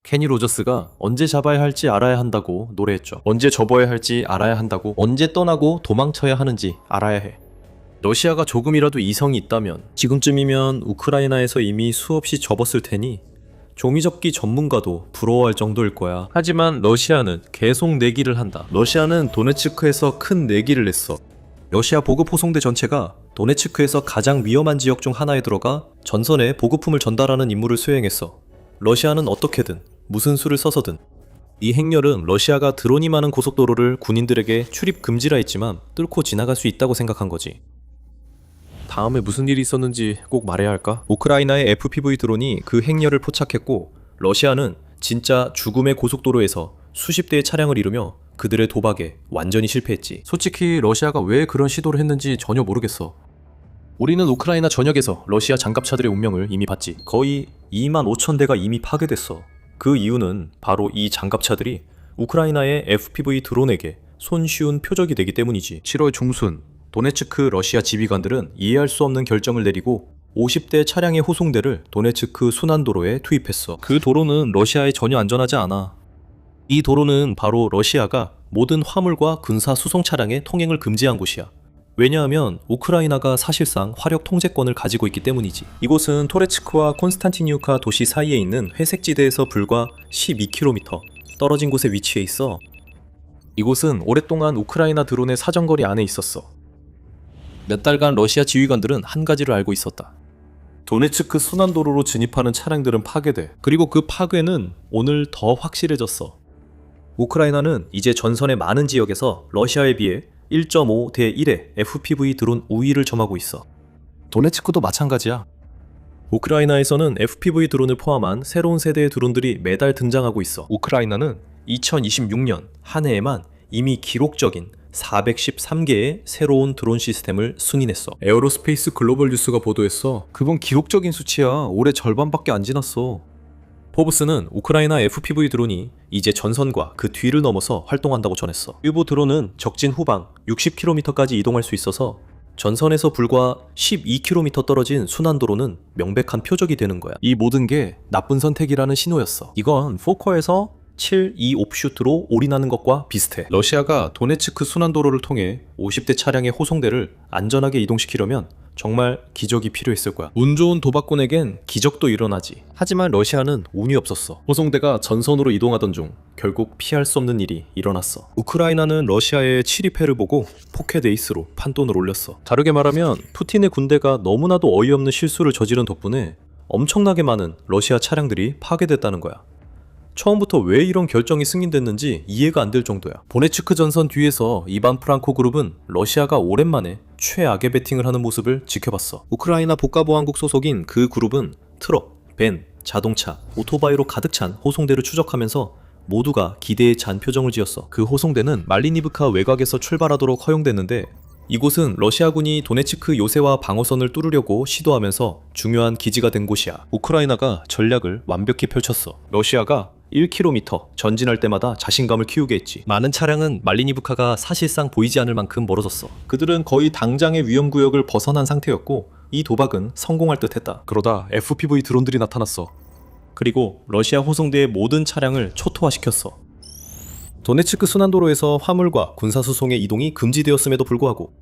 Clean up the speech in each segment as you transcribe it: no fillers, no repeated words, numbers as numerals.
케니 로저스가 언제 잡아야 할지 알아야 한다고 노래했죠. 언제 접어야 할지 알아야 한다고, 언제 떠나고 도망쳐야 하는지 알아야 해. 러시아가 조금이라도 이성이 있다면 지금쯤이면 우크라이나에서 이미 수없이 접었을 테니 종이접기 전문가도 부러워할 정도일 거야. 하지만 러시아는 계속 내기를 한다. 러시아는 도네츠크에서 큰 내기를 냈어. 러시아 보급 호송대 전체가 도네츠크에서 가장 위험한 지역 중 하나에 들어가 전선에 보급품을 전달하는 임무를 수행했어. 러시아는 어떻게든 무슨 수를 써서든. 이 행렬은 러시아가 드론이 많은 고속도로를 군인들에게 출입 금지라 했지만 뚫고 지나갈 수 있다고 생각한 거지. 다음에 무슨 일이 있었는지 꼭 말해야 할까? 우크라이나의 FPV 드론이 그 행렬을 포착했고, 러시아는 진짜 죽음의 고속도로에서 수십 대의 차량을 이루며 그들의 도박에 완전히 실패했지. 솔직히 러시아가 왜 그런 시도를 했는지 전혀 모르겠어. 우리는 우크라이나 전역에서 러시아 장갑차들의 운명을 이미 봤지. 거의 2만 5천 대가 이미 파괴됐어. 그 이유는 바로 이 장갑차들이 우크라이나의 FPV 드론에게 손쉬운 표적이 되기 때문이지. 7월 중순 도네츠크 러시아 지휘관들은 이해할 수 없는 결정을 내리고 50대 차량의 호송대를 도네츠크 순환도로에 투입했어. 그 도로는 러시아에 전혀 안전하지 않아. 이 도로는 바로 러시아가 모든 화물과 군사 수송 차량의 통행을 금지한 곳이야. 왜냐하면 우크라이나가 사실상 화력 통제권을 가지고 있기 때문이지. 이곳은 토레츠크와 콘스탄티니우카 도시 사이에 있는 회색지대에서 불과 12km 떨어진 곳에 위치해 있어. 이곳은 오랫동안 우크라이나 드론의 사정거리 안에 있었어. 몇 달간 러시아 지휘관들은 한 가지를 알고 있었다. 도네츠크 순환도로로 진입하는 차량들은 파괴돼. 그리고 그 파괴는 오늘 더 확실해졌어. 우크라이나는 이제 전선의 많은 지역에서 러시아에 비해 1.5 대 1의 FPV 드론 우위를 점하고 있어. 도네츠크도 마찬가지야. 우크라이나에서는 FPV 드론을 포함한 새로운 세대의 드론들이 매달 등장하고 있어. 우크라이나는 2026년 한 해에만 이미 기록적인 413개의 새로운 드론 시스템을 승인했어. 에어로스페이스 글로벌 뉴스가 보도했어. 그건 기록적인 수치야. 올해 절반밖에 안 지났어. 포브스는 우크라이나 FPV 드론이 이제 전선과 그 뒤를 넘어서 활동한다고 전했어. 일부 드론은 적진 후방 60km까지 이동할 수 있어서 전선에서 불과 12km 떨어진 순환도로는 명백한 표적이 되는 거야. 이 모든 게 나쁜 선택이라는 신호였어. 이건 포커에서 7-2 옵슈트로 올인하는 것과 비슷해. 러시아가 도네츠크 순환도로를 통해 50대 차량의 호송대를 안전하게 이동시키려면 정말 기적이 필요했을 거야. 운 좋은 도박꾼에겐 기적도 일어나지. 하지만 러시아는 운이 없었어. 호송대가 전선으로 이동하던 중 결국 피할 수 없는 일이 일어났어. 우크라이나는 러시아의 침입해를 보고 포켓 에이스로 판돈을 올렸어. 다르게 말하면 푸틴의 군대가 너무나도 어이없는 실수를 저지른 덕분에 엄청나게 많은 러시아 차량들이 파괴됐다는 거야. 처음부터 왜 이런 결정이 승인됐는지 이해가 안 될 정도야. 도네츠크 전선 뒤에서 이반 프랑코 그룹은 러시아가 오랜만에 최악의 배팅을 하는 모습을 지켜봤어. 우크라이나 복가보안국 소속인 그 그룹은 트럭, 밴, 자동차, 오토바이로 가득 찬 호송대를 추적하면서 모두가 기대에 찬 표정을 지었어. 그 호송대는 말리니브카 외곽에서 출발하도록 허용됐는데 이곳은 러시아군이 도네츠크 요새화 방어선을 뚫으려고 시도하면서 중요한 기지가 된 곳이야. 우크라이나가 전략을 완벽히 펼쳤어. 러시아가 1km 전진할 때마다 자신감을 키우게 했지. 많은 차량은 말리니브카가 사실상 보이지 않을 만큼 멀어졌어. 그들은 거의 당장의 위험구역을 벗어난 상태였고 이 도박은 성공할 듯 했다. 그러다 FPV 드론들이 나타났어. 그리고 러시아 호송대의 모든 차량을 초토화시켰어. 도네츠크 순환도로에서 화물과 군사수송의 이동이 금지되었음에도 불구하고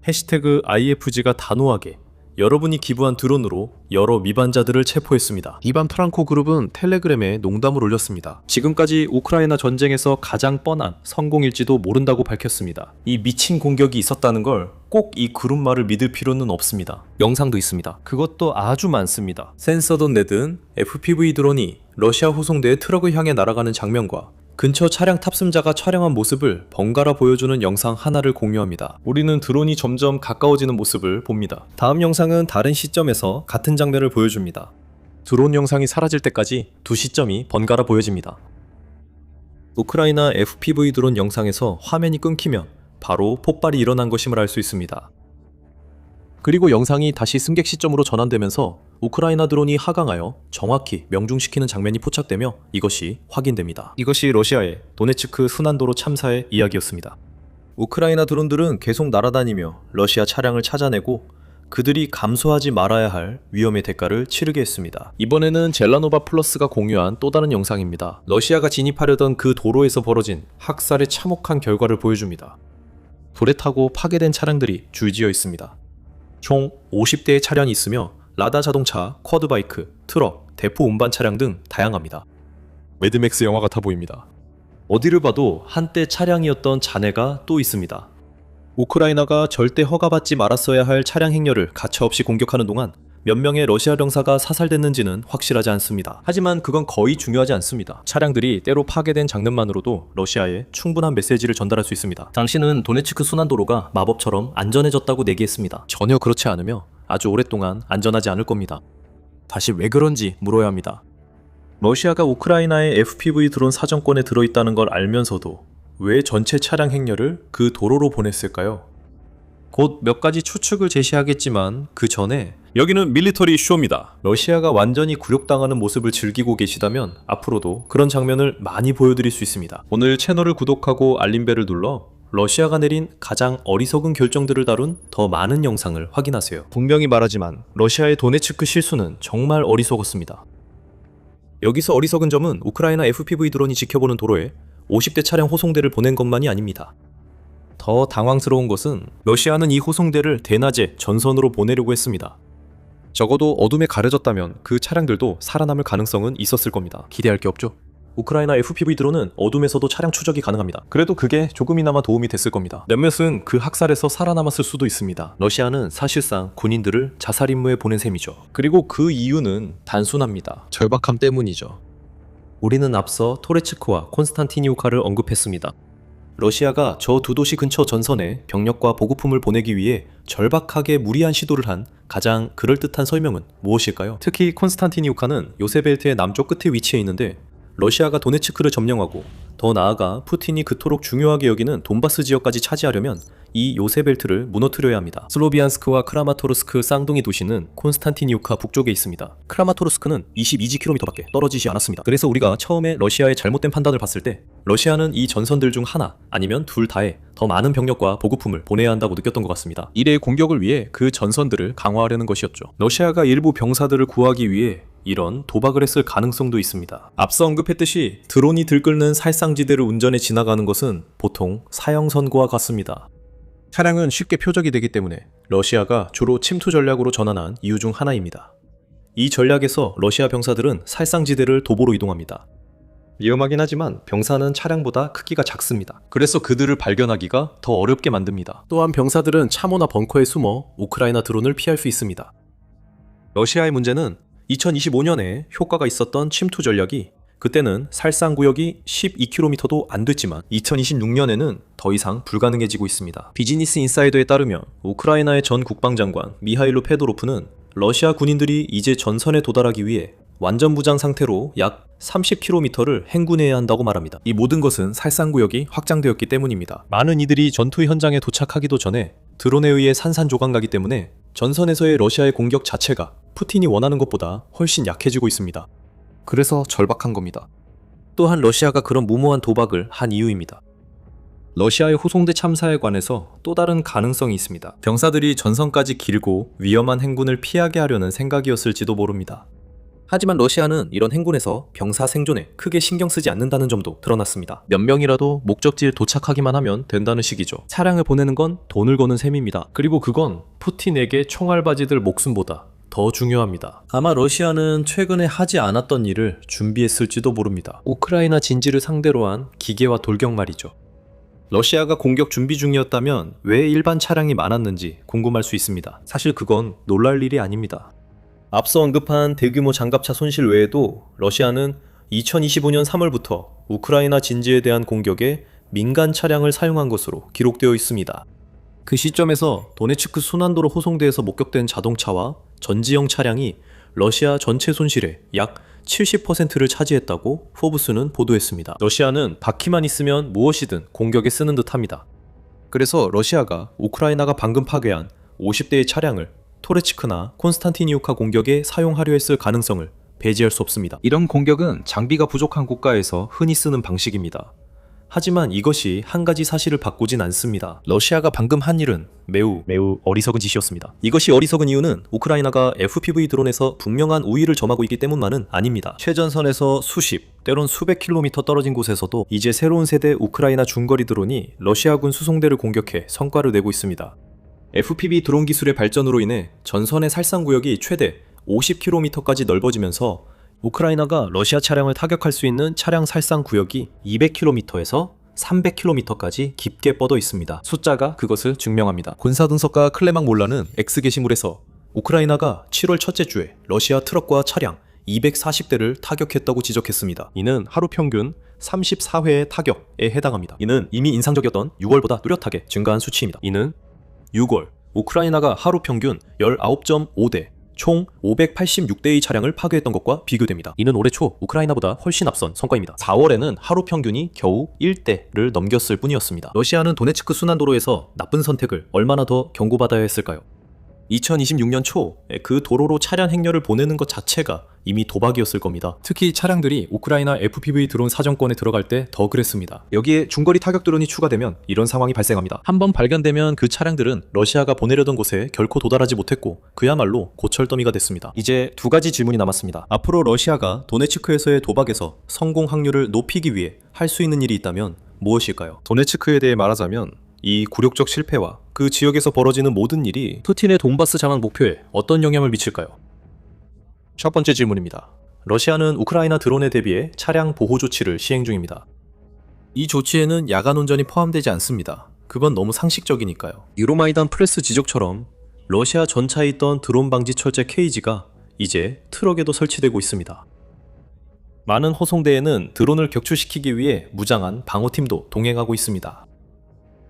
해시태그 IFG가 단호하게 여러분이 기부한 드론으로 여러 미반자들을 체포했습니다. 이반 프랑코 그룹은 텔레그램에 농담을 올렸습니다. 지금까지 우크라이나 전쟁에서 가장 뻔한 성공일지도 모른다고 밝혔습니다. 이 미친 공격이 있었다는 걸 꼭 이 그룹 말을 믿을 필요는 없습니다. 영상도 있습니다. 그것도 아주 많습니다. 센서도 내든 FPV 드론이 러시아 호송대의 트럭을 향해 날아가는 장면과 근처 차량 탑승자가 촬영한 모습을 번갈아 보여주는 영상 하나를 공유합니다. 우리는 드론이 점점 가까워지는 모습을 봅니다. 다음 영상은 다른 시점에서 같은 장면을 보여줍니다. 드론 영상이 사라질 때까지 두 시점이 번갈아 보여집니다. 우크라이나 FPV 드론 영상에서 화면이 끊기면 바로 폭발이 일어난 것임을 알 수 있습니다. 그리고 영상이 다시 승객 시점으로 전환되면서 우크라이나 드론이 하강하여 정확히 명중시키는 장면이 포착되며 이것이 확인됩니다. 이것이 러시아의 도네츠크 순환도로 참사의 이야기였습니다. 우크라이나 드론들은 계속 날아다니며 러시아 차량을 찾아내고 그들이 감수하지 말아야 할 위험의 대가를 치르게 했습니다. 이번에는 젤라노바 플러스가 공유한 또 다른 영상입니다. 러시아가 진입하려던 그 도로에서 벌어진 학살의 참혹한 결과를 보여줍니다. 불에 타고 파괴된 차량들이 줄지어 있습니다. 총 50대의 차량이 있으며 라다 자동차, 쿼드바이크, 트럭, 대포 운반 차량 등 다양합니다. 매드맥스 영화 같아 보입니다. 어디를 봐도 한때 차량이었던 잔해가 또 있습니다. 우크라이나가 절대 허가받지 말았어야 할 차량 행렬을 가차없이 공격하는 동안 몇 명의 러시아 병사가 사살됐는지는 확실하지 않습니다. 하지만 그건 거의 중요하지 않습니다. 차량들이 때로 파괴된 장면만으로도 러시아에 충분한 메시지를 전달할 수 있습니다. 당신은 도네츠크 순환도로가 마법처럼 안전해졌다고 내기했습니다. 전혀 그렇지 않으며 아주 오랫동안 안전하지 않을 겁니다. 다시 왜 그런지 물어야 합니다. 러시아가 우크라이나의 FPV 드론 사정권에 들어있다는 걸 알면서도 왜 전체 차량 행렬을 그 도로로 보냈을까요? 곧 몇 가지 추측을 제시하겠지만 그 전에 여기는 밀리터리 쇼입니다. 러시아가 완전히 굴욕당하는 모습을 즐기고 계시다면 앞으로도 그런 장면을 많이 보여드릴 수 있습니다. 오늘 채널을 구독하고 알림벨을 눌러 러시아가 내린 가장 어리석은 결정들을 다룬 더 많은 영상을 확인하세요. 분명히 말하지만 러시아의 도네츠크 실수는 정말 어리석었습니다. 여기서 어리석은 점은 우크라이나 FPV 드론이 지켜보는 도로에 50대 차량 호송대를 보낸 것만이 아닙니다. 더 당황스러운 것은 러시아는 이 호송대를 대낮에 전선으로 보내려고 했습니다. 적어도 어둠에 가려졌다면 그 차량들도 살아남을 가능성은 있었을 겁니다. 기대할 게 없죠. 우크라이나 FPV 드론은 어둠에서도 차량 추적이 가능합니다. 그래도 그게 조금이나마 도움이 됐을 겁니다. 몇몇은 그 학살에서 살아남았을 수도 있습니다. 러시아는 사실상 군인들을 자살 임무에 보낸 셈이죠. 그리고 그 이유는 단순합니다. 절박함 때문이죠. 우리는 앞서 토레츠크와 콘스탄티니우카를 언급했습니다. 러시아가 저 두 도시 근처 전선에 병력과 보급품을 보내기 위해 절박하게 무리한 시도를 한 가장 그럴듯한 설명은 무엇일까요? 특히 콘스탄티니우카는 요세벨트의 남쪽 끝에 위치해 있는데 러시아가 도네츠크를 점령하고 더 나아가 푸틴이 그토록 중요하게 여기는 돈바스 지역까지 차지하려면 이 요세벨트를 무너뜨려야 합니다. 슬로비안스크와 크라마토르스크 쌍둥이 도시는 콘스탄티니우카 북쪽에 있습니다. 크라마토르스크는 22km밖에 떨어지지 않았습니다. 그래서 우리가 처음에 러시아의 잘못된 판단을 봤을 때 러시아는 이 전선들 중 하나 아니면 둘 다에 더 많은 병력과 보급품을 보내야 한다고 느꼈던 것 같습니다. 이래의 공격을 위해 그 전선들을 강화하려는 것이었죠. 러시아가 일부 병사들을 구하기 위해 이런 도박을 했을 가능성도 있습니다. 앞서 언급했듯이 드론이 들끓는 살상지대를 운전해 지나가는 것은 보통 사형선고와 같습니다. 차량은 쉽게 표적이 되기 때문에 러시아가 주로 침투 전략으로 전환한 이유 중 하나입니다. 이 전략에서 러시아 병사들은 살상지대를 도보로 이동합니다. 위험하긴 하지만 병사는 차량보다 크기가 작습니다. 그래서 그들을 발견하기가 더 어렵게 만듭니다. 또한 병사들은 참호나 벙커에 숨어 우크라이나 드론을 피할 수 있습니다. 러시아의 문제는 2025년에 효과가 있었던 침투 전략이 그때는 살상구역이 12km도 안 됐지만 2026년에는 더 이상 불가능해지고 있습니다. 비즈니스 인사이더에 따르면 우크라이나의 전 국방장관 미하일로 페도로프는 러시아 군인들이 이제 전선에 도달하기 위해 완전 부장 상태로 약 30km를 행군해야 한다고 말합니다. 이 모든 것은 살상구역이 확장되었기 때문입니다. 많은 이들이 전투 현장에 도착하기도 전에 드론에 의해 산산조각나기 때문에 전선에서의 러시아의 공격 자체가 푸틴이 원하는 것보다 훨씬 약해지고 있습니다. 그래서 절박한 겁니다. 또한 러시아가 그런 무모한 도박을 한 이유입니다. 러시아의 호송대 참사에 관해서 또 다른 가능성이 있습니다. 병사들이 전선까지 길고 위험한 행군을 피하게 하려는 생각이었을지도 모릅니다. 하지만 러시아는 이런 행군에서 병사 생존에 크게 신경 쓰지 않는다는 점도 드러났습니다. 몇 명이라도 목적지에 도착하기만 하면 된다는 식이죠. 차량을 보내는 건 돈을 거는 셈입니다. 그리고 그건 푸틴에게 총알바지들 목숨보다 더 중요합니다. 아마 러시아는 최근에 하지 않았던 일을 준비했을지도 모릅니다. 우크라이나 진지를 상대로 한 기계와 돌격 말이죠. 러시아가 공격 준비 중이었다면 왜 일반 차량이 많았는지 궁금할 수 있습니다. 사실 그건 놀랄 일이 아닙니다. 앞서 언급한 대규모 장갑차 손실 외에도 러시아는 2025년 3월부터 우크라이나 진지에 대한 공격에 민간 차량을 사용한 것으로 기록되어 있습니다. 그 시점에서 도네츠크 순환도로 호송대에서 목격된 자동차와 전지형 차량이 러시아 전체 손실의 약 70%를 차지했다고 포브스는 보도했습니다. 러시아는 바퀴만 있으면 무엇이든 공격에 쓰는 듯합니다. 그래서 러시아가 우크라이나가 방금 파괴한 50대의 차량을 토레츠크나 콘스탄티니우카 공격에 사용하려 했을 가능성을 배제할 수 없습니다. 이런 공격은 장비가 부족한 국가에서 흔히 쓰는 방식입니다. 하지만 이것이 한 가지 사실을 바꾸진 않습니다. 러시아가 방금 한 일은 매우 어리석은 짓이었습니다. 이것이 어리석은 이유는 우크라이나가 FPV 드론에서 분명한 우위를 점하고 있기 때문만은 아닙니다. 최전선에서 수십, 때론 수백 킬로미터 떨어진 곳에서도 이제 새로운 세대 우크라이나 중거리 드론이 러시아군 수송대를 공격해 성과를 내고 있습니다. FPV 드론 기술의 발전으로 인해 전선의 살상 구역이 최대 50km까지 넓어지면서 우크라이나가 러시아 차량을 타격할 수 있는 차량 살상 구역이 200km에서 300km까지 깊게 뻗어 있습니다. 숫자가 그것을 증명합니다. 군사분석가 클레망 몰라는 X 게시물에서 우크라이나가 7월 첫째 주에 러시아 트럭과 차량 240대를 타격했다고 지적했습니다. 이는 하루 평균 34회의 타격에 해당합니다. 이는 이미 인상적이었던 6월보다 뚜렷하게 증가한 수치입니다. 이는 6월 우크라이나가 하루 평균 19.5대 총 586대의 차량을 파괴했던 것과 비교됩니다. 이는 올해 초 우크라이나보다 훨씬 앞선 성과입니다. 4월에는 하루 평균이 겨우 1대를 넘겼을 뿐이었습니다. 러시아는 도네츠크 순환도로에서 나쁜 선택을 얼마나 더 경고받아야 했을까요? 2026년 초 그 도로로 차량 행렬을 보내는 것 자체가 이미 도박이었을 겁니다. 특히 차량들이 우크라이나 FPV 드론 사정권에 들어갈 때 더 그랬습니다. 여기에 중거리 타격 드론이 추가되면 이런 상황이 발생합니다. 한번 발견되면 그 차량들은 러시아가 보내려던 곳에 결코 도달하지 못했고 그야말로 고철더미가 됐습니다. 이제 두 가지 질문이 남았습니다. 앞으로 러시아가 도네츠크에서의 도박에서 성공 확률을 높이기 위해 할 수 있는 일이 있다면 무엇일까요? 도네츠크에 대해 말하자면 이 굴욕적 실패와 그 지역에서 벌어지는 모든 일이 푸틴의 돈바스 장악 목표에 어떤 영향을 미칠까요? 첫 번째 질문입니다. 러시아는 우크라이나 드론에 대비해 차량 보호 조치를 시행 중입니다. 이 조치에는 야간 운전이 포함되지 않습니다. 그건 너무 상식적이니까요. 유로마이단 프레스 지적처럼 러시아 전차에 있던 드론 방지 철제 케이지가 이제 트럭에도 설치되고 있습니다. 많은 호송대에는 드론을 격추시키기 위해 무장한 방어팀도 동행하고 있습니다.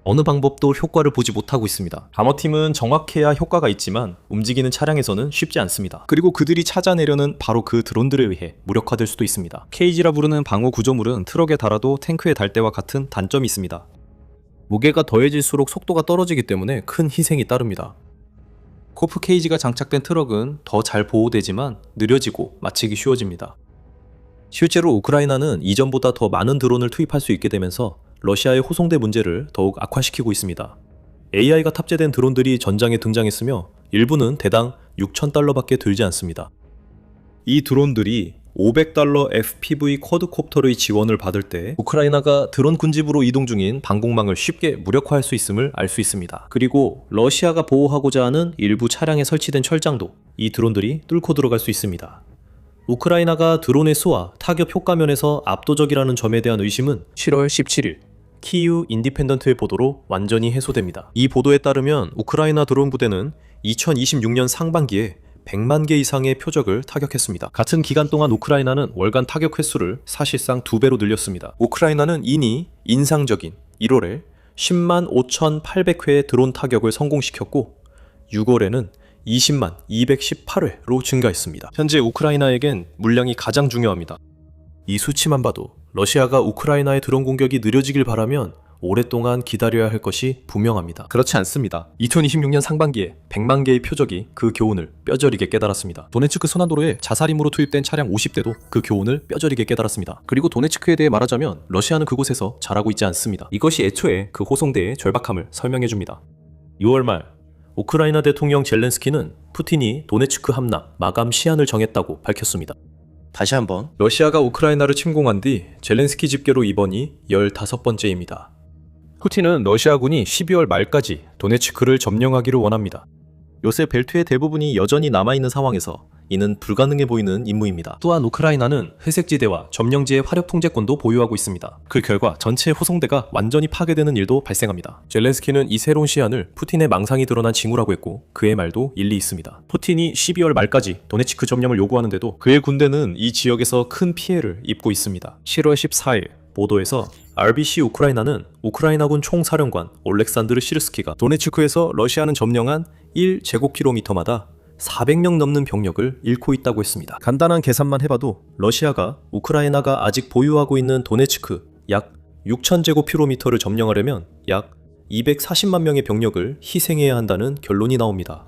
어느 방법도 효과를 보지 못하고 있습니다. 방어팀은 정확해야 효과가 있지만 움직이는 차량에서는 쉽지 않습니다. 그리고 그들이 찾아내려는 바로 그 드론들에 의해 무력화될 수도 있습니다. 케이지라 부르는 방어 구조물은 트럭에 달아도 탱크에 달 때와 같은 단점이 있습니다. 무게가 더해질수록 속도가 떨어지기 때문에 큰 희생이 따릅니다. 코프 케이지가 장착된 트럭은 더 잘 보호되지만 느려지고 마치기 쉬워집니다. 실제로 우크라이나는 이전보다 더 많은 드론을 투입할 수 있게 되면서 러시아의 호송대 문제를 더욱 악화시키고 있습니다. AI가 탑재된 드론들이 전장에 등장했으며 일부는 대당 6,000달러밖에 들지 않습니다. 이 드론들이 500달러 FPV 쿼드콥터의 지원을 받을 때 우크라이나가 드론 군집으로 이동 중인 방공망을 쉽게 무력화할 수 있음을 알 수 있습니다. 그리고 러시아가 보호하고자 하는 일부 차량에 설치된 철장도 이 드론들이 뚫고 들어갈 수 있습니다. 우크라이나가 드론의 수와 타격 효과 면에서 압도적이라는 점에 대한 의심은 7월 17일 키이우 인디펜던트의 보도로 완전히 해소됩니다. 이 보도에 따르면 우크라이나 드론 부대는 2026년 상반기에 100만 개 이상의 표적을 타격했습니다. 같은 기간 동안 우크라이나는 월간 타격 횟수를 사실상 2배로 늘렸습니다. 우크라이나는 이니 인상적인 1월에 10만 5,800회의 드론 타격을 성공시켰고 6월에는 20만 218회로 증가했습니다. 현재 우크라이나에겐 물량이 가장 중요합니다. 이 수치만 봐도 러시아가 우크라이나의 드론 공격이 느려지길 바라면 오랫동안 기다려야 할 것이 분명합니다. 그렇지 않습니다. 2026년 상반기에 100만 개의 표적이 그 교훈을 뼈저리게 깨달았습니다. 도네츠크 순환도로에 자살임으로 투입된 차량 50대도 그 교훈을 뼈저리게 깨달았습니다. 그리고 도네츠크에 대해 말하자면 러시아는 그곳에서 잘하고 있지 않습니다. 이것이 애초에 그 호송대의 절박함을 설명해줍니다. 6월 말 우크라이나 대통령 젤렌스키는 푸틴이 도네츠크 함락 마감 시한을 정했다고 밝혔습니다. 다시 한번 러시아가 우크라이나를 침공한 뒤 젤렌스키 집계로 이번이 15번째입니다. 푸틴은 러시아군이 12월 말까지 도네츠크를 점령하기를 원합니다. 요새 벨트의 대부분이 여전히 남아있는 상황에서 이는 불가능해 보이는 임무입니다. 또한 우크라이나는 회색지대와 점령지의 화력 통제권도 보유하고 있습니다. 그 결과 전체 호송대가 완전히 파괴되는 일도 발생합니다. 젤렌스키는 이 새로운 시한을 푸틴의 망상이 드러난 징후라고 했고 그의 말도 일리 있습니다. 푸틴이 12월 말까지 도네츠크 점령을 요구하는데도 그의 군대는 이 지역에서 큰 피해를 입고 있습니다. 7월 14일 보도에서 RBC 우크라이나는 우크라이나군 총사령관 올렉산드르 시르스키가 도네츠크에서 러시아는 점령한 1제곱킬로미터마다 400명 넘는 병력을 잃고 있다고 했습니다. 간단한 계산만 해봐도 러시아가 우크라이나가 아직 보유하고 있는 도네츠크 약 6,000제곱킬로미터를 점령하려면 약 240만 명의 병력을 희생해야 한다는 결론이 나옵니다.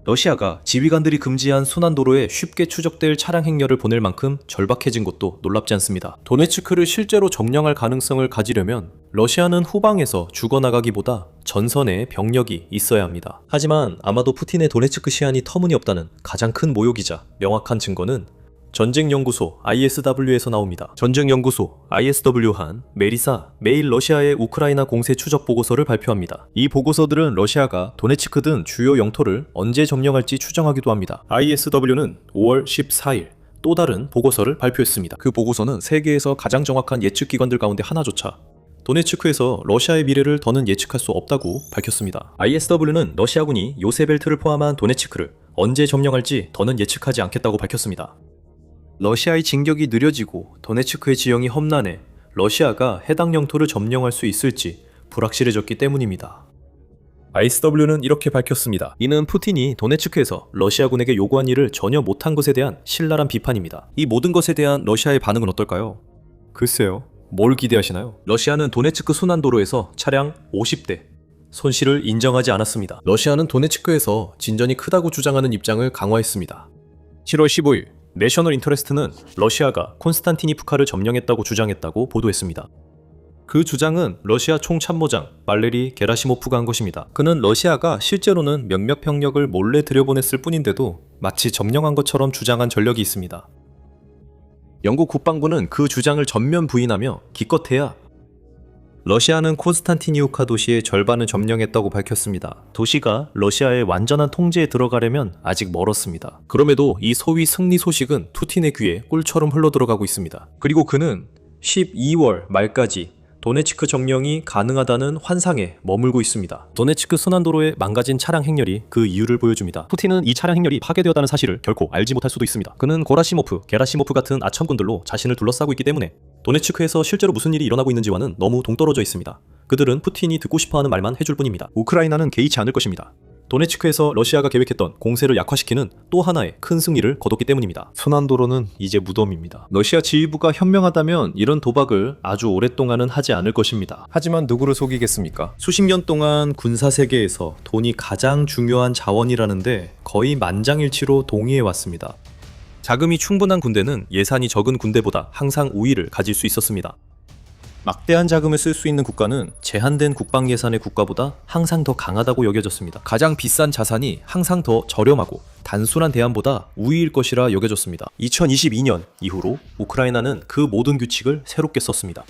러시아가 지휘관들이 금지한 순환도로에 쉽게 추적될 차량 행렬을 보낼 만큼 절박해진 것도 놀랍지 않습니다. 도네츠크를 실제로 점령할 가능성을 가지려면 러시아는 후방에서 죽어나가기보다 전선에 병력이 있어야 합니다. 하지만 아마도 푸틴의 도네츠크 시한이 터무니없다는 가장 큰 모욕이자 명확한 증거는 전쟁연구소 ISW에서 나옵니다. 전쟁연구소 ISW한 메리사 매일 러시아의 우크라이나 공세 추적 보고서를 발표합니다. 이 보고서들은 러시아가 도네츠크 등 주요 영토를 언제 점령할지 추정하기도 합니다. ISW는 5월 14일 또 다른 보고서를 발표했습니다. 그 보고서는 세계에서 가장 정확한 예측 기관들 가운데 하나조차 도네츠크에서 러시아의 미래를 더는 예측할 수 없다고 밝혔습니다. ISW는 러시아군이 요세벨트를 포함한 도네츠크를 언제 점령할지 더는 예측하지 않겠다고 밝혔습니다. 러시아의 진격이 느려지고 도네츠크의 지형이 험난해 러시아가 해당 영토를 점령할 수 있을지 불확실해졌기 때문입니다. ISW는 이렇게 밝혔습니다. 이는 푸틴이 도네츠크에서 러시아군에게 요구한 일을 전혀 못한 것에 대한 신랄한 비판입니다. 이 모든 것에 대한 러시아의 반응은 어떨까요? 글쎄요. 뭘 기대하시나요? 러시아는 도네츠크 순환도로에서 차량 50대 손실을 인정하지 않았습니다. 러시아는 도네츠크에서 진전이 크다고 주장하는 입장을 강화했습니다. 7월 15일 내셔널 인터레스트는 러시아가 콘스탄티니프카를 점령했다고 주장했다고 보도했습니다. 그 주장은 러시아 총참모장 말레리 게라시모프가 한 것입니다. 그는 러시아가 실제로는 몇몇 병력을 몰래 들여보냈을 뿐인데도 마치 점령한 것처럼 주장한 전력이 있습니다. 영국 국방부는 그 주장을 전면 부인하며 기껏해야 러시아는 콘스탄티니우카 도시의 절반을 점령했다고 밝혔습니다. 도시가 러시아의 완전한 통제에 들어가려면 아직 멀었습니다. 그럼에도 이 소위 승리 소식은 푸틴의 귀에 꿀처럼 흘러들어가고 있습니다. 그리고 그는 12월 말까지 도네츠크 점령이 가능하다는 환상에 머물고 있습니다. 도네츠크 순환도로의 망가진 차량 행렬이 그 이유를 보여줍니다. 푸틴은 이 차량 행렬이 파괴되었다는 사실을 결코 알지 못할 수도 있습니다. 그는 고라시모프, 게라시모프 같은 아첨군들로 자신을 둘러싸고 있기 때문에 도네츠크에서 실제로 무슨 일이 일어나고 있는지와는 너무 동떨어져 있습니다. 그들은 푸틴이 듣고 싶어하는 말만 해줄 뿐입니다. 우크라이나는 개의치 않을 것입니다. 도네츠크에서 러시아가 계획했던 공세를 약화시키는 또 하나의 큰 승리를 거뒀기 때문입니다. 순환도로는 이제 무덤입니다. 러시아 지휘부가 현명하다면 이런 도박을 아주 오랫동안은 하지 않을 것입니다. 하지만 누구를 속이겠습니까? 수십 년 동안 군사 세계에서 돈이 가장 중요한 자원이라는데 거의 만장일치로 동의해왔습니다. 자금이 충분한 군대는 예산이 적은 군대보다 항상 우위를 가질 수 있었습니다. 막대한 자금을 쓸 수 있는 국가는 제한된 국방 예산의 국가보다 항상 더 강하다고 여겨졌습니다. 가장 비싼 자산이 항상 더 저렴하고 단순한 대안보다 우위일 것이라 여겨졌습니다. 2022년 이후로 우크라이나는 그 모든 규칙을 새롭게 썼습니다.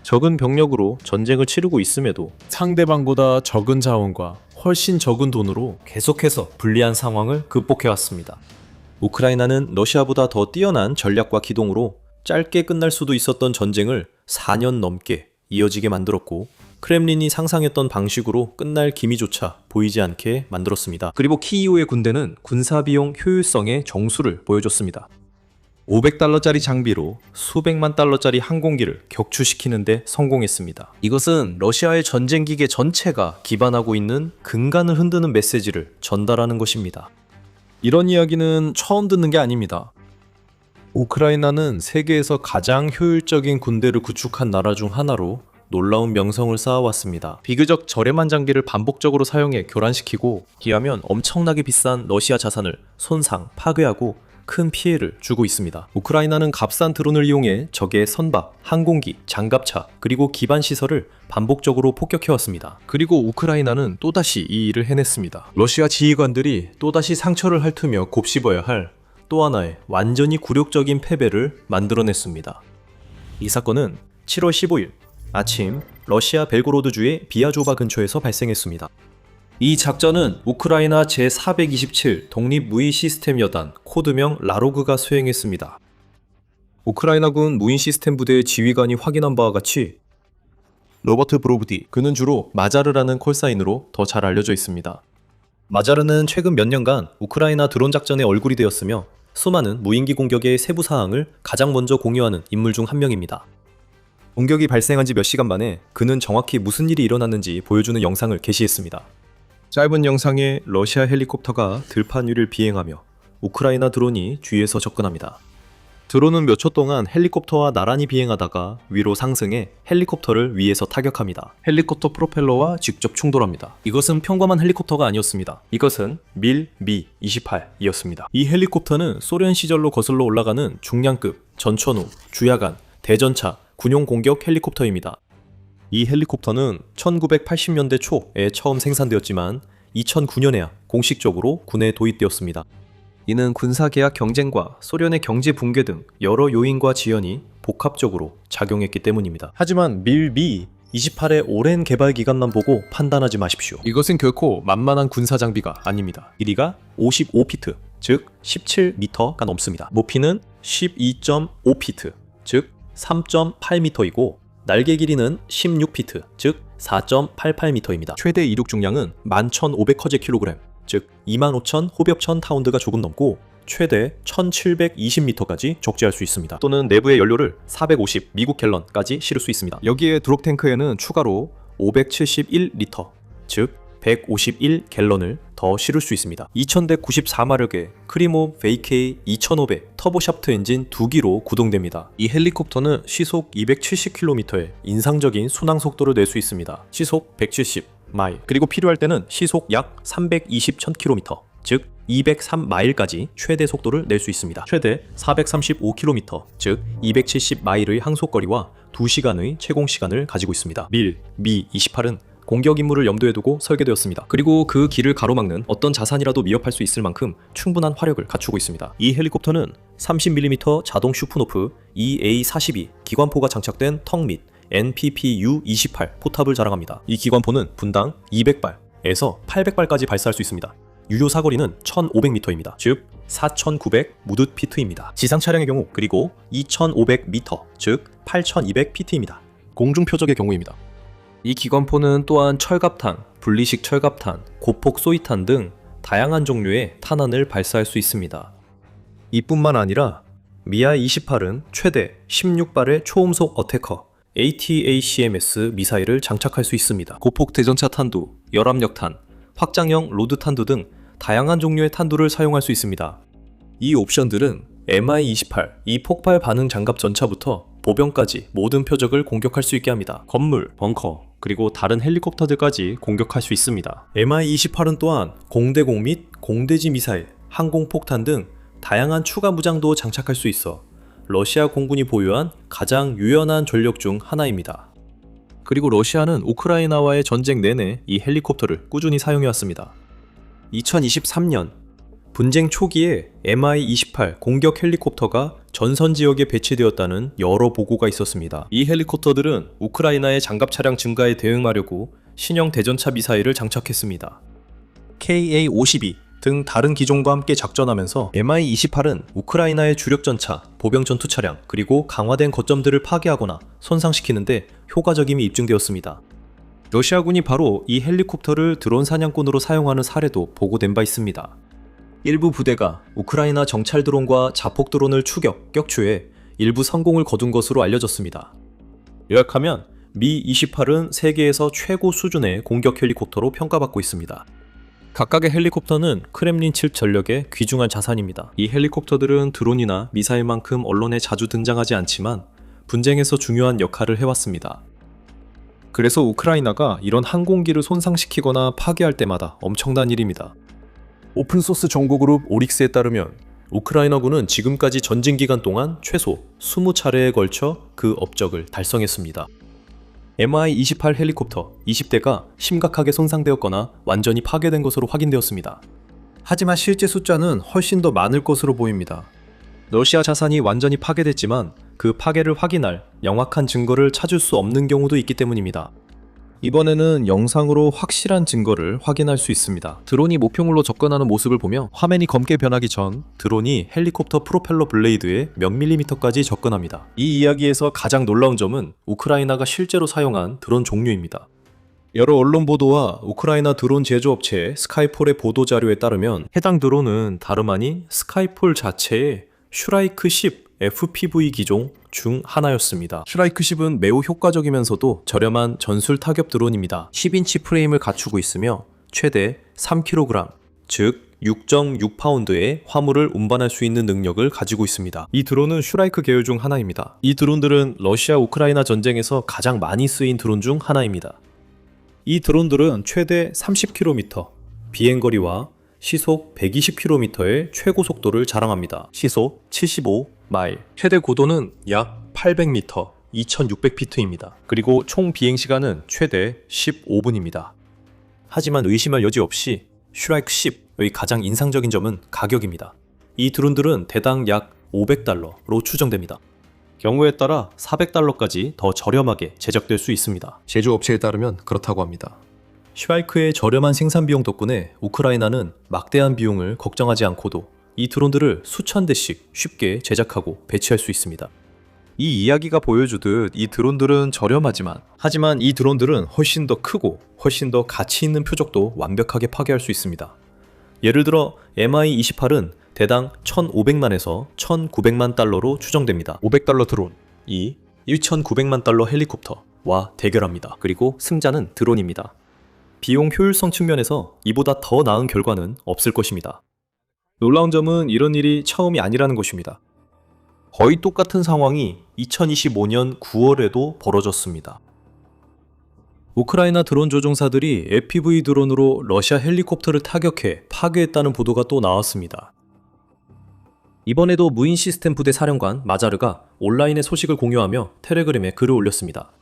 적은 병력으로 전쟁을 치르고 있음에도 상대방보다 적은 자원과 훨씬 적은 돈으로 계속해서 불리한 상황을 극복해왔습니다. 우크라이나는 러시아보다 더 뛰어난 전략과 기동으로 짧게 끝날 수도 있었던 전쟁을 4년 넘게 이어지게 만들었고 크렘린이 상상했던 방식으로 끝날 기미조차 보이지 않게 만들었습니다. 그리고 키이우의 군대는 군사비용 효율성의 정수를 보여줬습니다. 500달러짜리 장비로 수백만 달러짜리 항공기를 격추시키는 데 성공했습니다. 이것은 러시아의 전쟁기계 전체가 기반하고 있는 근간을 흔드는 메시지를 전달하는 것입니다. 이런 이야기는 처음 듣는 게 아닙니다. 우크라이나는 세계에서 가장 효율적인 군대를 구축한 나라 중 하나로 놀라운 명성을 쌓아왔습니다. 비교적 저렴한 장비를 반복적으로 사용해 교란시키고 기하면 엄청나게 비싼 러시아 자산을 손상, 파괴하고 큰 피해를 주고 있습니다. 우크라이나는 값싼 드론을 이용해 적의 선박, 항공기, 장갑차, 그리고 기반 시설을 반복적으로 폭격해왔습니다. 그리고 우크라이나는 또다시 이 일을 해냈습니다. 러시아 지휘관들이 또다시 상처를 핥으며 곱씹어야 할 또 하나의 완전히 굴욕적인 패배를 만들어냈습니다. 이 사건은 7월 15일 아침 러시아 벨고로드주의 비아조바 근처에서 발생했습니다. 이 작전은 우크라이나 제427 독립무인 시스템 여단 코드명 라로그가 수행했습니다. 우크라이나군 무인 시스템 부대의 지휘관이 확인한 바와 같이 로버트 브로브디, 그는 주로 마자르라는 콜사인으로 더 잘 알려져 있습니다. 마자르는 최근 몇 년간 우크라이나 드론 작전의 얼굴이 되었으며 수많은 무인기 공격의 세부 사항을 가장 먼저 공유하는 인물 중 한 명입니다. 공격이 발생한 지 몇 시간 만에 그는 정확히 무슨 일이 일어났는지 보여주는 영상을 게시했습니다. 짧은 영상에 러시아 헬리콥터가 들판 위를 비행하며 우크라이나 드론이 뒤에서 접근합니다. 드론은 몇 초 동안 헬리콥터와 나란히 비행하다가 위로 상승해 헬리콥터를 위에서 타격합니다. 헬리콥터 프로펠러와 직접 충돌합니다. 이것은 평범한 헬리콥터가 아니었습니다. 이것은 밀미-28이었습니다. 이 헬리콥터는 소련 시절로 거슬러 올라가는 중량급, 전천후, 주야간, 대전차, 군용 공격 헬리콥터입니다. 이 헬리콥터는 1980년대 초에 처음 생산되었지만 2009년에야 공식적으로 군에 도입되었습니다. 이는 군사계약 경쟁과 소련의 경제 붕괴 등 여러 요인과 지연이 복합적으로 작용했기 때문입니다. 하지만 밀미-28의 오랜 개발 기간만 보고 판단하지 마십시오. 이것은 결코 만만한 군사 장비가 아닙니다. 길이가 55피트, 즉 17m가 넘습니다. 높이는 12.5피트, 즉 3.8m이고 날개 길이는 16피트, 즉 4.88m입니다. 최대 이륙 중량은 11,500허제킬로그램, 즉 25,000 호병천 타운드가 조금 넘고 최대 1,720m까지 적재할 수 있습니다. 또는 내부의 연료를 450 미국 갤런까지 실을 수 있습니다. 여기에 드록 탱크에는 추가로 571리터, 즉 151갤런을 더 실을 수 있습니다. 2194마력의 크리모 VK 2500 터보샤프트 엔진 2기로 구동됩니다. 이 헬리콥터는 시속 270km의 인상적인 순항 속도를 낼 수 있습니다. 시속 170마일, 그리고 필요할 때는 시속 약 320,000km, 즉 203마일까지 최대 속도를 낼 수 있습니다. 최대 435km, 즉 270마일의 항속거리와 2시간의 채공시간을 가지고 있습니다. 밀미-28은 공격 임무를 염두에 두고 설계되었습니다. 그리고 그 길을 가로막는 어떤 자산이라도 미흡할 수 있을 만큼 충분한 화력을 갖추고 있습니다. 이 헬리콥터는 30mm 자동 슈프노프 EA-42 기관포가 장착된 턱 및 NPPU-28 포탑을 자랑합니다. 이 기관포는 분당 200발에서 800발까지 발사할 수 있습니다. 유효 사거리는 1500m입니다. 즉 4900 무드피트입니다. 지상 차량의 경우 그리고 2500m, 즉 8200피트입니다. 공중 표적의 경우입니다. 이 기관포는 또한 철갑탄, 분리식 철갑탄, 고폭 소위탄 등 다양한 종류의 탄환을 발사할 수 있습니다. 이뿐만 아니라 미아-28은 최대 16발의 초음속 어태커 ATACMS 미사일을 장착할 수 있습니다. 고폭 대전차 탄두, 열압력탄, 확장형 로드 탄두 등 다양한 종류의 탄두를 사용할 수 있습니다. 이 옵션들은 Mi-28, 이 폭발 반응 장갑 전차부터 보병까지 모든 표적을 공격할 수 있게 합니다. 건물, 벙커, 그리고 다른 헬리콥터들까지 공격할 수 있습니다. Mi-28은 또한 공대공 및 공대지 미사일, 항공폭탄 등 다양한 추가 무장도 장착할 수 있어 러시아 공군이 보유한 가장 유연한 전력 중 하나입니다. 그리고 러시아는 우크라이나와의 전쟁 내내 이 헬리콥터를 꾸준히 사용해왔습니다. 2023년 분쟁 초기에 Mi-28 공격 헬리콥터가 전선 지역에 배치되었다는 여러 보고가 있었습니다. 이 헬리콥터들은 우크라이나의 장갑 차량 증가에 대응하려고 신형 대전차 미사일을 장착했습니다. Ka-52 등 다른 기종과 함께 작전하면서 Mi-28은 우크라이나의 주력 전차, 보병 전투 차량, 그리고 강화된 거점들을 파괴하거나 손상시키는데 효과적임이 입증되었습니다. 러시아군이 바로 이 헬리콥터를 드론 사냥꾼으로 사용하는 사례도 보고된 바 있습니다. 일부 부대가 우크라이나 정찰 드론과 자폭 드론을 추격, 격추해 일부 성공을 거둔 것으로 알려졌습니다. 요약하면 미-28은 세계에서 최고 수준의 공격 헬리콥터로 평가받고 있습니다. 각각의 헬리콥터는 크렘린 측 전력의 귀중한 자산입니다. 이 헬리콥터들은 드론이나 미사일만큼 언론에 자주 등장하지 않지만 분쟁에서 중요한 역할을 해왔습니다. 그래서 우크라이나가 이런 항공기를 손상시키거나 파괴할 때마다 엄청난 일입니다. 오픈소스 정보그룹 오릭스에 따르면 우크라이나군은 지금까지 전쟁 기간 동안 최소 20차례에 걸쳐 그 업적을 달성했습니다. Mi-28 헬리콥터 20대가 심각하게 손상되었거나 완전히 파괴된 것으로 확인되었습니다. 하지만 실제 숫자는 훨씬 더 많을 것으로 보입니다. 러시아 자산이 완전히 파괴됐지만 그 파괴를 확인할 명확한 증거를 찾을 수 없는 경우도 있기 때문입니다. 이번에는 영상으로 확실한 증거를 확인할 수 있습니다. 드론이 목표물로 접근하는 모습을 보며 화면이 검게 변하기 전 드론이 헬리콥터 프로펠러 블레이드에 몇 밀리미터까지 접근합니다. 이 이야기에서 가장 놀라운 점은 우크라이나가 실제로 사용한 드론 종류입니다. 여러 언론 보도와 우크라이나 드론 제조업체 스카이폴의 보도 자료에 따르면 해당 드론은 다름 아닌 스카이폴 자체의 슈라이크 10 FPV 기종 중 하나였습니다. 슈라이크 10은 매우 효과적이면서도 저렴한 전술 타격 드론입니다. 10인치 프레임을 갖추고 있으며 최대 3kg, 즉 6.6파운드의 화물을 운반할 수 있는 능력을 가지고 있습니다. 이 드론은 슈라이크 계열 중 하나입니다. 이 드론들은 러시아 우크라이나 전쟁에서 가장 많이 쓰인 드론 중 하나입니다. 이 드론들은 최대 30km, 비행거리와 시속 120km의 최고 속도를 자랑합니다. 시속 75마일, 최대 고도는 약 800m, 2600피트입니다. 그리고 총 비행시간은 최대 15분입니다. 하지만 의심할 여지 없이 슈라이크 10의 가장 인상적인 점은 가격입니다. 이 드론들은 대당 약 500달러로 추정됩니다. 경우에 따라 400달러까지 더 저렴하게 제작될 수 있습니다. 제조업체에 따르면 그렇다고 합니다. 슈라이크의 저렴한 생산 비용 덕분에 우크라이나는 막대한 비용을 걱정하지 않고도 이 드론들을 수천 대씩 쉽게 제작하고 배치할 수 있습니다. 이 이야기가 보여주듯 이 드론들은 저렴하지만 하지만 이 드론들은 훨씬 더 크고 훨씬 더 가치 있는 표적도 완벽하게 파괴할 수 있습니다. 예를 들어 MI-28은 대당 1,500만에서 1,900만 달러로 추정됩니다. 500달러 드론이 1,900만 달러 헬리콥터와 대결합니다. 그리고 승자는 드론입니다. 비용 효율성 측면에서 이보다 더 나은 결과는 없을 것입니다. 놀라운 점은 이런 일이 처음이 아니라는 것입니다. 거의 똑같은 상황이 2025년 9월에도 벌어졌습니다. 우크라이나 드론 조종사들이 FPV 드론으로 러시아 헬리콥터를 타격해 파괴했다는 보도가 또 나왔습니다. 이번에도 무인 시스템 부대 사령관 마자르가 온라인에 소식을 공유하며 텔레그램에 글을 올렸습니다.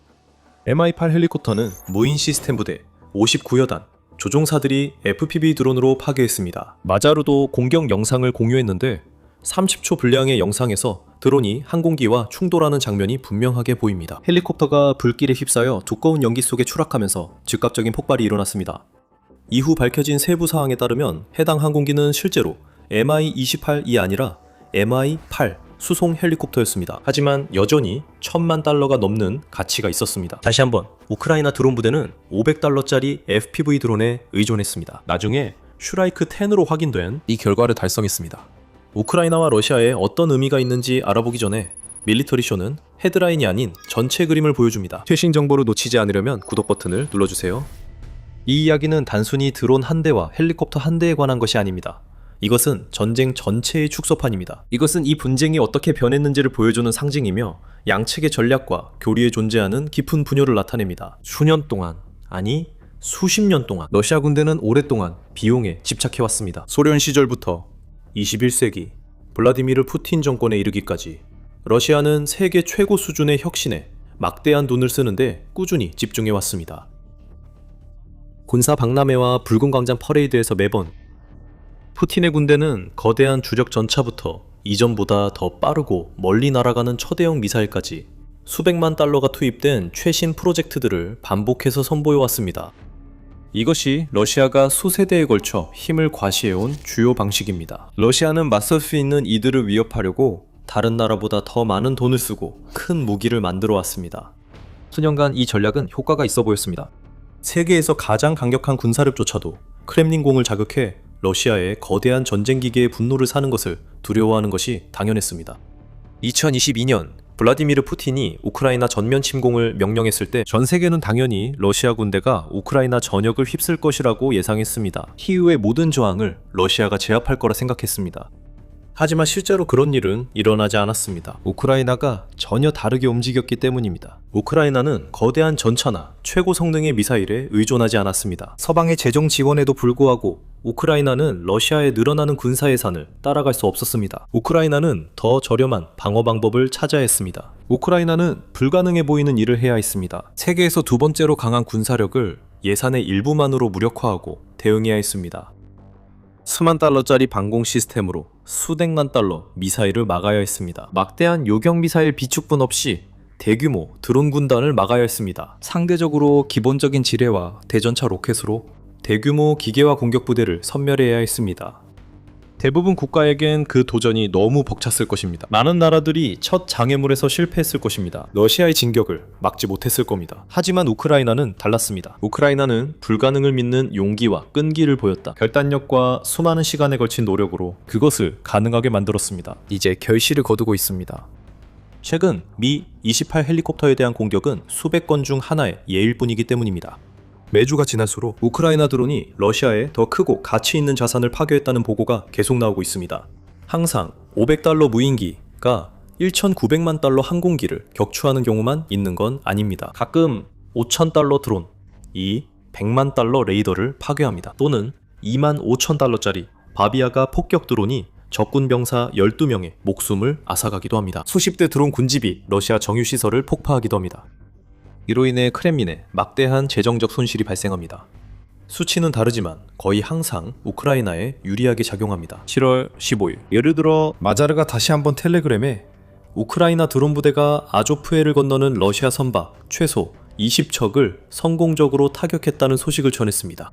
MI-8 헬리콥터는 무인 시스템 부대 59여 단 조종사들이 FPV 드론으로 파괴했습니다. 마자르도 공격 영상을 공유했는데 30초 분량의 영상에서 드론이 항공기와 충돌하는 장면이 분명하게 보입니다. 헬리콥터가 불길에 휩싸여 두꺼운 연기 속에 추락하면서 즉각적인 폭발이 일어났습니다. 이후 밝혀진 세부 사항에 따르면 해당 항공기는 실제로 MI-28이 아니라 MI-8 수송 헬리콥터였습니다. 하지만 여전히 1,000만 달러가 넘는 가치가 있었습니다. 다시 한번 우크라이나 드론 부대는 500달러짜리 FPV 드론에 의존했습니다. 나중에 슈라이크 10으로 확인된 이 결과를 달성했습니다. 우크라이나와 러시아에 어떤 의미가 있는지 알아보기 전에 밀리터리쇼는 헤드라인이 아닌 전체 그림을 보여줍니다. 최신 정보를 놓치지 않으려면 구독 버튼을 눌러주세요. 이 이야기는 단순히 드론 한 대와 헬리콥터 한 대에 관한 것이 아닙니다. 이것은 전쟁 전체의 축소판입니다. 이것은 이 분쟁이 어떻게 변했는지를 보여주는 상징이며 양측의 전략과 교리에 존재하는 깊은 분열을 나타냅니다. 수년 동안, 아니 수십 년 동안 러시아 군대는 오랫동안 비용에 집착해왔습니다. 소련 시절부터 21세기 블라디미르 푸틴 정권에 이르기까지 러시아는 세계 최고 수준의 혁신에 막대한 돈을 쓰는데 꾸준히 집중해왔습니다. 군사 박람회와 붉은 광장 퍼레이드에서 매번 푸틴의 군대는 거대한 주력 전차부터 이전보다 더 빠르고 멀리 날아가는 초대형 미사일까지 수백만 달러가 투입된 최신 프로젝트들을 반복해서 선보여왔습니다. 이것이 러시아가 수세대에 걸쳐 힘을 과시해온 주요 방식입니다. 러시아는 맞설 수 있는 이들을 위협하려고 다른 나라보다 더 많은 돈을 쓰고 큰 무기를 만들어 왔습니다. 수년간 이 전략은 효과가 있어 보였습니다. 세계에서 가장 강력한 군사력조차도 크렘린궁을 자극해 러시아의 거대한 전쟁기계의 분노를 사는 것을 두려워하는 것이 당연했습니다. 2022년 블라디미르 푸틴이 우크라이나 전면 침공을 명령했을 때 전 세계는 당연히 러시아 군대가 우크라이나 전역을 휩쓸 것이라고 예상했습니다. 키우의 모든 저항을 러시아가 제압할 거라 생각했습니다. 하지만 실제로 그런 일은 일어나지 않았습니다. 우크라이나가 전혀 다르게 움직였기 때문입니다. 우크라이나는 거대한 전차나 최고 성능의 미사일에 의존하지 않았습니다. 서방의 재정 지원에도 불구하고 우크라이나는 러시아의 늘어나는 군사 예산을 따라갈 수 없었습니다. 우크라이나는 더 저렴한 방어 방법을 찾아야 했습니다. 우크라이나는 불가능해 보이는 일을 해야 했습니다. 세계에서 두 번째로 강한 군사력을 예산의 일부만으로 무력화하고 대응해야 했습니다. 수만 달러짜리 방공 시스템으로 수백만 달러 미사일을 막아야 했습니다. 막대한 요격 미사일 비축분 없이 대규모 드론 군단을 막아야 했습니다. 상대적으로 기본적인 지뢰와 대전차 로켓으로 대규모 기계화 공격 부대를 섬멸해야 했습니다. 대부분 국가에겐 그 도전이 너무 벅찼을 것입니다. 많은 나라들이 첫 장애물에서 실패했을 것입니다. 러시아의 진격을 막지 못했을 겁니다. 하지만 우크라이나는 달랐습니다. 우크라이나는 불가능을 믿는 용기와 끈기를 보였다. 결단력과 수많은 시간에 걸친 노력으로 그것을 가능하게 만들었습니다. 이제 결실을 거두고 있습니다. 최근 미 28 헬리콥터에 대한 공격은 수백 건 중 하나의 예일 뿐이기 때문입니다. 매주가 지날수록 우크라이나 드론이 러시아에 더 크고 가치 있는 자산을 파괴했다는 보고가 계속 나오고 있습니다. 항상 500달러 무인기가 1,900만 달러 항공기를 격추하는 경우만 있는 건 아닙니다. 가끔 5,000달러 드론, 이 100만 달러 레이더를 파괴합니다. 또는 25,000달러짜리 바비아가 폭격 드론이 적군 병사 12명의 목숨을 앗아가기도 합니다. 수십 대 드론 군집이 러시아 정유시설을 폭파하기도 합니다. 이로 인해 크렘린에 막대한 재정적 손실이 발생합니다. 수치는 다르지만 거의 항상 우크라이나에 유리하게 작용합니다. 7월 15일, 예를 들어 마자르가 다시 한번 텔레그램에 우크라이나 드론 부대가 아조프해를 건너는 러시아 선박 최소 20척을 성공적으로 타격했다는 소식을 전했습니다.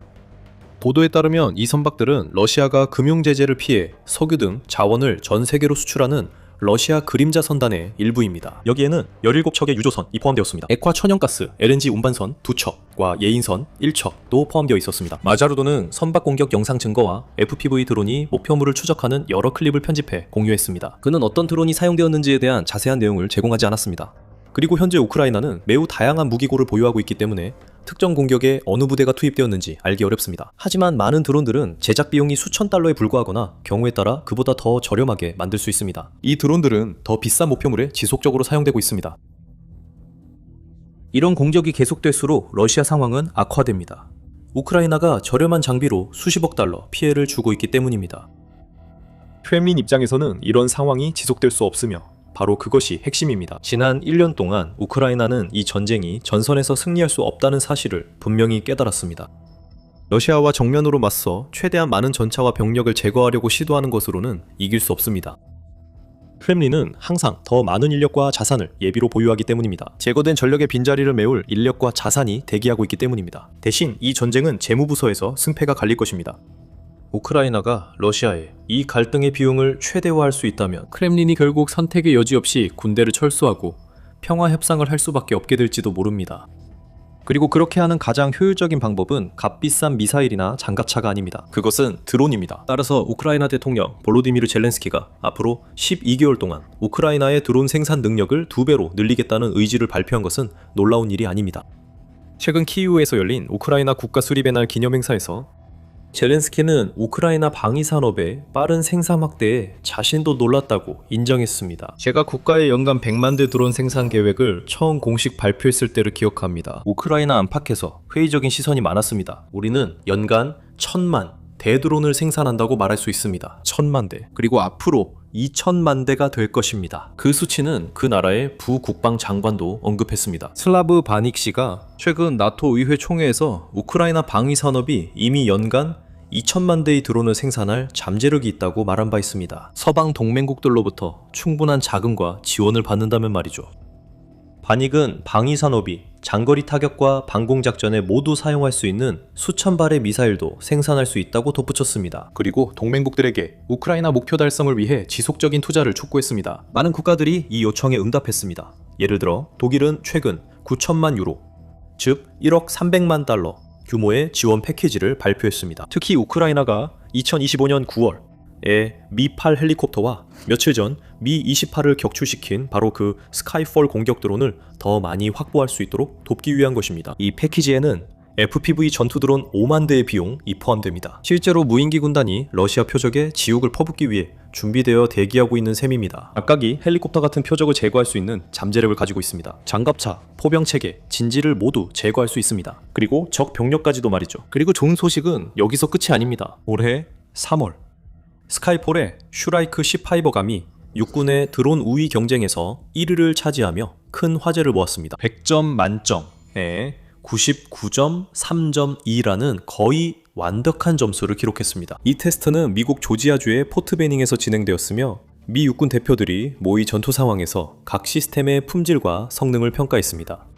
보도에 따르면 이 선박들은 러시아가 금융 제재를 피해 석유 등 자원을 전 세계로 수출하는 러시아 그림자 선단의 일부입니다. 여기에는 17척의 유조선이 포함되었습니다. 액화 천연가스, LNG 운반선 2척과 예인선 1척도 포함되어 있었습니다. 마자르도는 선박 공격 영상 증거와 FPV 드론이 목표물을 추적하는 여러 클립을 편집해 공유했습니다. 그는 어떤 드론이 사용되었는지에 대한 자세한 내용을 제공하지 않았습니다. 그리고 현재 우크라이나는 매우 다양한 무기고를 보유하고 있기 때문에 특정 공격에 어느 부대가 투입되었는지 알기 어렵습니다. 하지만 많은 드론들은 제작 비용이 수천 달러에 불과하거나 경우에 따라 그보다 더 저렴하게 만들 수 있습니다. 이 드론들은 더 비싼 목표물에 지속적으로 사용되고 있습니다. 이런 공격이 계속될수록 러시아 상황은 악화됩니다. 우크라이나가 저렴한 장비로 수십억 달러 피해를 주고 있기 때문입니다. 크렘린 입장에서는 이런 상황이 지속될 수 없으며 바로 그것이 핵심입니다. 지난 1년 동안 우크라이나는 이 전쟁이 전선에서 승리할 수 없다는 사실을 분명히 깨달았습니다. 러시아와 정면으로 맞서 최대한 많은 전차와 병력을 제거하려고 시도하는 것으로는 이길 수 없습니다. 크렘린은 항상 더 많은 인력과 자산을 예비로 보유하기 때문입니다. 제거된 전력의 빈자리를 메울 인력과 자산이 대기하고 있기 때문입니다. 대신 이 전쟁은 재무부서에서 승패가 갈릴 것입니다. 우크라이나가 러시아에 이 갈등의 비용을 최대화할 수 있다면 크렘린이 결국 선택의 여지 없이 군대를 철수하고 평화 협상을 할 수밖에 없게 될지도 모릅니다. 그리고 그렇게 하는 가장 효율적인 방법은 값비싼 미사일이나 장갑차가 아닙니다. 그것은 드론입니다. 따라서 우크라이나 대통령 볼로디미르 젤렌스키가 앞으로 12개월 동안 우크라이나의 드론 생산 능력을 2배로 늘리겠다는 의지를 발표한 것은 놀라운 일이 아닙니다. 최근 키이우에서 열린 우크라이나 국가수립의 날 기념행사에서 젤렌스키는 우크라이나 방위산업의 빠른 생산 확대에 자신도 놀랐다고 인정했습니다. 제가 국가의 연간 100만 대 드론 생산 계획을 처음 공식 발표했을 때를 기억합니다. 우크라이나 안팎에서 회의적인 시선이 많았습니다. 우리는 연간 1000만 대드론을 생산한다고 말할 수 있습니다. 1000만 대. 그리고 앞으로 2000만 대가 될 것입니다. 그 수치는 그 나라의 부국방 장관도 언급했습니다. 슬라브 바닉 씨가 최근 나토 의회 총회에서 우크라이나 방위 산업이 이미 연간 2000만 대의 드론을 생산할 잠재력이 있다고 말한 바 있습니다. 서방 동맹국들로부터 충분한 자금과 지원을 받는다면 말이죠. 바닉은 방위 산업이 장거리 타격과 방공작전에 모두 사용할 수 있는 수천 발의 미사일도 생산할 수 있다고 덧붙였습니다. 그리고 동맹국들에게 우크라이나 목표 달성을 위해 지속적인 투자를 촉구했습니다. 많은 국가들이 이 요청에 응답했습니다. 예를 들어 독일은 최근 9천만 유로, 즉 1억 300만 달러 규모의 지원 패키지를 발표했습니다. 특히 우크라이나가 2025년 9월에 미-8 헬리콥터와 며칠 전 미-28을 격추시킨 바로 그 스카이폴 공격 드론을 더 많이 확보할 수 있도록 돕기 위한 것입니다. 이 패키지에는 FPV 전투 드론 5만 대의 비용이 포함됩니다. 실제로 무인기 군단이 러시아 표적에 지옥을 퍼붓기 위해 준비되어 대기하고 있는 셈입니다. 각각이 헬리콥터 같은 표적을 제거할 수 있는 잠재력을 가지고 있습니다. 장갑차, 포병체계, 진지를 모두 제거할 수 있습니다. 그리고 적 병력까지도 말이죠. 그리고 좋은 소식은 여기서 끝이 아닙니다. 올해 3월 스카이폴의 슈라이크 15감이 육군의 드론 우위 경쟁에서 1위를 차지하며 큰 화제를 모았습니다. 100점 만점에 99.3.2라는 거의 완벽한 점수를 기록했습니다. 이 테스트는 미국 조지아주의 포트 베닝에서 진행되었으며 미 육군 대표들이 모의 전투 상황에서 각 시스템의 품질과 성능을 평가했습니다.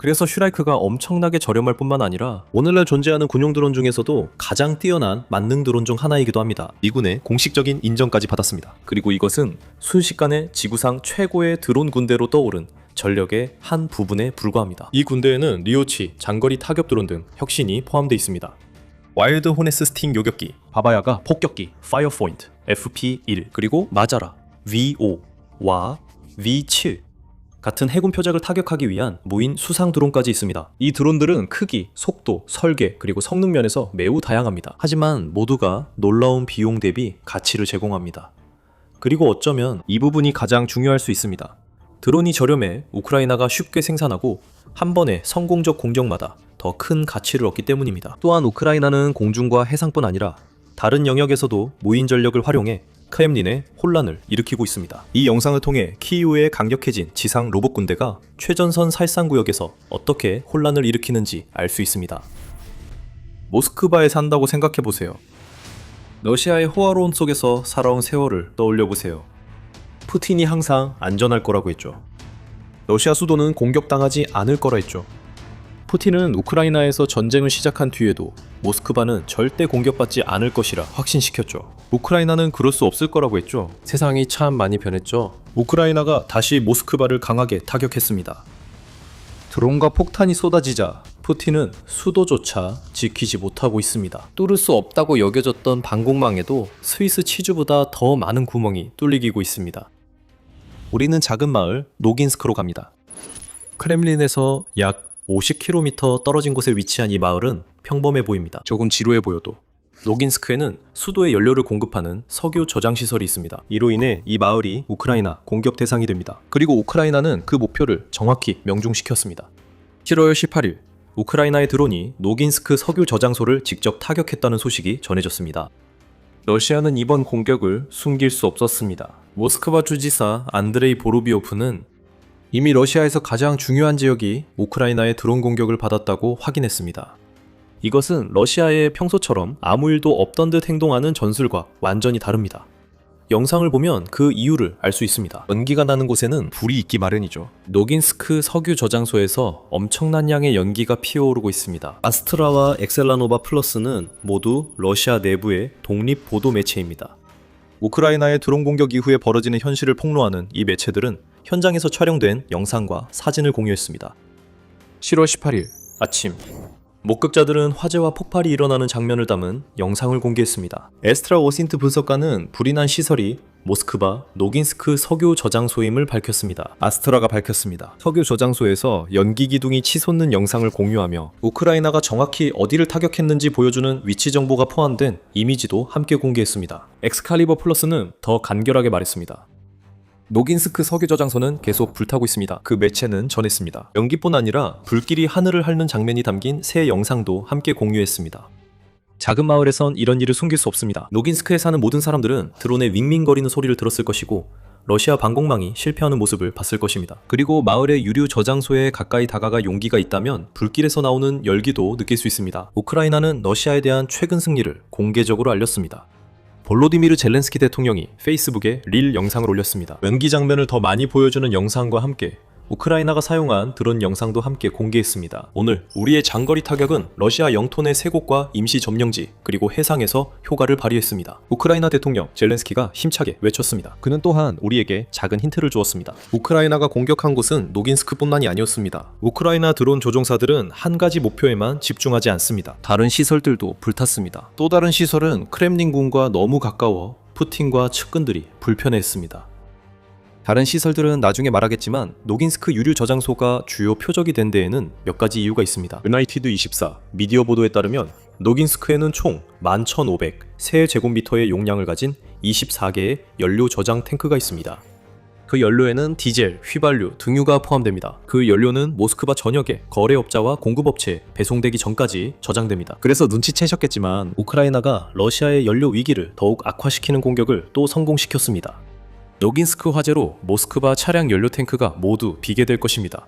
그래서 슈라이크가 엄청나게 저렴할 뿐만 아니라 오늘날 존재하는 군용 드론 중에서도 가장 뛰어난 만능 드론 중 하나이기도 합니다. 미군의 공식적인 인정까지 받았습니다. 그리고 이것은 순식간에 지구상 최고의 드론 군대로 떠오른 전력의 한 부분에 불과합니다. 이 군대에는 리오치, 장거리 타격 드론 등 혁신이 포함되어 있습니다. 와일드 호네스 스팅 요격기, 바바야가 폭격기, 파이어포인트, FP1, 그리고 마자라, V5와 V7, 같은 해군 표적을 타격하기 위한 무인 수상 드론까지 있습니다. 이 드론들은 크기, 속도, 설계, 그리고 성능 면에서 매우 다양합니다. 하지만 모두가 놀라운 비용 대비 가치를 제공합니다. 그리고 어쩌면 이 부분이 가장 중요할 수 있습니다. 드론이 저렴해 우크라이나가 쉽게 생산하고 한 번의 성공적 공격마다 더 큰 가치를 얻기 때문입니다. 또한 우크라이나는 공중과 해상뿐 아니라 다른 영역에서도 무인 전력을 활용해 크렘린에 혼란을 일으키고 있습니다. 이 영상을 통해 키이우에 강력해진 지상 로봇 군대가 최전선 살상구역에서 어떻게 혼란을 일으키는지 알 수 있습니다. 모스크바에 산다고 생각해보세요. 러시아의 호화로움 속에서 살아온 세월을 떠올려보세요. 푸틴이 항상 안전할 거라고 했죠. 러시아 수도는 공격당하지 않을 거라 했죠. 푸틴은 우크라이나에서 전쟁을 시작한 뒤에도 모스크바는 절대 공격받지 않을 것이라 확신시켰죠. 우크라이나는 그럴 수 없을 거라고 했죠. 세상이 참 많이 변했죠. 우크라이나가 다시 모스크바를 강하게 타격했습니다. 드론과 폭탄이 쏟아지자 푸틴은 수도조차 지키지 못하고 있습니다. 뚫을 수 없다고 여겨졌던 방공망에도 스위스 치즈보다 더 많은 구멍이 뚫리고 있습니다. 우리는 작은 마을 노긴스크로 갑니다. 크렘린에서 약 50km 떨어진 곳에 위치한 이 마을은 평범해 보입니다. 조금 지루해 보여도. 노긴스크에는 수도에 연료를 공급하는 석유 저장 시설이 있습니다. 이로 인해 이 마을이 우크라이나 공격 대상이 됩니다. 그리고 우크라이나는 그 목표를 정확히 명중시켰습니다. 7월 18일 우크라이나의 드론이 노긴스크 석유 저장소를 직접 타격했다는 소식이 전해졌습니다. 러시아는 이번 공격을 숨길 수 없었습니다. 모스크바 주지사 안드레이 보로비오프는 이미 러시아에서 가장 중요한 지역이 우크라이나의 드론 공격을 받았다고 확인했습니다. 이것은 러시아의 평소처럼 아무 일도 없던 듯 행동하는 전술과 완전히 다릅니다. 영상을 보면 그 이유를 알 수 있습니다. 연기가 나는 곳에는 불이 있기 마련이죠. 노긴스크 석유 저장소에서 엄청난 양의 연기가 피어오르고 있습니다. 아스트라와 엑셀라노바 플러스는 모두 러시아 내부의 독립 보도 매체입니다. 우크라이나의 드론 공격 이후에 벌어지는 현실을 폭로하는 이 매체들은 현장에서 촬영된 영상과 사진을 공유했습니다. 7월 18일 아침 목격자들은 화재와 폭발이 일어나는 장면을 담은 영상을 공개했습니다. 에스트라 오신트 분석가는 불이 난 시설이 모스크바 노긴스크 석유 저장소임을 밝혔습니다. 아스트라가 밝혔습니다. 석유 저장소에서 연기 기둥이 치솟는 영상을 공유하며 우크라이나가 정확히 어디를 타격했는지 보여주는 위치 정보가 포함된 이미지도 함께 공개했습니다. 엑스칼리버 플러스는 더 간결하게 말했습니다. 노긴스크 석유 저장소는 계속 불타고 있습니다. 그 매체는 전했습니다. 연기뿐 아니라 불길이 하늘을 핥는 장면이 담긴 새 영상도 함께 공유했습니다. 작은 마을에선 이런 일을 숨길 수 없습니다. 노긴스크에 사는 모든 사람들은 드론의 윙윙거리는 소리를 들었을 것이고 러시아 방공망이 실패하는 모습을 봤을 것입니다. 그리고 마을의 유류 저장소에 가까이 다가가 용기가 있다면 불길에서 나오는 열기도 느낄 수 있습니다. 우크라이나는 러시아에 대한 최근 승리를 공개적으로 알렸습니다. 볼로디미르 젤렌스키 대통령이 페이스북에 릴 영상을 올렸습니다. 연기 장면을 더 많이 보여주는 영상과 함께 우크라이나가 사용한 드론 영상도 함께 공개했습니다. 오늘 우리의 장거리 타격은 러시아 영토 내 세 곳과 임시 점령지 그리고 해상에서 효과를 발휘했습니다. 우크라이나 대통령 젤렌스키가 힘차게 외쳤습니다. 그는 또한 우리에게 작은 힌트를 주었습니다. 우크라이나가 공격한 곳은 노긴스크뿐만이 아니었습니다. 우크라이나 드론 조종사들은 한 가지 목표에만 집중하지 않습니다. 다른 시설들도 불탔습니다. 또 다른 시설은 크렘린궁과 너무 가까워 푸틴과 측근들이 불편해했습니다. 다른 시설들은 나중에 말하겠지만 노긴스크 유류 저장소가 주요 표적이 된 데에는 몇 가지 이유가 있습니다. 유나이티드24 미디어 보도에 따르면 노긴스크에는 총 11,500 세제곱미터의 용량을 가진 24개의 연료 저장 탱크가 있습니다. 그 연료에는 디젤, 휘발유, 등유가 포함됩니다. 그 연료는 모스크바 전역의 거래업자와 공급업체에 배송되기 전까지 저장됩니다. 그래서 눈치채셨겠지만 우크라이나가 러시아의 연료 위기를 더욱 악화시키는 공격을 또 성공시켰습니다. 노긴스크 화재로 모스크바 차량 연료 탱크가 모두 비게 될 것입니다.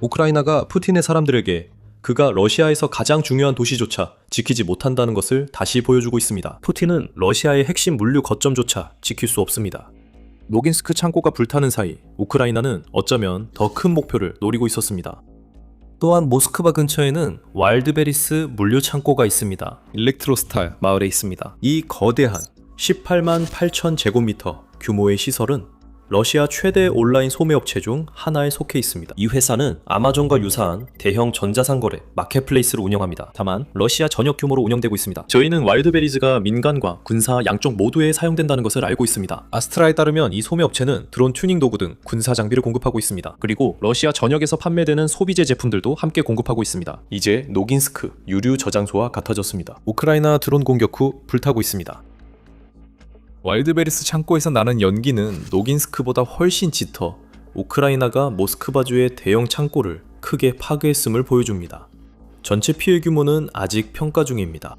우크라이나가 푸틴의 사람들에게 그가 러시아에서 가장 중요한 도시조차 지키지 못한다는 것을 다시 보여주고 있습니다. 푸틴은 러시아의 핵심 물류 거점조차 지킬 수 없습니다. 노긴스크 창고가 불타는 사이 우크라이나는 어쩌면 더 큰 목표를 노리고 있었습니다. 또한 모스크바 근처에는 와일드베리스 물류 창고가 있습니다. 일렉트로스탈 마을에 있습니다. 이 거대한 18만 8천 제곱미터 규모의 시설은 러시아 최대 온라인 소매업체 중 하나에 속해 있습니다. 이 회사는 아마존과 유사한 대형 전자상거래 마켓플레이스를 운영합니다. 다만 러시아 전역 규모로 운영되고 있습니다. 저희는 와일드베리즈가 민간과 군사 양쪽 모두에 사용된다는 것을 알고 있습니다. 아스트라에 따르면 이 소매업체는 드론 튜닝 도구 등 군사 장비를 공급하고 있습니다. 그리고 러시아 전역에서 판매되는 소비재 제품들도 함께 공급하고 있습니다. 이제 노긴스크 유류 저장소와 같아졌습니다. 우크라이나 드론 공격 후 불타고 있습니다. 와일드베리스 창고에서 나는 연기는 노긴스크보다 훨씬 짙어 우크라이나가 모스크바주의 대형 창고를 크게 파괴했음을 보여줍니다. 전체 피해 규모는 아직 평가 중입니다.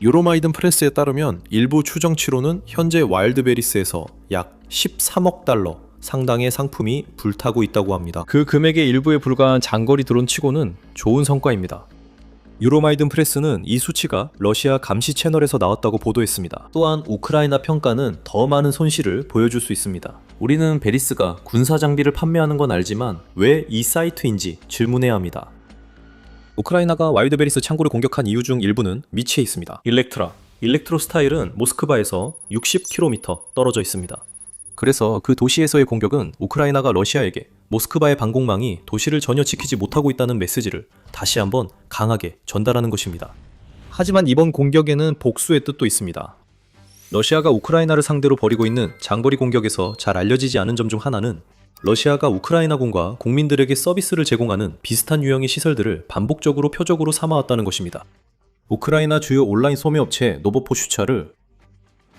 유로마이든 프레스에 따르면 일부 추정치로는 현재 와일드베리스에서 약 13억 달러 상당의 상품이 불타고 있다고 합니다. 그 금액의 일부에 불과한 장거리 드론 치고는 좋은 성과입니다. 유로마이든 프레스는 이 수치가 러시아 감시 채널에서 나왔다고 보도했습니다. 또한 우크라이나 평가는 더 많은 손실을 보여줄 수 있습니다. 우리는 베리스가 군사 장비를 판매하는 건 알지만 왜 이 사이트인지 질문해야 합니다. 우크라이나가 와일드베리스 창고를 공격한 이유 중 일부는 미치에 있습니다. 일렉트로스타일은 모스크바에서 60km 떨어져 있습니다. 그래서 그 도시에서의 공격은 우크라이나가 러시아에게 모스크바의 방공망이 도시를 전혀 지키지 못하고 있다는 메시지를 다시 한번 강하게 전달하는 것입니다. 하지만 이번 공격에는 복수의 뜻도 있습니다. 러시아가 우크라이나를 상대로 벌이고 있는 장거리 공격에서 잘 알려지지 않은 점 중 하나는 러시아가 우크라이나군과 국민들에게 서비스를 제공하는 비슷한 유형의 시설들을 반복적으로 표적으로 삼아왔다는 것입니다. 우크라이나 주요 온라인 소매업체 노보포슈차를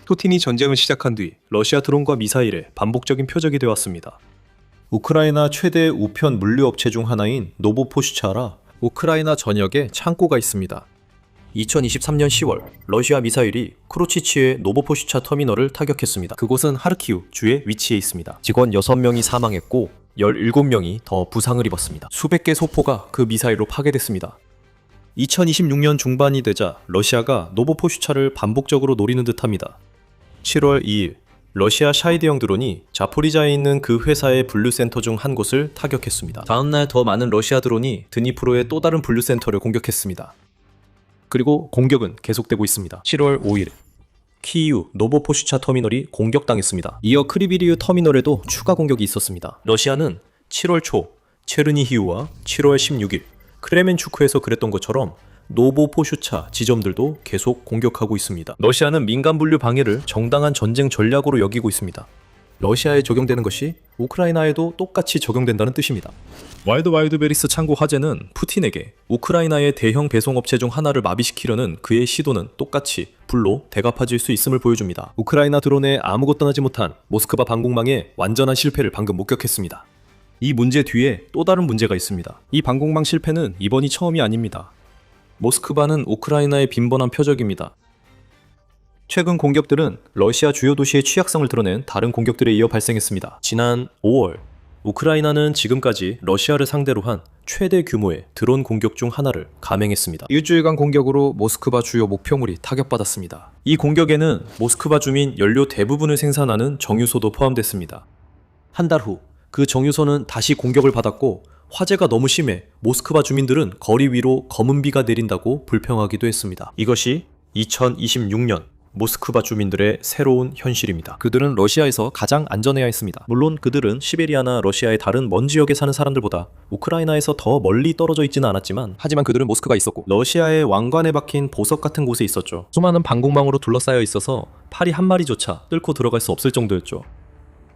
푸틴이 전쟁을 시작한 뒤 러시아 드론과 미사일의 반복적인 표적이 되었습니다. 우크라이나 최대 우편 물류업체 중 하나인 노보포슈차라 우크라이나 전역에 창고가 있습니다. 2023년 10월 러시아 미사일이 크루치치의 노보포슈차 터미널을 타격했습니다. 그곳은 하르키우 주에 위치해 있습니다. 직원 6명이 사망했고 17명이 더 부상을 입었습니다. 수백 개 소포가 그 미사일로 파괴됐습니다. 2026년 중반이 되자 러시아가 노보포슈차를 반복적으로 노리는 듯합니다. 7월 2일 러시아 샤이드형 드론이 자포리자에 있는 그 회사의 분류센터 중 한 곳을 타격했습니다. 다음날 더 많은 러시아 드론이 드니프로의 또 다른 분류센터를 공격했습니다. 그리고 공격은 계속되고 있습니다. 7월 5일 키이우 노보포슈차 터미널이 공격당했습니다. 이어 크리비리우 터미널에도 추가 공격이 있었습니다. 러시아는 7월 초 체르니히우와 7월 16일 크레멘추크에서 그랬던 것처럼 노보포슈차 지점들도 계속 공격하고 있습니다. 러시아는 민간 분류 방해를 정당한 전쟁 전략으로 여기고 있습니다. 러시아에 적용되는 것이 우크라이나에도 똑같이 적용된다는 뜻입니다. 와일드베리스 창고 화재는 푸틴에게 우크라이나의 대형 배송업체 중 하나를 마비시키려는 그의 시도는 똑같이 불로 대갚아질 수 있음을 보여줍니다. 우크라이나 드론에 아무것도 하지 못한 모스크바 방공망의 완전한 실패를 방금 목격했습니다. 이 문제 뒤에 또 다른 문제가 있습니다. 이 방공망 실패는 이번이 처음이 아닙니다. 모스크바는 우크라이나의 빈번한 표적입니다. 최근 공격들은 러시아 주요 도시의 취약성을 드러낸 다른 공격들에 이어 발생했습니다. 지난 5월 우크라이나는 지금까지 러시아를 상대로 한 최대 규모의 드론 공격 중 하나를 감행했습니다. 일주일간 공격으로 모스크바 주요 목표물이 타격받았습니다. 이 공격에는 모스크바 주민 연료 대부분을 생산하는 정유소도 포함됐습니다. 한 달 후 그 정유소는 다시 공격을 받았고 화재가 너무 심해 모스크바 주민들은 거리 위로 검은 비가 내린다고 불평하기도 했습니다. 이것이 2026년 모스크바 주민들의 새로운 현실입니다. 그들은 러시아에서 가장 안전해야 했습니다. 물론 그들은 시베리아나 러시아의 다른 먼 지역에 사는 사람들보다 우크라이나에서 더 멀리 떨어져 있지는 않았지만 하지만 그들은 모스크바에 있었고 러시아의 왕관에 박힌 보석 같은 곳에 있었죠. 수많은 방공망으로 둘러싸여 있어서 파리 한 마리조차 뚫고 들어갈 수 없을 정도였죠.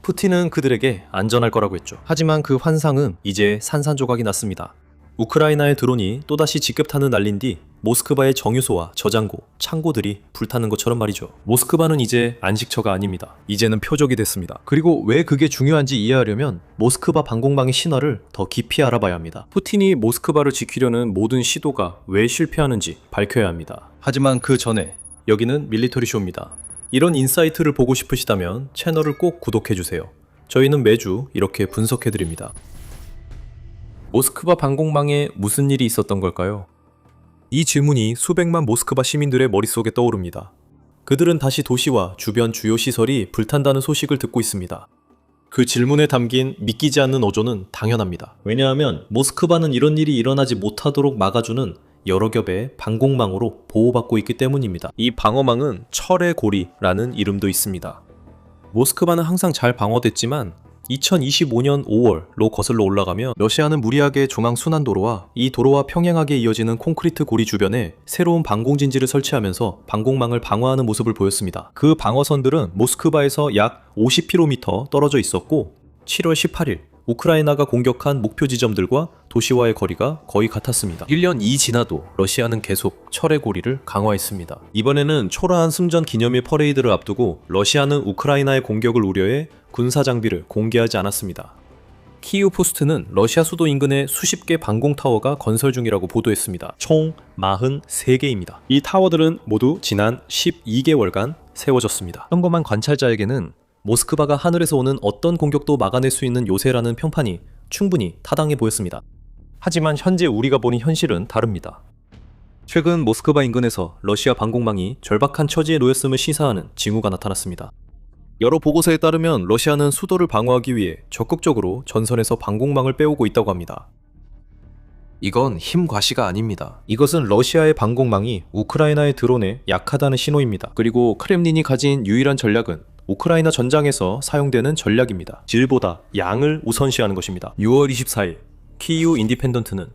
푸틴은 그들에게 안전할 거라고 했죠. 하지만 그 환상은 이제 산산조각이 났습니다. 우크라이나의 드론이 또다시 직격탄을 날린 뒤 모스크바의 정유소와 저장고, 창고들이 불타는 것처럼 말이죠. 모스크바는 이제 안식처가 아닙니다. 이제는 표적이 됐습니다. 그리고 왜 그게 중요한지 이해하려면 모스크바 방공망의 신화를 더 깊이 알아봐야 합니다. 푸틴이 모스크바를 지키려는 모든 시도가 왜 실패하는지 밝혀야 합니다. 하지만 그 전에 여기는 밀리터리 쇼입니다. 이런 인사이트를 보고 싶으시다면 채널을 꼭 구독해주세요. 저희는 매주 이렇게 분석해드립니다. 모스크바 방공망에 무슨 일이 있었던 걸까요? 이 질문이 수백만 모스크바 시민들의 머릿속에 떠오릅니다. 그들은 다시 도시와 주변 주요 시설이 불탄다는 소식을 듣고 있습니다. 그 질문에 담긴 믿기지 않는 어조는 당연합니다. 왜냐하면 모스크바는 이런 일이 일어나지 못하도록 막아주는 여러 겹의 방공망으로 보호받고 있기 때문입니다. 이 방어망은 철의 고리라는 이름도 있습니다. 모스크바는 항상 잘 방어됐지만 2025년 5월로 거슬러 올라가며 러시아는 무리하게 중앙순환도로와 이 도로와 평행하게 이어지는 콘크리트 고리 주변에 새로운 방공진지를 설치하면서 방공망을 방어하는 모습을 보였습니다. 그 방어선들은 모스크바에서 약 50km 떨어져 있었고 7월 18일 우크라이나가 공격한 목표 지점들과 도시와의 거리가 거의 같았습니다. 1년이 지나도 러시아는 계속 철의 고리를 강화했습니다. 이번에는 초라한 승전 기념일 퍼레이드를 앞두고 러시아는 우크라이나의 공격을 우려해 군사 장비를 공개하지 않았습니다. 키이우 포스트는 러시아 수도 인근에 수십 개 방공타워가 건설 중이라고 보도했습니다. 총 43개입니다. 이 타워들은 모두 지난 12개월간 세워졌습니다. 평범한 관찰자에게는 모스크바가 하늘에서 오는 어떤 공격도 막아낼 수 있는 요새라는 평판이 충분히 타당해 보였습니다. 하지만 현재 우리가 보는 현실은 다릅니다. 최근 모스크바 인근에서 러시아 방공망이 절박한 처지에 놓였음을 시사하는 징후가 나타났습니다. 여러 보고서에 따르면 러시아는 수도를 방어하기 위해 적극적으로 전선에서 방공망을 빼오고 있다고 합니다. 이건 힘 과시가 아닙니다. 이것은 러시아의 방공망이 우크라이나의 드론에 약하다는 신호입니다. 그리고 크렘린이 가진 유일한 전략은 우크라이나 전장에서 사용되는 전략입니다. 질보다 양을 우선시하는 것입니다. 6월 24일 키이우 인디펜던트는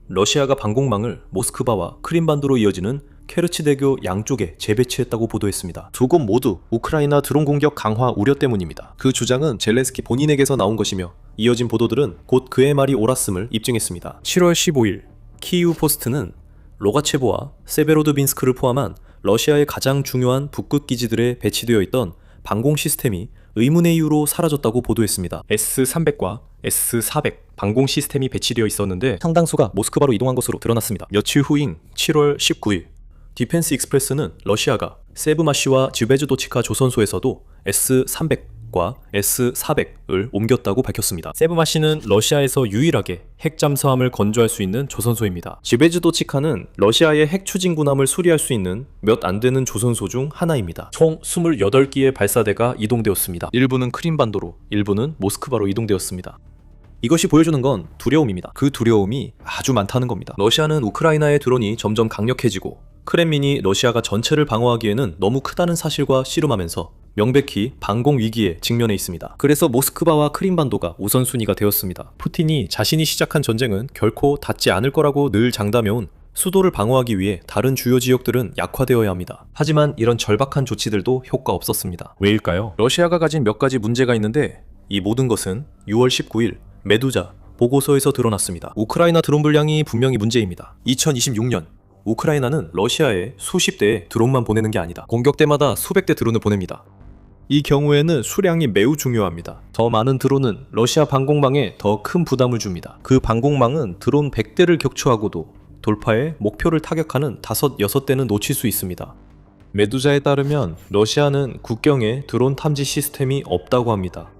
러시아가 방공망을 모스크바와 크림반도로 이어지는 케르치대교 양쪽에 재배치했다고 보도했습니다. 두 곳 모두 우크라이나 드론 공격 강화 우려 때문입니다. 그 주장은 젤렌스키 본인에게서 나온 것이며 이어진 보도들은 곧 그의 말이 옳았음을 입증했습니다. 7월 15일 키이우 포스트는 로가체보와 세베로드빈스크를 포함한 러시아의 가장 중요한 북극 기지들에 배치되어 있던 방공 시스템이 의문의 이유로 사라졌다고 보도했습니다. S-300과 S-400 방공 시스템이 배치되어 있었는데 상당수가 모스크바로 이동한 것으로 드러났습니다. 며칠 후인 7월 19일 디펜스 익스프레스는 러시아가 세브마시와 즈베즈도치카 조선소에서도 S-300과 S-400을 옮겼다고 밝혔습니다. 세브마시는 러시아에서 유일하게 핵 잠수함을 건조할 수 있는 조선소입니다. 즈베즈도치카는 러시아의 핵 추진군함을 수리할 수 있는 몇 안 되는 조선소 중 하나입니다. 총 28기의 발사대가 이동되었습니다. 일부는 크림반도로, 일부는 모스크바로 이동되었습니다. 이것이 보여주는 건 두려움입니다. 그 두려움이 아주 많다는 겁니다. 러시아는 우크라이나의 드론이 점점 강력해지고 크렘린이 러시아가 전체를 방어하기에는 너무 크다는 사실과 씨름하면서 명백히 방공 위기에 직면해 있습니다. 그래서 모스크바와 크림반도가 우선순위가 되었습니다. 푸틴이 자신이 시작한 전쟁은 결코 닿지 않을 거라고 늘 장담해온 수도를 방어하기 위해 다른 주요 지역들은 약화되어야 합니다. 하지만 이런 절박한 조치들도 효과 없었습니다. 왜일까요? 러시아가 가진 몇 가지 문제가 있는데 이 모든 것은 6월 19일 메두자 보고서에서 드러났습니다. 우크라이나 드론 분량이 분명히 문제입니다. 2026년 우크라이나는 러시아에 수십 대의 드론만 보내는 게 아니다. 공격 때마다 수백 대 드론을 보냅니다. 이 경우에는 수량이 매우 중요합니다. 더 많은 드론은 러시아 방공망에 더 큰 부담을 줍니다. 그 방공망은 드론 100대를 격추하고도 돌파해 목표를 타격하는 5, 6대는 놓칠 수 있습니다. 메두자에 따르면 러시아는 국경에 드론 탐지 시스템이 없다고 합니다.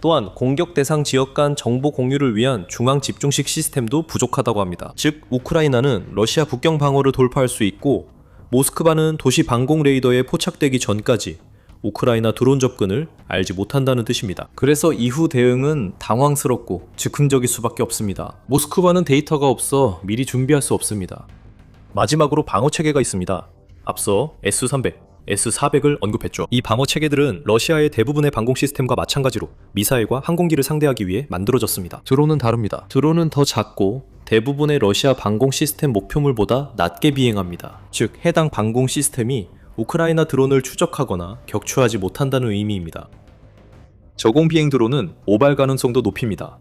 또한 공격 대상 지역 간 정보 공유를 위한 중앙 집중식 시스템도 부족하다고 합니다. 즉 우크라이나는 러시아 국경 방어를 돌파할 수 있고 모스크바는 도시 방공 레이더에 포착되기 전까지 우크라이나 드론 접근을 알지 못한다는 뜻입니다. 그래서 이후 대응은 당황스럽고 즉흥적일 수밖에 없습니다. 모스크바는 데이터가 없어 미리 준비할 수 없습니다. 마지막으로 방어 체계가 있습니다. 앞서 S-300, S-400을 언급했죠. 이 방어 체계들은 러시아의 대부분의 방공 시스템과 마찬가지로 미사일과 항공기를 상대하기 위해 만들어졌습니다. 드론은 다릅니다. 드론은 더 작고 대부분의 러시아 방공 시스템 목표물보다 낮게 비행합니다. 즉 해당 방공 시스템이 우크라이나 드론을 추적하거나 격추하지 못한다는 의미입니다. 저공 비행 드론은 오발 가능성도 높입니다.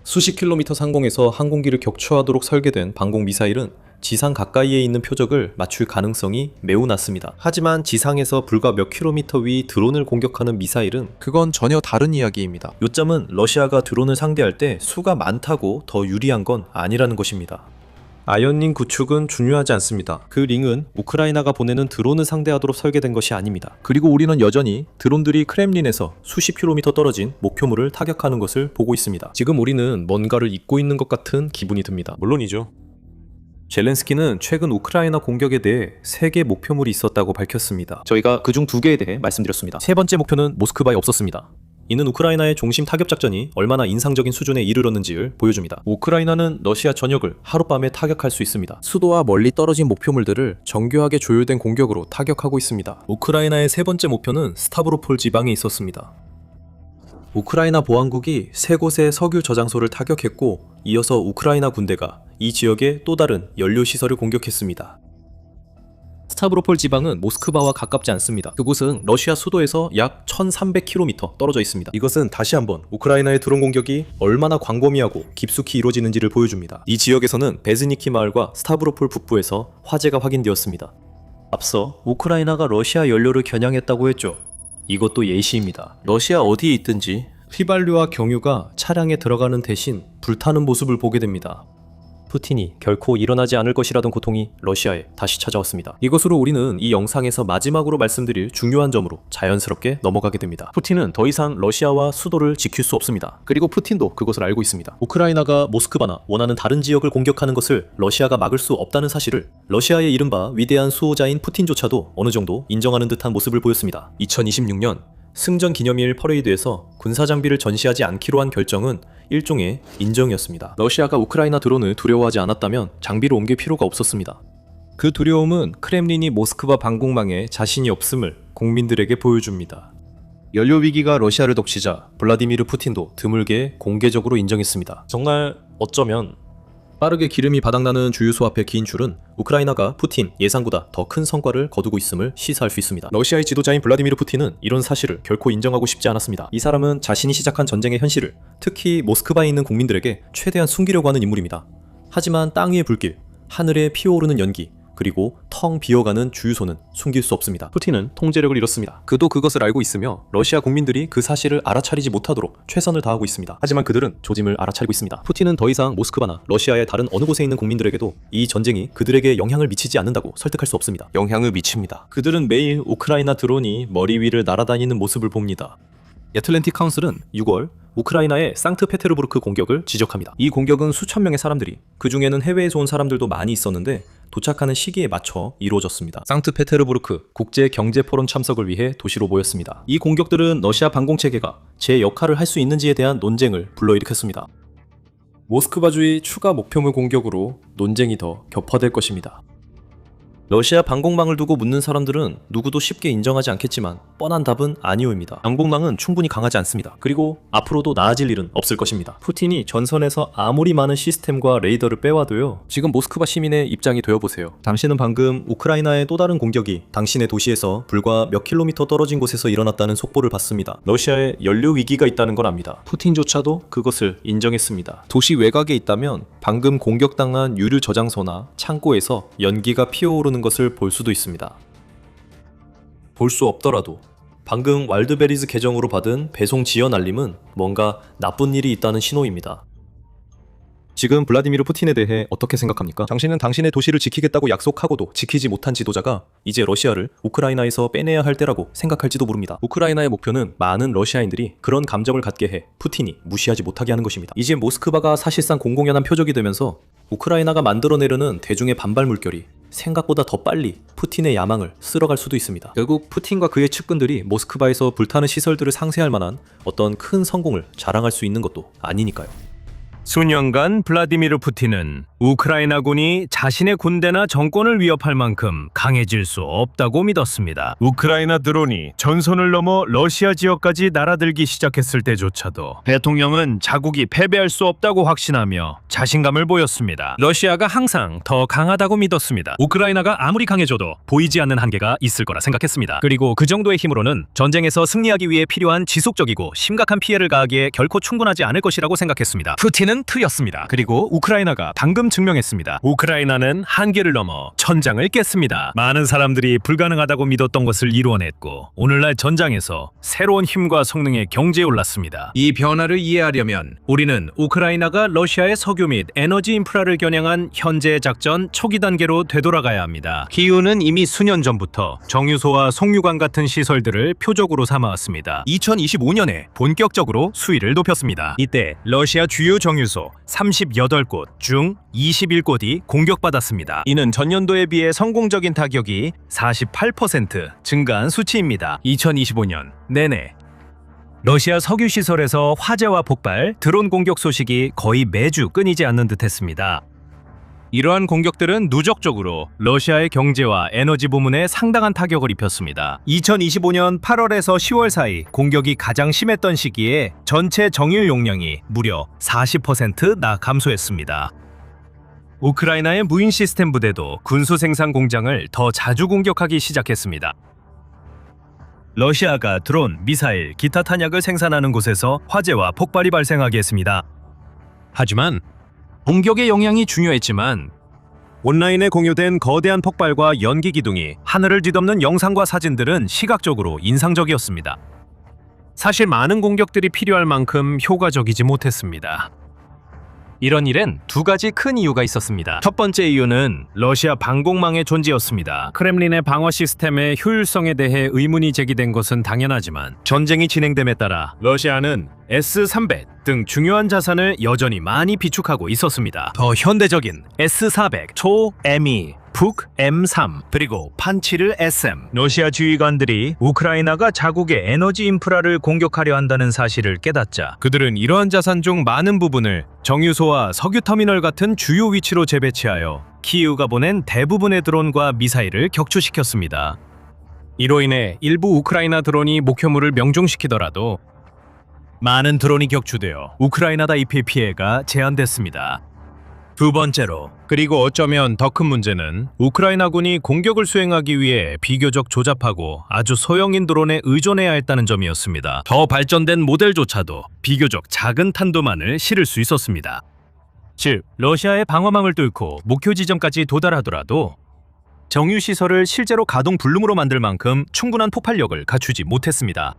수십 킬로미터 상공에서 항공기를 격추하도록 설계된 방공 미사일은 지상 가까이에 있는 표적을 맞출 가능성이 매우 낮습니다. 하지만 지상에서 불과 몇 킬로미터 위 드론을 공격하는 미사일은 그건 전혀 다른 이야기입니다. 요점은 러시아가 드론을 상대할 때 수가 많다고 더 유리한 건 아니라는 것입니다. 아이언링 구축은 중요하지 않습니다. 그 링은 우크라이나가 보내는 드론을 상대하도록 설계된 것이 아닙니다. 그리고 우리는 여전히 드론들이 크렘린에서 수십 킬로미터 떨어진 목표물을 타격하는 것을 보고 있습니다. 지금 우리는 뭔가를 잊고 있는 것 같은 기분이 듭니다. 물론이죠. 젤렌스키는 최근 우크라이나 공격에 대해 3개 목표물이 있었다고 밝혔습니다. 저희가 그중 2개에 대해 말씀드렸습니다. 세 번째 목표는 모스크바에 없었습니다. 이는 우크라이나의 중심 타격 작전이 얼마나 인상적인 수준에 이르렀는지를 보여줍니다. 우크라이나는 러시아 전역을 하룻밤에 타격할 수 있습니다. 수도와 멀리 떨어진 목표물들을 정교하게 조율된 공격으로 타격하고 있습니다. 우크라이나의 세 번째 목표는 스타브로폴 지방에 있었습니다. 우크라이나 보안국이 세 곳의 석유 저장소를 타격했고, 이어서 우크라이나 군대가 이 지역의 또 다른 연료 시설을 공격했습니다. 스타브로폴 지방은 모스크바와 가깝지 않습니다. 그곳은 러시아 수도에서 약 1300km 떨어져 있습니다. 이것은 다시 한번 우크라이나의 드론 공격이 얼마나 광범위하고 깊숙이 이루어지는지를 보여줍니다. 이 지역에서는 베즈니키 마을과 스타브로폴 북부에서 화재가 확인되었습니다. 앞서 우크라이나가 러시아 연료를 겨냥했다고 했죠. 이것도 예시입니다. 러시아 어디에 있든지 휘발유와 경유가 차량에 들어가는 대신 불타는 모습을 보게 됩니다. 푸틴이 결코 일어나지 않을 것이라던 고통이 러시아에 다시 찾아왔습니다. 이것으로 우리는 이 영상에서 마지막으로 말씀드릴 중요한 점으로 자연스럽게 넘어가게 됩니다. 푸틴은 더 이상 러시아와 수도를 지킬 수 없습니다. 그리고 푸틴도 그것을 알고 있습니다. 우크라이나가 모스크바나 원하는 다른 지역을 공격하는 것을 러시아가 막을 수 없다는 사실을 러시아의 이른바 위대한 수호자인 푸틴조차도 어느 정도 인정하는 듯한 모습을 보였습니다. 2026년 승전 기념일 퍼레이드에서 군사 장비를 전시하지 않기로 한 결정은 일종의 인정이었습니다. 러시아가 우크라이나 드론을 두려워하지 않았다면 장비를 옮길 필요가 없었습니다. 그 두려움은 크렘린이 모스크바 방공망에 자신이 없음을 국민들에게 보여줍니다. 연료 위기가 러시아를 덮치자 블라디미르 푸틴도 드물게 공개적으로 인정했습니다. 정말 어쩌면 빠르게 기름이 바닥나는 주유소 앞의 긴 줄은 우크라이나가 푸틴 예상보다 더 큰 성과를 거두고 있음을 시사할 수 있습니다. 러시아의 지도자인 블라디미르 푸틴은 이런 사실을 결코 인정하고 싶지 않았습니다. 이 사람은 자신이 시작한 전쟁의 현실을 특히 모스크바에 있는 국민들에게 최대한 숨기려고 하는 인물입니다. 하지만 땅 위의 불길, 하늘에 피어오르는 연기, 그리고 텅 비어가는 주유소는 숨길 수 없습니다. 푸틴은 통제력을 잃었습니다. 그도 그것을 알고 있으며 러시아 국민들이 그 사실을 알아차리지 못하도록 최선을 다하고 있습니다. 하지만 그들은 조짐을 알아차리고 있습니다. 푸틴은 더 이상 모스크바나 러시아의 다른 어느 곳에 있는 국민들에게도 이 전쟁이 그들에게 영향을 미치지 않는다고 설득할 수 없습니다. 영향을 미칩니다. 그들은 매일 우크라이나 드론이 머리 위를 날아다니는 모습을 봅니다. 애틀랜틱 카운슬은 6월 우크라이나의 상트페테르부르크 공격을 지적합니다. 이 공격은 수천 명의 사람들이, 그 중에는 해외에서 온 사람들도 많이 있었는데 도착하는 시기에 맞춰 이루어졌습니다. 상트페테르부르크 국제경제포럼 참석을 위해 도시로 모였습니다. 이 공격들은 러시아 방공체계가 제 역할을 할 수 있는지에 대한 논쟁을 불러일으켰습니다. 모스크바주의 추가 목표물 공격으로 논쟁이 더 격화될 것입니다. 러시아 방공망을 두고 묻는 사람들은 누구도 쉽게 인정하지 않겠지만 뻔한 답은 아니오입니다. 방공망은 충분히 강하지 않습니다. 그리고 앞으로도 나아질 일은 없을 것입니다. 푸틴이 전선에서 아무리 많은 시스템과 레이더를 빼와도요, 지금 모스크바 시민의 입장이 되어보세요. 당신은 방금 우크라이나의 또 다른 공격이 당신의 도시에서 불과 몇 킬로미터 떨어진 곳에서 일어났다는 속보를 받습니다. 러시아에 연료 위기가 있다는 걸 압니다. 푸틴조차도 그것을 인정했습니다. 도시 외곽에 있다면 방금 공격당한 유류 저장소나 창고에서 연기가 피어오르는 것을 볼 수도 있습니다. 볼 수 없더라도 방금 와일드베리즈 계정으로 받은 배송 지연 알림은 뭔가 나쁜 일이 있다는 신호입니다. 지금 블라디미르 푸틴에 대해 어떻게 생각합니까? 당신은 당신의 도시를 지키겠다고 약속하고도 지키지 못한 지도자가 이제 러시아를 우크라이나에서 빼내야 할 때라고 생각할지도 모릅니다. 우크라이나의 목표는 많은 러시아인들이 그런 감정을 갖게 해 푸틴이 무시하지 못하게 하는 것입니다. 이제 모스크바가 사실상 공공연한 표적이 되면서 우크라이나가 만들어내려는 대중의 반발 물결이 생각보다 더 빨리 푸틴의 야망을 쓸어갈 수도 있습니다. 결국 푸틴과 그의 측근들이 모스크바에서 불타는 시설들을 상쇄할 만한 어떤 큰 성공을 자랑할 수 있는 것도 아니니까요. 수년간 블라디미르 푸틴은 우크라이나군이 자신의 군대나 정권을 위협할 만큼 강해질 수 없다고 믿었습니다. 우크라이나 드론이 전선을 넘어 러시아 지역까지 날아들기 시작했을 때조차도 대통령은 자국이 패배할 수 없다고 확신하며 자신감을 보였습니다. 러시아가 항상 더 강하다고 믿었습니다. 우크라이나가 아무리 강해져도 보이지 않는 한계가 있을 거라 생각했습니다. 그리고 그 정도의 힘으로는 전쟁에서 승리하기 위해 필요한 지속적이고 심각한 피해를 가하기에 결코 충분하지 않을 것이라고 생각했습니다. 푸틴은 틀렸습니다. 그리고 우크라이나가 방금 증명했습니다. 우크라이나는 한계를 넘어 천장을 깼습니다. 많은 사람들이 불가능하다고 믿었던 것을 이루어냈고 오늘날 전장에서 새로운 힘과 성능의 경지에 올랐습니다. 이 변화를 이해하려면 우리는 우크라이나가 러시아의 석유 및 에너지 인프라를 겨냥한 현재 작전 초기 단계로 되돌아가야 합니다. 키우는 이미 수년 전부터 정유소와 송유관 같은 시설들을 표적으로 삼아왔습니다. 2025년에 본격적으로 수위를 높였습니다. 이때 러시아 주요 정유소 38곳 중 21곳이 공격받았습니다. 이는 전년도에 비해 성공적인 타격이 48% 증가한 수치입니다. 2025년 내내 러시아 석유 시설에서 화재와 폭발, 드론 공격 소식이 거의 매주 끊이지 않는 듯했습니다. 이러한 공격들은 누적적으로 러시아의 경제와 에너지 부문에 상당한 타격을 입혔습니다. 2025년 8월에서 10월 사이 공격이 가장 심했던 시기에 전체 정유 용량이 무려 40%나 감소했습니다. 우크라이나의 무인 시스템 부대도 군수 생산 공장을 더 자주 공격하기 시작했습니다. 러시아가 드론, 미사일, 기타 탄약을 생산하는 곳에서 화재와 폭발이 발생하게 했습니다. 하지만 공격의 영향이 중요했지만 온라인에 공유된 거대한 폭발과 연기 기둥이 하늘을 뒤덮는 영상과 사진들은 시각적으로 인상적이었습니다. 사실 많은 공격들이 필요할 만큼 효과적이지 못했습니다. 이런 일엔 두 가지 큰 이유가 있었습니다. 첫 번째 이유는 러시아 방공망의 존재였습니다. 크렘린의 방어 시스템의 효율성에 대해 의문이 제기된 것은 당연하지만 전쟁이 진행됨에 따라 러시아는 S-300 등 중요한 자산을 여전히 많이 비축하고 있었습니다. 더 현대적인 S-400, 초 M2, 북 M3, 그리고 판치르 SM. 러시아 지휘관들이 우크라이나가 자국의 에너지 인프라를 공격하려 한다는 사실을 깨닫자 그들은 이러한 자산 중 많은 부분을 정유소와 석유 터미널 같은 주요 위치로 재배치하여 키이우가 보낸 대부분의 드론과 미사일을 격추시켰습니다. 이로 인해 일부 우크라이나 드론이 목표물을 명중시키더라도 많은 드론이 격추되어 우크라이나다 입힐 피해가 제한됐습니다. 두 번째로, 그리고 어쩌면 더 큰 문제는 우크라이나군이 공격을 수행하기 위해 비교적 조잡하고 아주 소형인 드론에 의존해야 했다는 점이었습니다. 더 발전된 모델조차도 비교적 작은 탄도만을 실을 수 있었습니다. 즉, 러시아의 방어망을 뚫고 목표 지점까지 도달하더라도 정유시설을 실제로 가동 불능으로 만들 만큼 충분한 폭발력을 갖추지 못했습니다.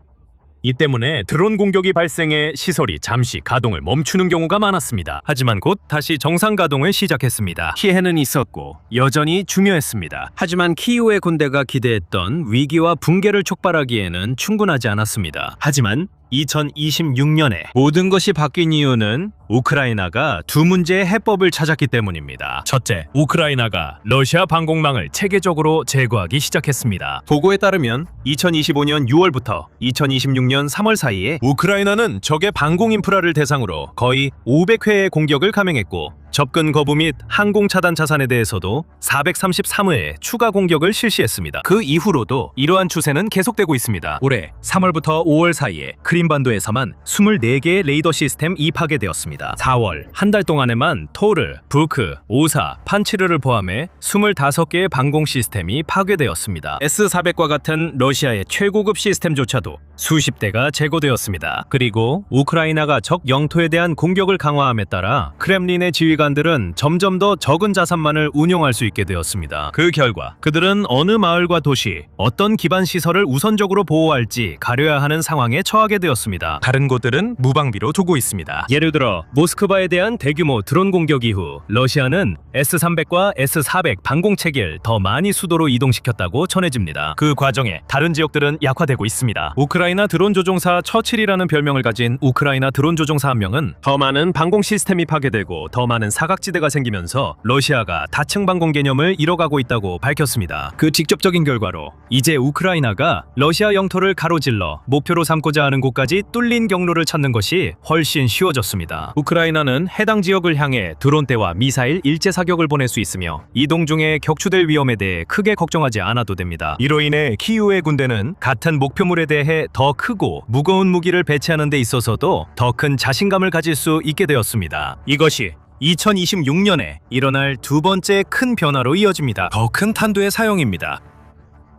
이 때문에 드론 공격이 발생해 시설이 잠시 가동을 멈추는 경우가 많았습니다. 하지만 곧 다시 정상 가동을 시작했습니다. 피해는 있었고 여전히 중요했습니다. 하지만 키이우의 군대가 기대했던 위기와 붕괴를 촉발하기에는 충분하지 않았습니다. 하지만 2026년에 모든 것이 바뀐 이유는 우크라이나가 두 문제의 해법을 찾았기 때문입니다. 첫째, 우크라이나가 러시아 방공망을 체계적으로 제거하기 시작했습니다. 보고에 따르면 2025년 6월부터 2026년 3월 사이에 우크라이나는 적의 방공 인프라를 대상으로 거의 500회의 공격을 감행했고 접근 거부 및 항공 차단 자산에 대해서도 433회의 추가 공격을 실시했습니다. 그 이후로도 이러한 추세는 계속되고 있습니다. 올해 3월부터 5월 사이에 크림반도에서만 24개의 레이더 시스템이 파괴되었습니다. 4월 한 달 동안에만 토르, 부크, 오사, 판치르를 포함해 25개의 방공 시스템이 파괴되었습니다. S-400과 같은 러시아의 최고급 시스템조차도 수십 대가 제거되었습니다. 그리고 우크라이나가 적 영토에 대한 공격을 강화함에 따라 크렘린의 지휘관들은 점점 더 적은 자산만을 운용할 수 있게 되었습니다. 그 결과 그들은 어느 마을과 도시, 어떤 기반 시설을 우선적으로 보호할지 가려야 하는 상황에 처하게 되었습니다. 다른 곳들은 무방비로 두고 있습니다. 예를 들어 모스크바에 대한 대규모 드론 공격 이후 러시아는 S-300과 S-400 방공 체계를 더 많이 수도로 이동시켰다고 전해집니다. 그 과정에 다른 지역들은 약화되고 있습니다. 우크라이나 드론 조종사 처칠이라는 별명을 가진 우크라이나 드론 조종사 한 명은 더 많은 방공 시스템이 파괴되고 더 많은 사각지대가 생기면서 러시아가 다층 방공 개념을 잃어가고 있다고 밝혔습니다. 그 직접적인 결과로 이제 우크라이나가 러시아 영토를 가로질러 목표로 삼고자 하는 곳까지 뚫린 경로를 찾는 것이 훨씬 쉬워졌습니다. 우크라이나는 해당 지역을 향해 드론대와 미사일 일제 사격을 보낼 수 있으며 이동 중에 격추될 위험에 대해 크게 걱정하지 않아도 됩니다. 이로 인해 키이우의 군대는 같은 목표물에 대해 더 크고 무거운 무기를 배치하는 데 있어서도 더 큰 자신감을 가질 수 있게 되었습니다. 이것이 2026년에 일어날 두 번째 큰 변화로 이어집니다. 더 큰 탄두의 사용입니다.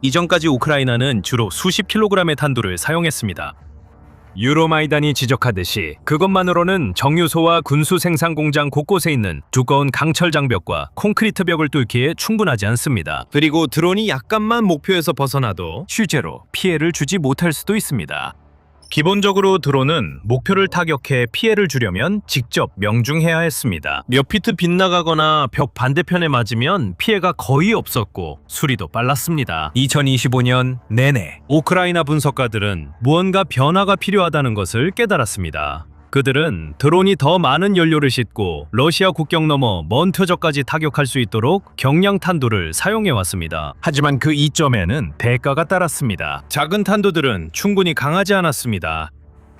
이전까지 우크라이나는 주로 수십 킬로그램의 탄두를 사용했습니다. 유로마이단이 지적하듯이 그것만으로는 정유소와 군수 생산 공장 곳곳에 있는 두꺼운 강철 장벽과 콘크리트 벽을 뚫기에 충분하지 않습니다. 그리고 드론이 약간만 목표에서 벗어나도 실제로 피해를 주지 못할 수도 있습니다. 기본적으로 드론은 목표를 타격해 피해를 주려면 직접 명중해야 했습니다. 몇 피트 빗나가거나 벽 반대편에 맞으면 피해가 거의 없었고 수리도 빨랐습니다. 2025년 내내 우크라이나 분석가들은 무언가 변화가 필요하다는 것을 깨달았습니다. 그들은 드론이 더 많은 연료를 싣고 러시아 국경 너머 먼 표적까지 타격할 수 있도록 경량 탄두를 사용해왔습니다. 하지만 그 이점에는 대가가 따랐습니다. 작은 탄두들은 충분히 강하지 않았습니다.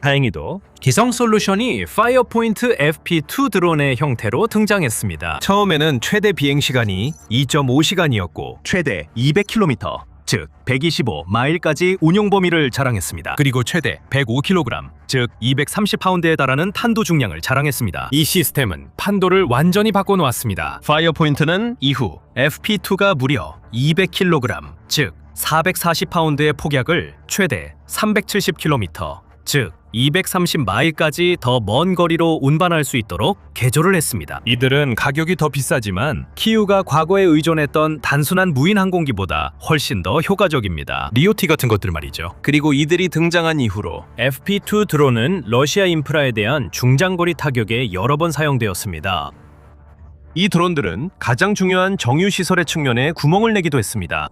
다행히도 기성 솔루션이 파이어포인트 FP2 드론의 형태로 등장했습니다. 처음에는 최대 비행 시간이 2.5시간이었고 최대 200km, 즉 125마일까지 운용 범위를 자랑했습니다. 그리고 최대 105kg, 즉 230파운드에 달하는 탄도 중량을 자랑했습니다. 이 시스템은 판도를 완전히 바꿔놓았습니다. 파이어포인트는 이후 FP2가 무려 200kg, 즉 440파운드의 폭약을 최대 370km, 즉 230마일까지 더 먼 거리로 운반할 수 있도록 개조를 했습니다. 이들은 가격이 더 비싸지만 키우가 과거에 의존했던 단순한 무인 항공기보다 훨씬 더 효과적입니다. 리오티 같은 것들 말이죠. 그리고 이들이 등장한 이후로 FP2 드론은 러시아 인프라에 대한 중장거리 타격에 여러 번 사용되었습니다. 이 드론들은 가장 중요한 정유 시설의 측면에 구멍을 내기도 했습니다.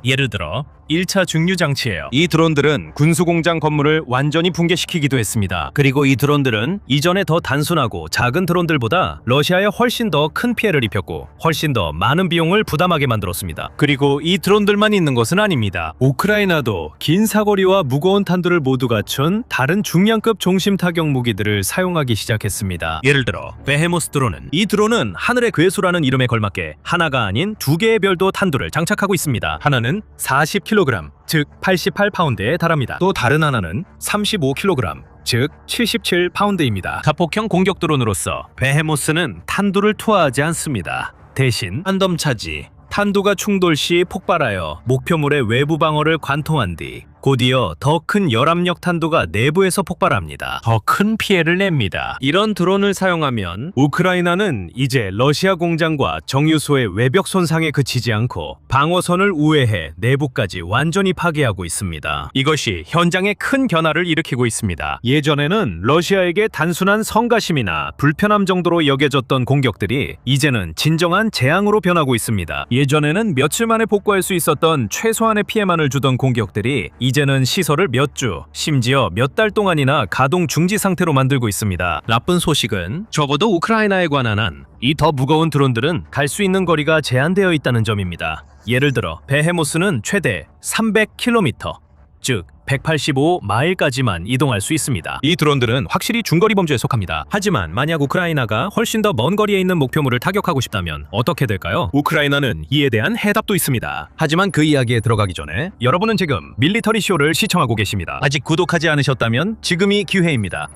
예를 들어 1차 중유 장치예요. 이 드론들은 군수공장 건물을 완전히 붕괴시키기도 했습니다. 그리고 이 드론들은 이전에 더 단순하고 작은 드론들보다 러시아에 훨씬 더 큰 피해를 입혔고 훨씬 더 많은 비용을 부담하게 만들었습니다. 그리고 이 드론들만 있는 것은 아닙니다. 우크라이나도 긴 사거리와 무거운 탄두를 모두 갖춘 다른 중량급 종심 타격 무기들을 사용하기 시작했습니다. 예를 들어 베헤모스 드론은 이 드론은 하늘의 괴수라는 이름에 걸맞게 하나가 아닌 두 개의 별도 탄두를 장착하고 있습니다. 하나는 40kg, 즉 88파운드에 달합니다. 또 다른 하나는 35kg, 즉 77파운드입니다. 자폭형 공격 드론으로서 베헤모스는 탄두를 투하하지 않습니다. 대신 랜덤 차지, 탄두가 충돌 시 폭발하여 목표물의 외부 방어를 관통한 뒤 곧이어 더 큰 열압력 탄두가 내부에서 폭발합니다. 더 큰 피해를 냅니다. 이런 드론을 사용하면 우크라이나는 이제 러시아 공장과 정유소의 외벽 손상에 그치지 않고 방어선을 우회해 내부까지 완전히 파괴하고 있습니다. 이것이 현장에 큰 변화를 일으키고 있습니다. 예전에는 러시아에게 단순한 성가심이나 불편함 정도로 여겨졌던 공격들이 이제는 진정한 재앙으로 변하고 있습니다. 예전에는 며칠 만에 복구할 수 있었던 최소한의 피해만을 주던 공격들이 이제는 시설을 몇 주, 심지어 몇 달 동안이나 가동 중지 상태로 만들고 있습니다. 나쁜 소식은 적어도 우크라이나에 관한 한 이 더 무거운 드론들은 갈 수 있는 거리가 제한되어 있다는 점입니다. 예를 들어 베헤모스는 최대 300km, 즉 185마일까지만 이동할 수 있습니다. 이 드론들은 확실히 중거리 범주에 속합니다. 하지만 만약 우크라이나가 훨씬 더 먼 거리에 있는 목표물을 타격하고 싶다면 어떻게 될까요? 우크라이나는 이에 대한 해답도 있습니다. 하지만 그 이야기에 들어가기 전에 여러분은 지금 밀리터리 쇼를 시청하고 계십니다. 아직 구독하지 않으셨다면 지금이 기회입니다.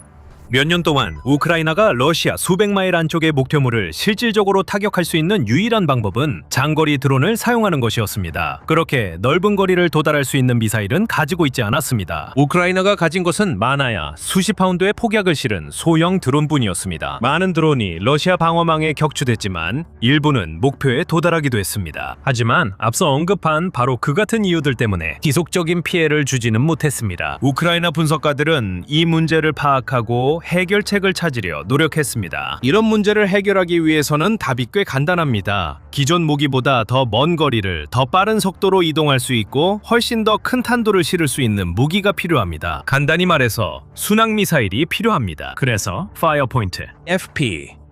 몇 년 동안 우크라이나가 러시아 수백 마일 안쪽의 목표물을 실질적으로 타격할 수 있는 유일한 방법은 장거리 드론을 사용하는 것이었습니다. 그렇게 넓은 거리를 도달할 수 있는 미사일은 가지고 있지 않았습니다. 우크라이나가 가진 것은 많아야 수십 파운드의 폭약을 실은 소형 드론뿐이었습니다. 많은 드론이 러시아 방어망에 격추됐지만 일부는 목표에 도달하기도 했습니다. 하지만 앞서 언급한 바로 그 같은 이유들 때문에 지속적인 피해를 주지는 못했습니다. 우크라이나 분석가들은 이 문제를 파악하고 해결책을 찾으려 노력했습니다. 이런 문제를 해결하기 위해서는 답이 꽤 간단합니다. 기존 무기보다 더 먼 거리를 더 빠른 속도로 이동할 수 있고 훨씬 더 큰 탄도를 실을 수 있는 무기가 필요합니다. 간단히 말해서 순항 미사일이 필요합니다. 그래서 파이어포인트,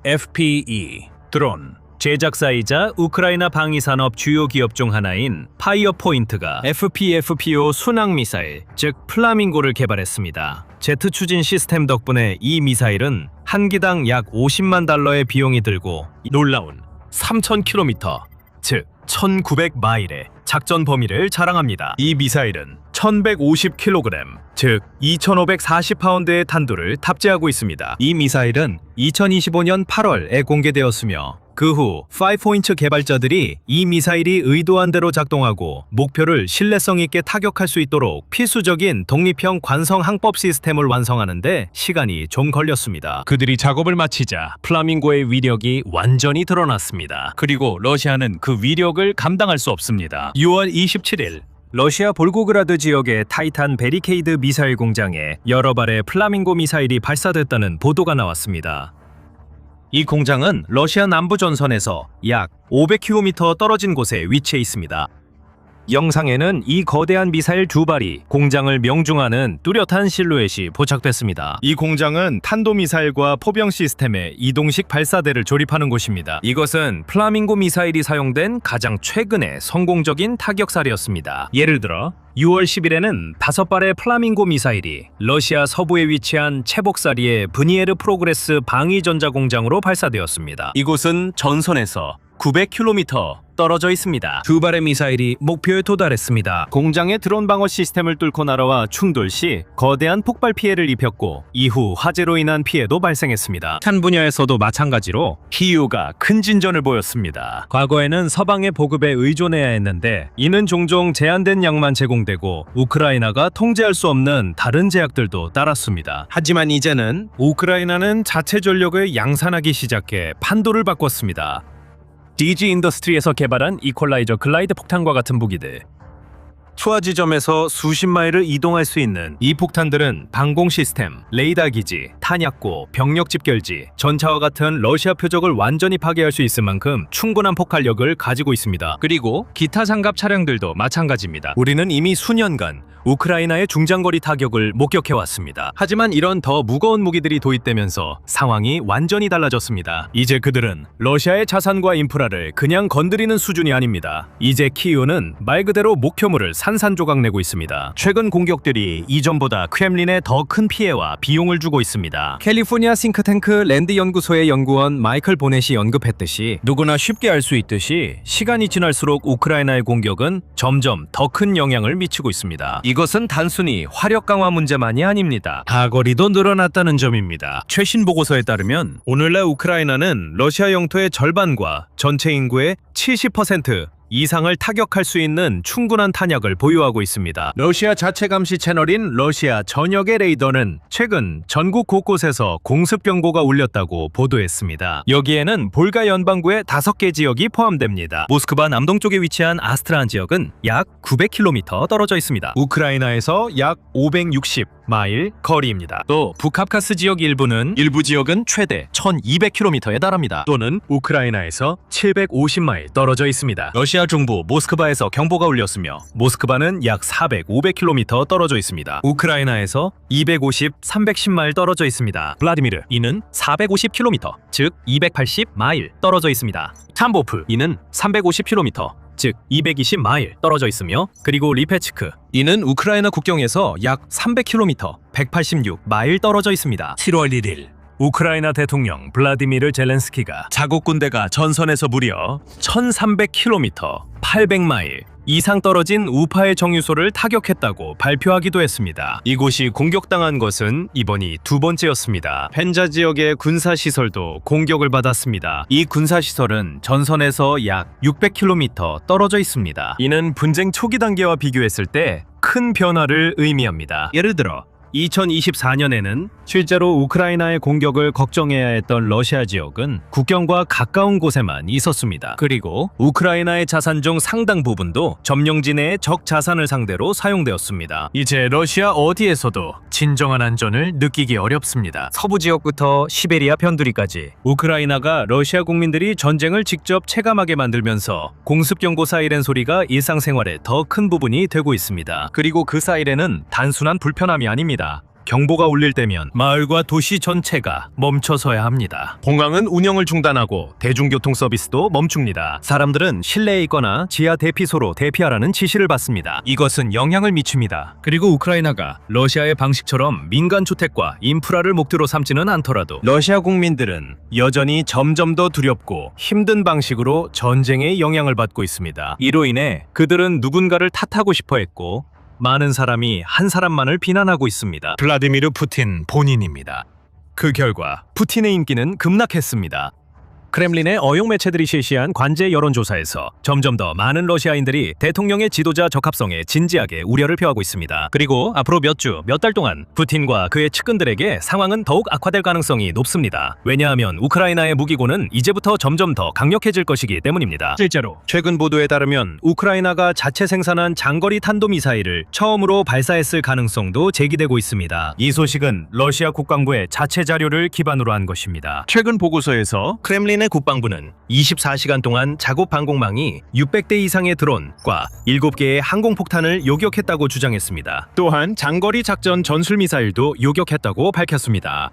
FPE 드론 제작사이자 우크라이나 방위산업 주요 기업 중 하나인 파이어포인트가 FPFPO 순항 미사일, 즉 플라밍고를 개발했습니다. 제트 추진 시스템 덕분에 이 미사일은 한 기당 약 50만 달러의 비용이 들고 놀라운 3,000km, 즉 1,900마일의 작전 범위를 자랑합니다. 이 미사일은 1,150kg, 즉 2,540파운드의 탄두를 탑재하고 있습니다. 이 미사일은 2025년 8월에 공개되었으며 그 후 5포인트 개발자들이 이 미사일이 의도한 대로 작동하고 목표를 신뢰성 있게 타격할 수 있도록 필수적인 독립형 관성 항법 시스템을 완성하는 데 시간이 좀 걸렸습니다. 그들이 작업을 마치자 플라밍고의 위력이 완전히 드러났습니다. 그리고 러시아는 그 위력을 감당할 수 없습니다. 6월 27일 러시아 볼고그라드 지역의 타이탄 베리케이드 미사일 공장에 여러 발의 플라밍고 미사일이 발사됐다는 보도가 나왔습니다. 이 공장은 러시아 남부 전선에서 약 500km 떨어진 곳에 위치해 있습니다. 영상에는 이 거대한 미사일 두 발이 공장을 명중하는 뚜렷한 실루엣이 포착됐습니다. 이 공장은 탄도미사일과 포병 시스템의 이동식 발사대를 조립하는 곳입니다. 이것은 플라밍고 미사일이 사용된 가장 최근의 성공적인 타격사례였습니다. 예를 들어 6월 10일에는 5발의 플라밍고 미사일이 러시아 서부에 위치한 체복사리의 브니에르 프로그레스 방위전자 공장으로 발사되었습니다. 이곳은 전선에서 900km 떨어져 있습니다. 두 발의 미사일이 목표에 도달했습니다. 공장의 드론 방어 시스템을 뚫고 날아와 충돌 시 거대한 폭발 피해를 입혔고 이후 화재로 인한 피해도 발생했습니다. 탄 분야에서도 마찬가지로 키이우가 큰 진전을 보였습니다. 과거에는 서방의 보급에 의존해야 했는데 이는 종종 제한된 양만 제공되고 우크라이나가 통제할 수 없는 다른 제약들도 따랐습니다. 하지만 이제는 우크라이나는 자체 전력을 양산하기 시작해 판도를 바꿨습니다. DG 인더스트리에서 개발한 이퀄라이저 글라이드 폭탄과 같은 무기들. 투하 지점에서 수십 마일을 이동할 수 있는 이 폭탄들은 방공 시스템, 레이더 기지, 탄약고, 병력 집결지, 전차와 같은 러시아 표적을 완전히 파괴할 수 있을 만큼 충분한 폭발력을 가지고 있습니다. 그리고 기타 장갑 차량들도 마찬가지입니다. 우리는 이미 수년간 우크라이나의 중장거리 타격을 목격해왔습니다. 하지만 이런 더 무거운 무기들이 도입되면서 상황이 완전히 달라졌습니다. 이제 그들은 러시아의 자산과 인프라를 그냥 건드리는 수준이 아닙니다. 이제 키이우는 말 그대로 목표물을 산산조각 내고 있습니다. 최근 공격들이 이전보다 크렘린에 더 큰 피해와 비용을 주고 있습니다. 캘리포니아 싱크탱크 랜드 연구소의 연구원 마이클 보넷이 언급했듯이 누구나 쉽게 알 수 있듯이 시간이 지날수록 우크라이나의 공격은 점점 더 큰 영향을 미치고 있습니다. 이것은 단순히 화력 강화 문제만이 아닙니다. 사거리도 늘어났다는 점입니다. 최신 보고서에 따르면 오늘날 우크라이나는 러시아 영토의 절반과 전체 인구의 70% 이상을 타격할 수 있는 충분한 탄약을 보유하고 있습니다. 러시아 자체 감시 채널인 러시아 전역의 레이더는 최근 전국 곳곳에서 공습 경보가 울렸다고 보도했습니다. 여기에는 볼가 연방구의 5개 지역이 포함됩니다. 모스크바 남동쪽에 위치한 아스트란 지역은 약 900km 떨어져 있습니다. 우크라이나에서 약 560마일 거리입니다. 또 북카프카스 지역 일부 지역은 최대 1200km에 달합니다. 또는 우크라이나에서 750마일 떨어져 있습니다. 러시아 중부 모스크바에서 경보가 울렸으며 모스크바는 약 500km 떨어져 있습니다. 우크라이나에서 250, 310마일 떨어져 있습니다. 블라디미르 이는 450km, 즉 280마일 떨어져 있습니다. 참보프 이는 350km, 즉 220마일 떨어져 있으며 그리고 리페츠크 이는 우크라이나 국경에서 약 300km, 186마일 떨어져 있습니다. 7월 1일 우크라이나 대통령 블라디미르 젤렌스키가 자국 군대가 전선에서 무려 1300km, 800마일 이상 떨어진 우파의 정유소를 타격했다고 발표하기도 했습니다. 이곳이 공격당한 것은 이번이 두 번째였습니다. 펜자 지역의 군사시설도 공격을 받았습니다. 이 군사시설은 전선에서 약 600km 떨어져 있습니다. 이는 분쟁 초기 단계와 비교했을 때 큰 변화를 의미합니다. 예를 들어 2024년에는 실제로 우크라이나의 공격을 걱정해야 했던 러시아 지역은 국경과 가까운 곳에만 있었습니다. 그리고 우크라이나의 자산 중 상당 부분도 점령지 내의 적 자산을 상대로 사용되었습니다. 이제 러시아 어디에서도 진정한 안전을 느끼기 어렵습니다. 서부 지역부터 시베리아 편두리까지 우크라이나가 러시아 국민들이 전쟁을 직접 체감하게 만들면서 공습 경보 사이렌 소리가 일상생활의 더 큰 부분이 되고 있습니다. 그리고 그 사이렌은 단순한 불편함이 아닙니다. 경보가 울릴 때면 마을과 도시 전체가 멈춰서야 합니다. 공항은 운영을 중단하고 대중교통 서비스도 멈춥니다. 사람들은 실내에 있거나 지하 대피소로 대피하라는 지시를 받습니다. 이것은 영향을 미칩니다. 그리고 우크라이나가 러시아의 방식처럼 민간 주택과 인프라를 목표로 삼지는 않더라도 러시아 국민들은 여전히 점점 더 두렵고 힘든 방식으로 전쟁의 영향을 받고 있습니다. 이로 인해 그들은 누군가를 탓하고 싶어 했고 많은 사람이 한 사람만을 비난하고 있습니다. 블라디미르 푸틴 본인입니다. 그 결과 푸틴의 인기는 급락했습니다. 크렘린의 어용 매체들이 실시한 관제 여론조사에서 점점 더 많은 러시아인들이 대통령의 지도자 적합성에 진지하게 우려를 표하고 있습니다. 그리고 앞으로 몇 주, 몇 달 동안 푸틴과 그의 측근들에게 상황은 더욱 악화될 가능성이 높습니다. 왜냐하면 우크라이나의 무기고는 이제부터 점점 더 강력해질 것이기 때문입니다. 실제로 최근 보도에 따르면 우크라이나가 자체 생산한 장거리 탄도미사일을 처음으로 발사했을 가능성도 제기되고 있습니다. 이 소식은 러시아 국방부의 자체 자료를 기반으로 한 것입니다. 최근 보고서에서 크렘린은 우크라이나 국방부는 24시간 동안 자국 방공망이 600대 이상의 드론과 7개의 항공폭탄을 요격했다고 주장했습니다. 또한 장거리 작전 전술 미사일도 요격했다고 밝혔습니다.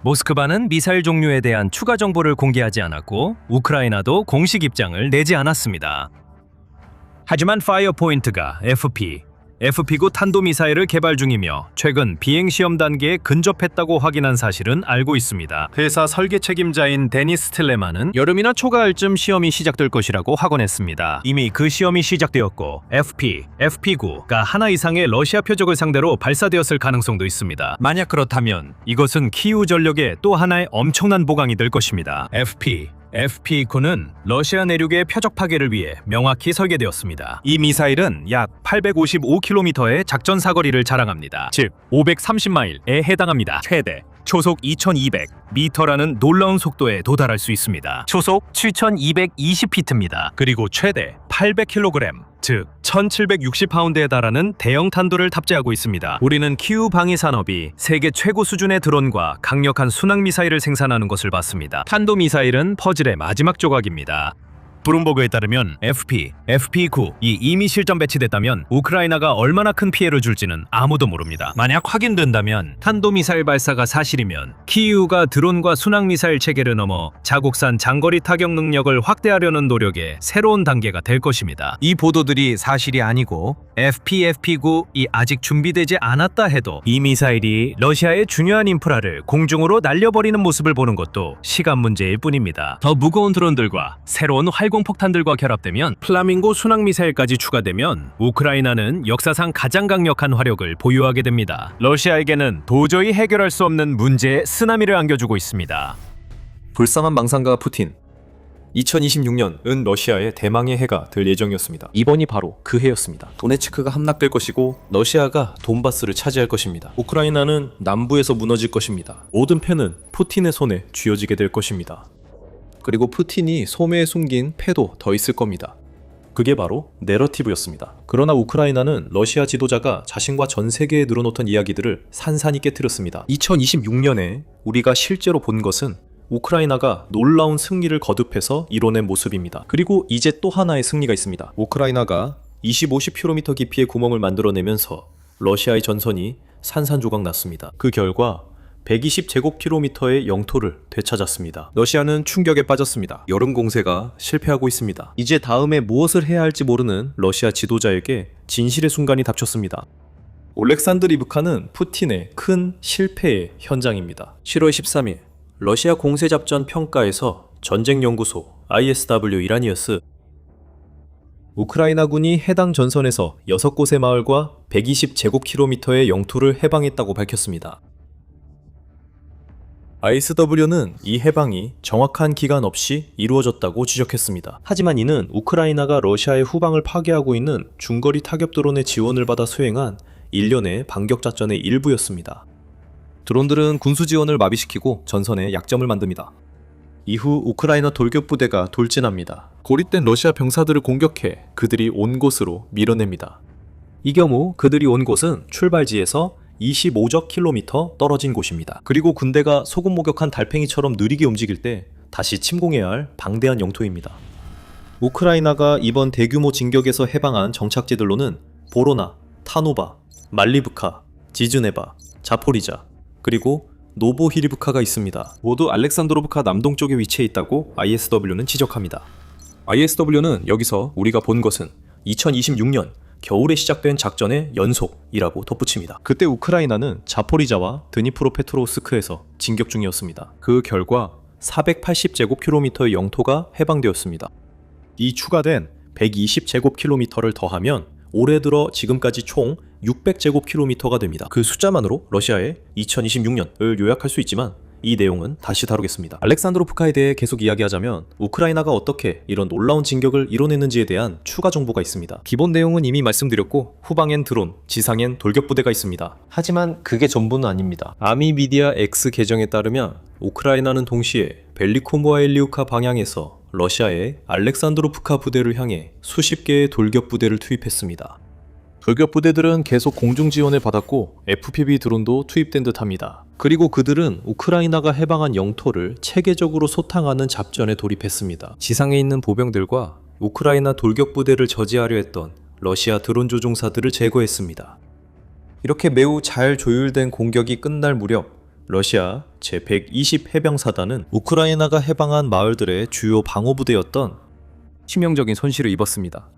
모스크바는 미사일 종류에 대한 추가 정보를 공개하지 않았고 우크라이나도 공식 입장을 내지 않았습니다. 하지만 파이어포인트가 FP9 탄도미사일을 개발 중이며 최근 비행시험 단계에 근접했다고 확인한 사실은 알고 있습니다. 회사 설계 책임자인 데니스 틸레만은 여름이나 초가을 쯤 시험이 시작될 것이라고 확언했습니다. 이미 그 시험이 시작되었고 FP9가 하나 이상의 러시아 표적을 상대로 발사되었을 가능성도 있습니다. 만약 그렇다면 이것은 키이우 전력의 또 하나의 엄청난 보강이 될 것입니다. FP9는 러시아 내륙의 표적 파괴를 위해 명확히 설계되었습니다. 이 미사일은 약 855km의 작전 사거리를 자랑합니다. 즉 530마일에 해당합니다. 최대 초속 2200m라는 놀라운 속도에 도달할 수 있습니다. 초속 7220피트입니다. 그리고 최대 800kg, 즉 1760파운드에 달하는 대형 탄도를 탑재하고 있습니다. 우리는 키우 방위 산업이 세계 최고 수준의 드론과 강력한 순항 미사일을 생산하는 것을 봤습니다. 탄도 미사일은 퍼즐의 마지막 조각입니다. 브룸버그에 따르면 FP9이 이미 실전 배치됐다면 우크라이나가 얼마나 큰 피해를 줄지는 아무도 모릅니다. 만약 확인된다면 탄도미사일 발사가 사실이면 키이우가 드론과 순항미사일 체계를 넘어 자국산 장거리 타격 능력을 확대하려는 노력의 새로운 단계가 될 것입니다. 이 보도들이 사실이 아니고 FP9이 아직 준비되지 않았다 해도 이 미사일이 러시아의 중요한 인프라를 공중으로 날려버리는 모습을 보는 것도 시간 문제일 뿐입니다. 더 무거운 드론들과 새로운 활공폭탄들과 결합되면 플라밍고 순항미사일까지 추가되면 우크라이나는 역사상 가장 강력한 화력을 보유하게 됩니다. 러시아에게는 도저히 해결할 수 없는 문제의 쓰나미를 안겨주고 있습니다. 불쌍한 망상가 푸틴. 2026년은 러시아의 대망의 해가 될 예정이었습니다. 이번이 바로 그 해였습니다. 도네츠크가 함락될 것이고 러시아가 돈바스를 차지할 것입니다. 우크라이나는 남부에서 무너질 것입니다. 모든 패는 푸틴의 손에 쥐어지게 될 것입니다. 그리고 푸틴이 소매에 숨긴 패도 더 있을 겁니다. 그게 바로 내러티브였습니다. 그러나 우크라이나는 러시아 지도자가 자신과 전 세계에 늘어놓던 이야기들을 산산이 깨트렸습니다. 2026년에 우리가 실제로 본 것은 우크라이나가 놀라운 승리를 거듭해서 이뤄낸 모습입니다. 그리고 이제 또 하나의 승리가 있습니다. 우크라이나가 20-50km 깊이의 구멍을 만들어내면서 러시아의 전선이 산산조각 났습니다. 그 결과 120제곱킬로미터의 영토를 되찾았습니다. 러시아는 충격에 빠졌습니다. 여름 공세가 실패하고 있습니다. 이제 다음에 무엇을 해야 할지 모르는 러시아 지도자에게 진실의 순간이 닥쳤습니다. 올렉산드리브카는 푸틴의 큰 실패의 현장입니다. 7월 13일 러시아 공세작전 평가에서 전쟁연구소 ISW 이라니어스 우크라이나군이 해당 전선에서 6곳의 마을과 120제곱킬로미터의 영토를 해방했다고 밝혔습니다. ISW는 이 해방이 정확한 기간 없이 이루어졌다고 지적했습니다. 하지만 이는 우크라이나가 러시아의 후방을 파괴하고 있는 중거리 타격 드론의 지원을 받아 수행한 일련의 반격작전의 일부였습니다. 드론들은 군수 지원을 마비시키고 전선에 약점을 만듭니다. 이후 우크라이나 돌격부대가 돌진합니다. 고립된 러시아 병사들을 공격해 그들이 온 곳으로 밀어냅니다. 이 경우 그들이 온 곳은 출발지에서 25제곱킬로미터 떨어진 곳입니다. 그리고 군대가 소금 목욕한 달팽이처럼 느리게 움직일 때 다시 침공해야 할 방대한 영토입니다. 우크라이나가 이번 대규모 진격에서 해방한 정착지들로는 보로나, 타노바, 말리브카, 지즈네바, 자포리자, 그리고 노보히리브카가 있습니다. 모두 알렉산드로브카 남동쪽에 위치해 있다고 ISW는 지적합니다. ISW는 여기서 우리가 본 것은 2026년 겨울에 시작된 작전의 연속이라고 덧붙입니다. 그때 우크라이나는 자포리자와 드니프로페트로우스크에서 진격 중이었습니다. 그 결과 480제곱킬로미터의 영토가 해방되었습니다. 이 추가된 120제곱킬로미터를 더하면 올해 들어 지금까지 총 600제곱킬로미터가 됩니다. 그 숫자만으로 러시아의 2026년을 요약할 수 있지만 이 내용은 다시 다루겠습니다. 알렉산드로프카에 대해 계속 이야기하자면 우크라이나가 어떻게 이런 놀라운 진격을 이뤄냈는지에 대한 추가 정보가 있습니다. 기본 내용은 이미 말씀드렸고 후방엔 드론, 지상엔 돌격부대가 있습니다. 하지만 그게 전부는 아닙니다. 아미미디아 X 계정에 따르면 우크라이나는 동시에 벨리코모아일리우카 방향에서 러시아의 알렉산드로프카 부대를 향해 수십 개의 돌격부대를 투입했습니다. 돌격 부대들은 계속 공중 지원을 받았고 FPV 드론도 투입된 듯합니다. 그리고 그들은 우크라이나가 해방한 영토를 체계적으로 소탕하는 작전에 돌입했습니다. 지상에 있는 보병들과 우크라이나 돌격 부대를 저지하려 했던 러시아 드론 조종사들을 제거했습니다. 이렇게 매우 잘 조율된 공격이 끝날 무렵 러시아 제120 해병사단은 우크라이나가 해방한 마을들의 주요 방어부대였던 치명적인 손실을 입었습니다.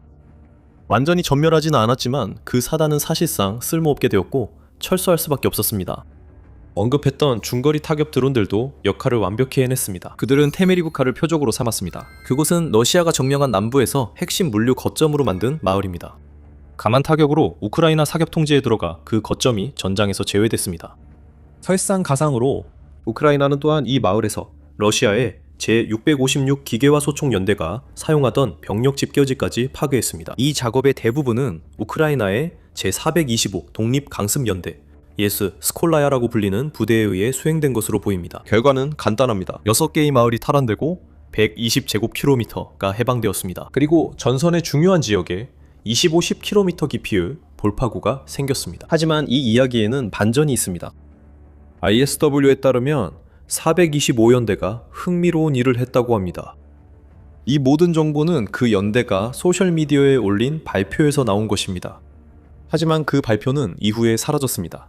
완전히 전멸하지는 않았지만 그 사단은 사실상 쓸모없게 되었고 철수할 수밖에 없었습니다. 언급했던 중거리 타격 드론들도 역할을 완벽히 해냈습니다. 그들은 테메리브카를 표적으로 삼았습니다. 그곳은 러시아가 점령한 남부에서 핵심 물류 거점으로 만든 마을입니다. 가만 타격으로 우크라이나 사격 통제에 들어가 그 거점이 전장에서 제외됐습니다. 설상가상으로 우크라이나는 또한 이 마을에서 러시아의 제656 기계화 소총 연대가 사용하던 병력 집결지까지 파괴했습니다. 이 작업의 대부분은 우크라이나의 제425 독립강습연대 예스 스콜라야라고 불리는 부대에 의해 수행된 것으로 보입니다. 결과는 간단합니다. 6개의 마을이 탈환되고 120제곱킬로미터가 해방되었습니다. 그리고 전선의 중요한 지역에 20-50km 깊이의 볼파구가 생겼습니다. 하지만 이 이야기에는 반전이 있습니다. ISW에 따르면 425연대가 흥미로운 일을 했다고 합니다. 이 모든 정보는 그 연대가 소셜미디어에 올린 발표에서 나온 것입니다. 하지만 그 발표는 이후에 사라졌습니다.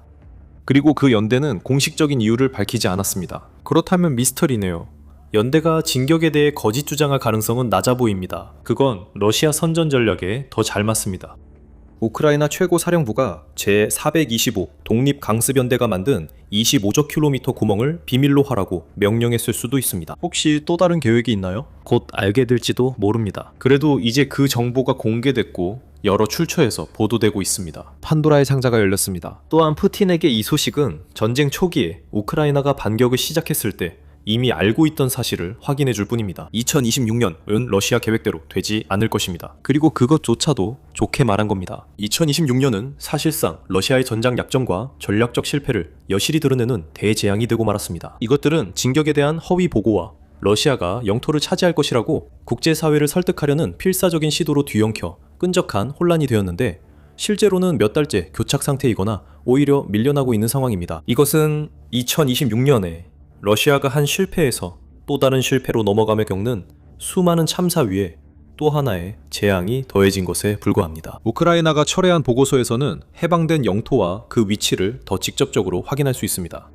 그리고 그 연대는 공식적인 이유를 밝히지 않았습니다. 그렇다면 미스터리네요. 연대가 진격에 대해 거짓 주장할 가능성은 낮아 보입니다. 그건 러시아 선전 전략에 더 잘 맞습니다. 우크라이나 최고 사령부가 제425 독립강습연대가 만든 25제곱킬로미터 구멍을 비밀로 하라고 명령했을 수도 있습니다. 혹시 또 다른 계획이 있나요? 곧 알게 될지도 모릅니다. 그래도 이제 그 정보가 공개됐고 여러 출처에서 보도되고 있습니다. 판도라의 상자가 열렸습니다. 또한 푸틴에게 이 소식은 전쟁 초기에 우크라이나가 반격을 시작했을 때 이미 알고 있던 사실을 확인해 줄 뿐입니다. 2026년은 러시아 계획대로 되지 않을 것입니다. 그리고 그것조차도 좋게 말한 겁니다. 2026년은 사실상 러시아의 전장 약점과 전략적 실패를 여실히 드러내는 대재앙이 되고 말았습니다. 이것들은 진격에 대한 허위 보고와 러시아가 영토를 차지할 것이라고 국제사회를 설득하려는 필사적인 시도로 뒤엉켜 끈적한 혼란이 되었는데 실제로는 몇 달째 교착 상태이거나 오히려 밀려나고 있는 상황입니다. 이것은 2026년에 러시아가 한 실패에서 또 다른 실패로 넘어가며 겪는 수많은 참사 위에 또 하나의 재앙이 더해진 것에 불과합니다. 우크라이나가 철회한 보고서에서는 해방된 영토와 그 위치를 더 직접적으로 확인할 수 있습니다.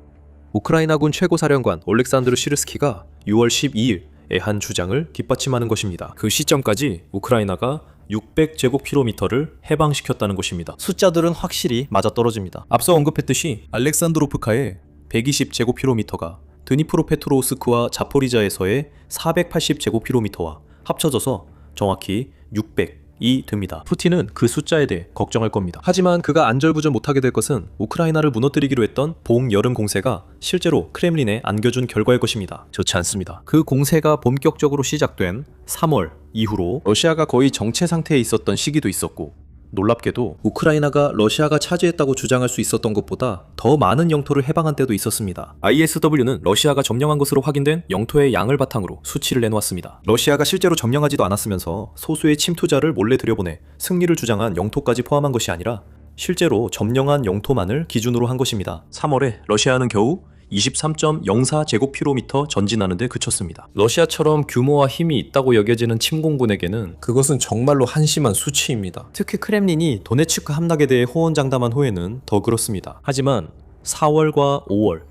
우크라이나군 최고사령관 올렉산드르 시르스키가 6월 12일에 한 주장을 뒷받침하는 것입니다. 그 시점까지 우크라이나가 600제곱킬로미터를 해방시켰다는 것입니다. 숫자들은 확실히 맞아떨어집니다. 앞서 언급했듯이 알렉산드로프카의 120제곱킬로미터가 드니프로페트로우스크와 자포리자에서의 480제곱킬로미터와 합쳐져서 정확히 600이 됩니다. 푸틴은 그 숫자에 대해 걱정할 겁니다. 하지만 그가 안절부절 못하게 될 것은 우크라이나를 무너뜨리기로 했던 봄, 여름 공세가 실제로 크렘린에 안겨준 결과일 것입니다. 좋지 않습니다. 그 공세가 본격적으로 시작된 3월 이후로 러시아가 거의 정체 상태에 있었던 시기도 있었고 놀랍게도 우크라이나가 러시아가 차지했다고 주장할 수 있었던 것보다 더 많은 영토를 해방한 때도 있었습니다. ISW는 러시아가 점령한 것으로 확인된 영토의 양을 바탕으로 수치를 내놓았습니다. 러시아가 실제로 점령하지도 않았으면서 소수의 침투자를 몰래 들여보내 승리를 주장한 영토까지 포함한 것이 아니라 실제로 점령한 영토만을 기준으로 한 것입니다. 3월에 러시아는 겨우 23.04제곱킬로미터 전진하는 데 그쳤습니다. 러시아처럼 규모와 힘이 있다고 여겨지는 침공군에게는 그것은 정말로 한심한 수치입니다. 특히 크렘린이 도네츠크 함락에 대해 호언장담한 후에는 더 그렇습니다. 하지만 4월과 5월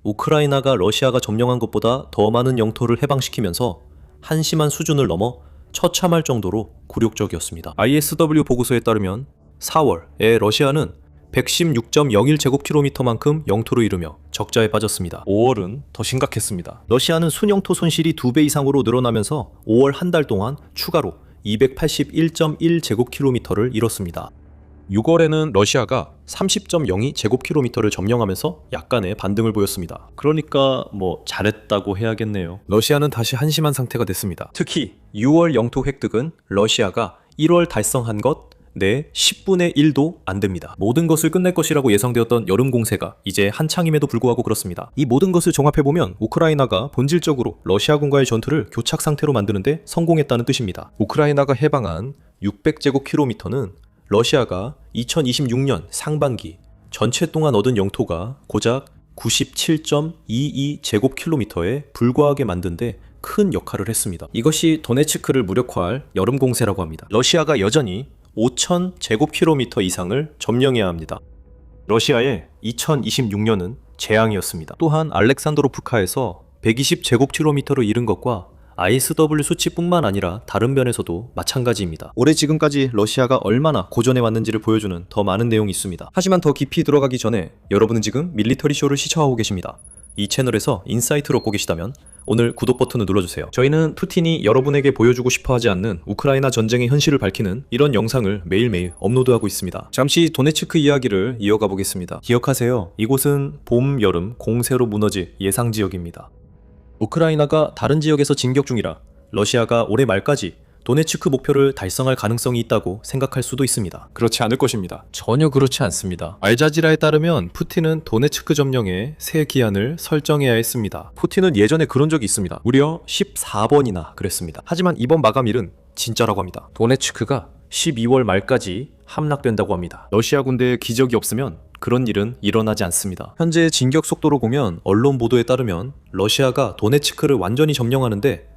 우크라이나가 러시아가 점령한 것보다 더 많은 영토를 해방시키면서 한심한 수준을 넘어 처참할 정도로 굴욕적이었습니다. ISW 보고서에 따르면 4월에 러시아는 116.01제곱킬로미터만큼 영토를 잃으며 적자에 빠졌습니다. 5월은 더 심각했습니다. 러시아는 순영토 손실이 2배 이상으로 늘어나면서 5월 한 달 동안 추가로 281.1제곱킬로미터를 잃었습니다. 6월에는 러시아가 30.02제곱킬로미터를 점령하면서 약간의 반등을 보였습니다. 그러니까 잘했다고 해야겠네요. 러시아는 다시 한심한 상태가 됐습니다. 특히 6월 영토 획득은 러시아가 1월 달성한 것 내 10분의 1도 안 됩니다. 모든 것을 끝낼 것이라고 예상되었던 여름 공세가 이제 한창임에도 불구하고 그렇습니다. 이 모든 것을 종합해보면 우크라이나가 본질적으로 러시아군과의 전투를 교착 상태로 만드는데 성공했다는 뜻입니다. 우크라이나가 해방한 600제곱킬로미터는 러시아가 2026년 상반기 전체 동안 얻은 영토가 고작 97.22제곱킬로미터에 불과하게 만든데 큰 역할을 했습니다. 이것이 도네츠크를 무력화할 여름 공세라고 합니다. 러시아가 여전히 5,000제곱킬로미터 이상을 점령해야 합니다. 러시아의 2026년은 재앙이었습니다. 또한 알렉산드로프카에서 120제곱킬로미터로 이른 것과 ISW 수치뿐만 아니라 다른 면에서도 마찬가지입니다. 올해 지금까지 러시아가 얼마나 고전해 왔는지를 보여주는 더 많은 내용이 있습니다. 하지만 더 깊이 들어가기 전에 여러분은 지금 밀리터리 쇼를 시청하고 계십니다. 이 채널에서 인사이트를 얻고 계시다면 오늘 구독 버튼을 눌러주세요. 저희는 푸틴이 여러분에게 보여주고 싶어하지 않는 우크라이나 전쟁의 현실을 밝히는 이런 영상을 매일매일 업로드하고 있습니다. 잠시 도네츠크 이야기를 이어가 보겠습니다. 기억하세요. 이곳은 봄, 여름 공세로 무너질 예상 지역입니다. 우크라이나가 다른 지역에서 진격 중이라 러시아가 올해 말까지 도네츠크 목표를 달성할 가능성이 있다고 생각할 수도 있습니다. 그렇지 않을 것입니다. 전혀 그렇지 않습니다. 알자지라에 따르면 푸틴은 도네츠크 점령에 새 기한을 설정해야 했습니다. 푸틴은 예전에 그런 적이 있습니다. 무려 14번이나 그랬습니다. 하지만 이번 마감일은 진짜라고 합니다. 도네츠크가 12월 말까지 함락된다고 합니다. 러시아 군대에 기적이 없으면 그런 일은 일어나지 않습니다. 현재 진격 속도로 보면 언론 보도에 따르면 러시아가 도네츠크를 완전히 점령하는데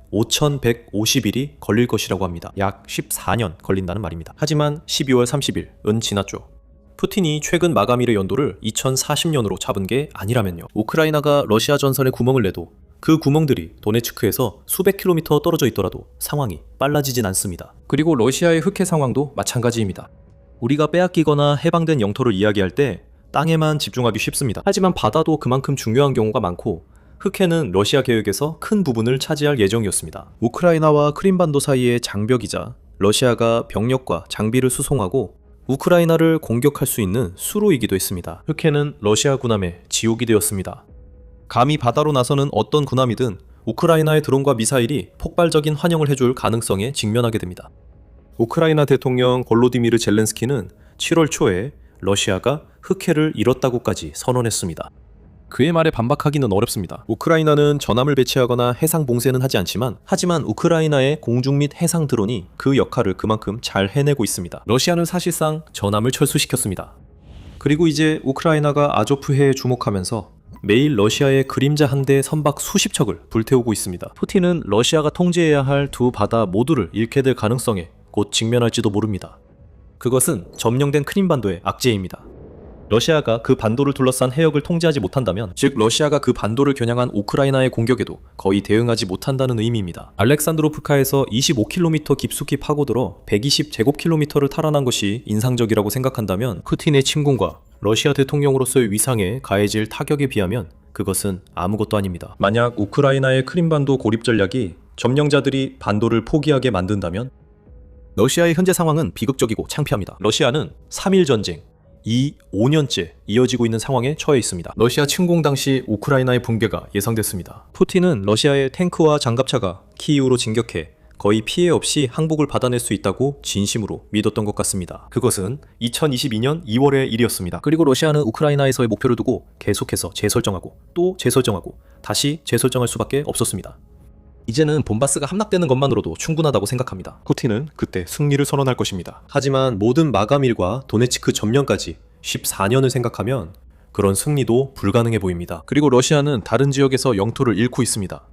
5,150일이 걸릴 것이라고 합니다. 약 14년 걸린다는 말입니다. 하지만 12월 30일은 지났죠. 푸틴이 최근 마감일의 연도를 2040년으로 잡은 게 아니라면요. 우크라이나가 러시아 전선에 구멍을 내도 그 구멍들이 도네츠크에서 수백 킬로미터 떨어져 있더라도 상황이 빨라지진 않습니다. 그리고 러시아의 흑해 상황도 마찬가지입니다. 우리가 빼앗기거나 해방된 영토를 이야기할 때 땅에만 집중하기 쉽습니다. 하지만 바다도 그만큼 중요한 경우가 많고 흑해는 러시아 계획에서 큰 부분을 차지할 예정이었습니다. 우크라이나와 크림반도 사이의 장벽이자 러시아가 병력과 장비를 수송하고 우크라이나를 공격할 수 있는 수로이기도 했습니다. 흑해는 러시아 군함의 지옥이 되었습니다. 감히 바다로 나서는 어떤 군함이든 우크라이나의 드론과 미사일이 폭발적인 환영을 해줄 가능성에 직면하게 됩니다. 우크라이나 대통령 볼로디미르 젤렌스키는 7월 초에 러시아가 흑해를 잃었다고까지 선언했습니다. 그의 말에 반박하기는 어렵습니다. 우크라이나는 전함을 배치하거나 해상 봉쇄는 하지 않지만 하지만 우크라이나의 공중 및 해상 드론이 그 역할을 그만큼 잘 해내고 있습니다. 러시아는 사실상 전함을 철수시켰습니다. 그리고 이제 우크라이나가 아조프해에 주목하면서 매일 러시아의 그림자 한 대 선박 수십 척을 불태우고 있습니다. 푸틴은 러시아가 통제해야 할 두 바다 모두를 잃게 될 가능성에 곧 직면할지도 모릅니다. 그것은 점령된 크림반도의 악재입니다. 러시아가 그 반도를 둘러싼 해역을 통제하지 못한다면, 즉 러시아가 그 반도를 겨냥한 우크라이나의 공격에도 거의 대응하지 못한다는 의미입니다. 알렉산드로프카에서 25km 깊숙이 파고들어 120제곱킬로미터를 탈환한 것이 인상적이라고 생각한다면 푸틴의 침공과 러시아 대통령으로서의 위상에 가해질 타격에 비하면 그것은 아무것도 아닙니다. 만약 우크라이나의 크림반도 고립 전략이 점령자들이 반도를 포기하게 만든다면 러시아의 현재 상황은 비극적이고 창피합니다. 러시아는 3.1 전쟁, 5년째 이어지고 있는 상황에 처해 있습니다. 러시아 침공 당시 우크라이나의 붕괴가 예상됐습니다. 푸틴은 러시아의 탱크와 장갑차가 키이우로 진격해 거의 피해 없이 항복을 받아낼 수 있다고 진심으로 믿었던 것 같습니다. 그것은 2022년 2월의 일이었습니다. 그리고 러시아는 우크라이나에서의 목표를 두고 계속해서 재설정하고 또 재설정하고 다시 재설정할 수밖에 없었습니다. 이제는 본바스가 함락되는 것만으로도 충분하다고 생각합니다. 푸틴은 그때 승리를 선언할 것입니다. 하지만 모든 마감일과 도네츠크 점령까지 14년을 생각하면 그런 승리도 불가능해 보입니다. 그리고 러시아는 다른 지역에서 영토를 잃고 있습니다.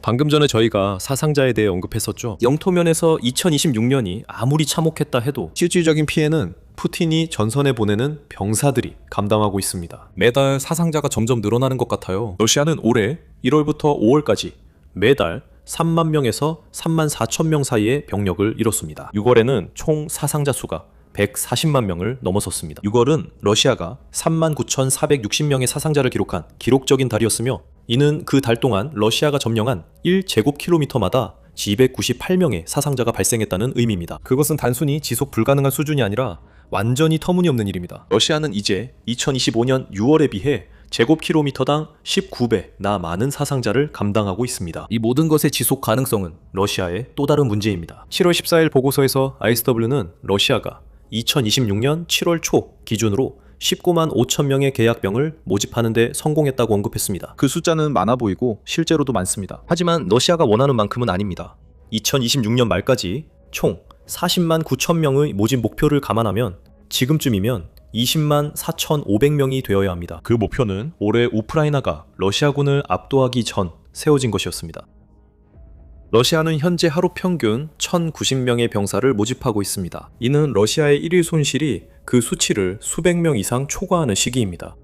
방금 전에 저희가 사상자에 대해 언급했었죠. 영토면에서 2026년이 아무리 참혹했다 해도 실질적인 피해는 푸틴이 전선에 보내는 병사들이 감당하고 있습니다. 매달 사상자가 점점 늘어나는 것 같아요. 러시아는 올해 1월부터 5월까지 매달 3만 명에서 3만 4천 명 사이의 병력을 잃었습니다. 6월에는 총 사상자 수가 140만 명을 넘어섰습니다. 6월은 러시아가 3만 9,460명의 사상자를 기록한 기록적인 달이었으며 이는 그 달 동안 러시아가 점령한 1제곱킬로미터마다 298명의 사상자가 발생했다는 의미입니다. 그것은 단순히 지속 불가능한 수준이 아니라 완전히 터무니없는 일입니다. 러시아는 이제 2025년 6월에 비해 제곱킬로미터당 19배나 많은 사상자를 감당하고 있습니다. 이 모든 것의 지속 가능성은 러시아의 또 다른 문제입니다. 7월 14일 보고서에서 ISW는 러시아가 2026년 7월 초 기준으로 19만 5천 명의 계약병을 모집하는 데 성공했다고 언급했습니다. 그 숫자는 많아 보이고 실제로도 많습니다. 하지만 러시아가 원하는 만큼은 아닙니다. 2026년 말까지 총 40만 9천 명의 모집 목표를 감안하면 지금쯤이면 20만 4,500명이 되어야 합니다. 그 목표는 올해 우크라이나가 러시아군을 압도하기 전 세워진 것이었습니다. 러시아는 현재 하루 평균 1,090명의 병사를 모집하고 있습니다. 이는 러시아의 일일 손실이 그 수치를 수백 명 이상 초과하는 시기입니다.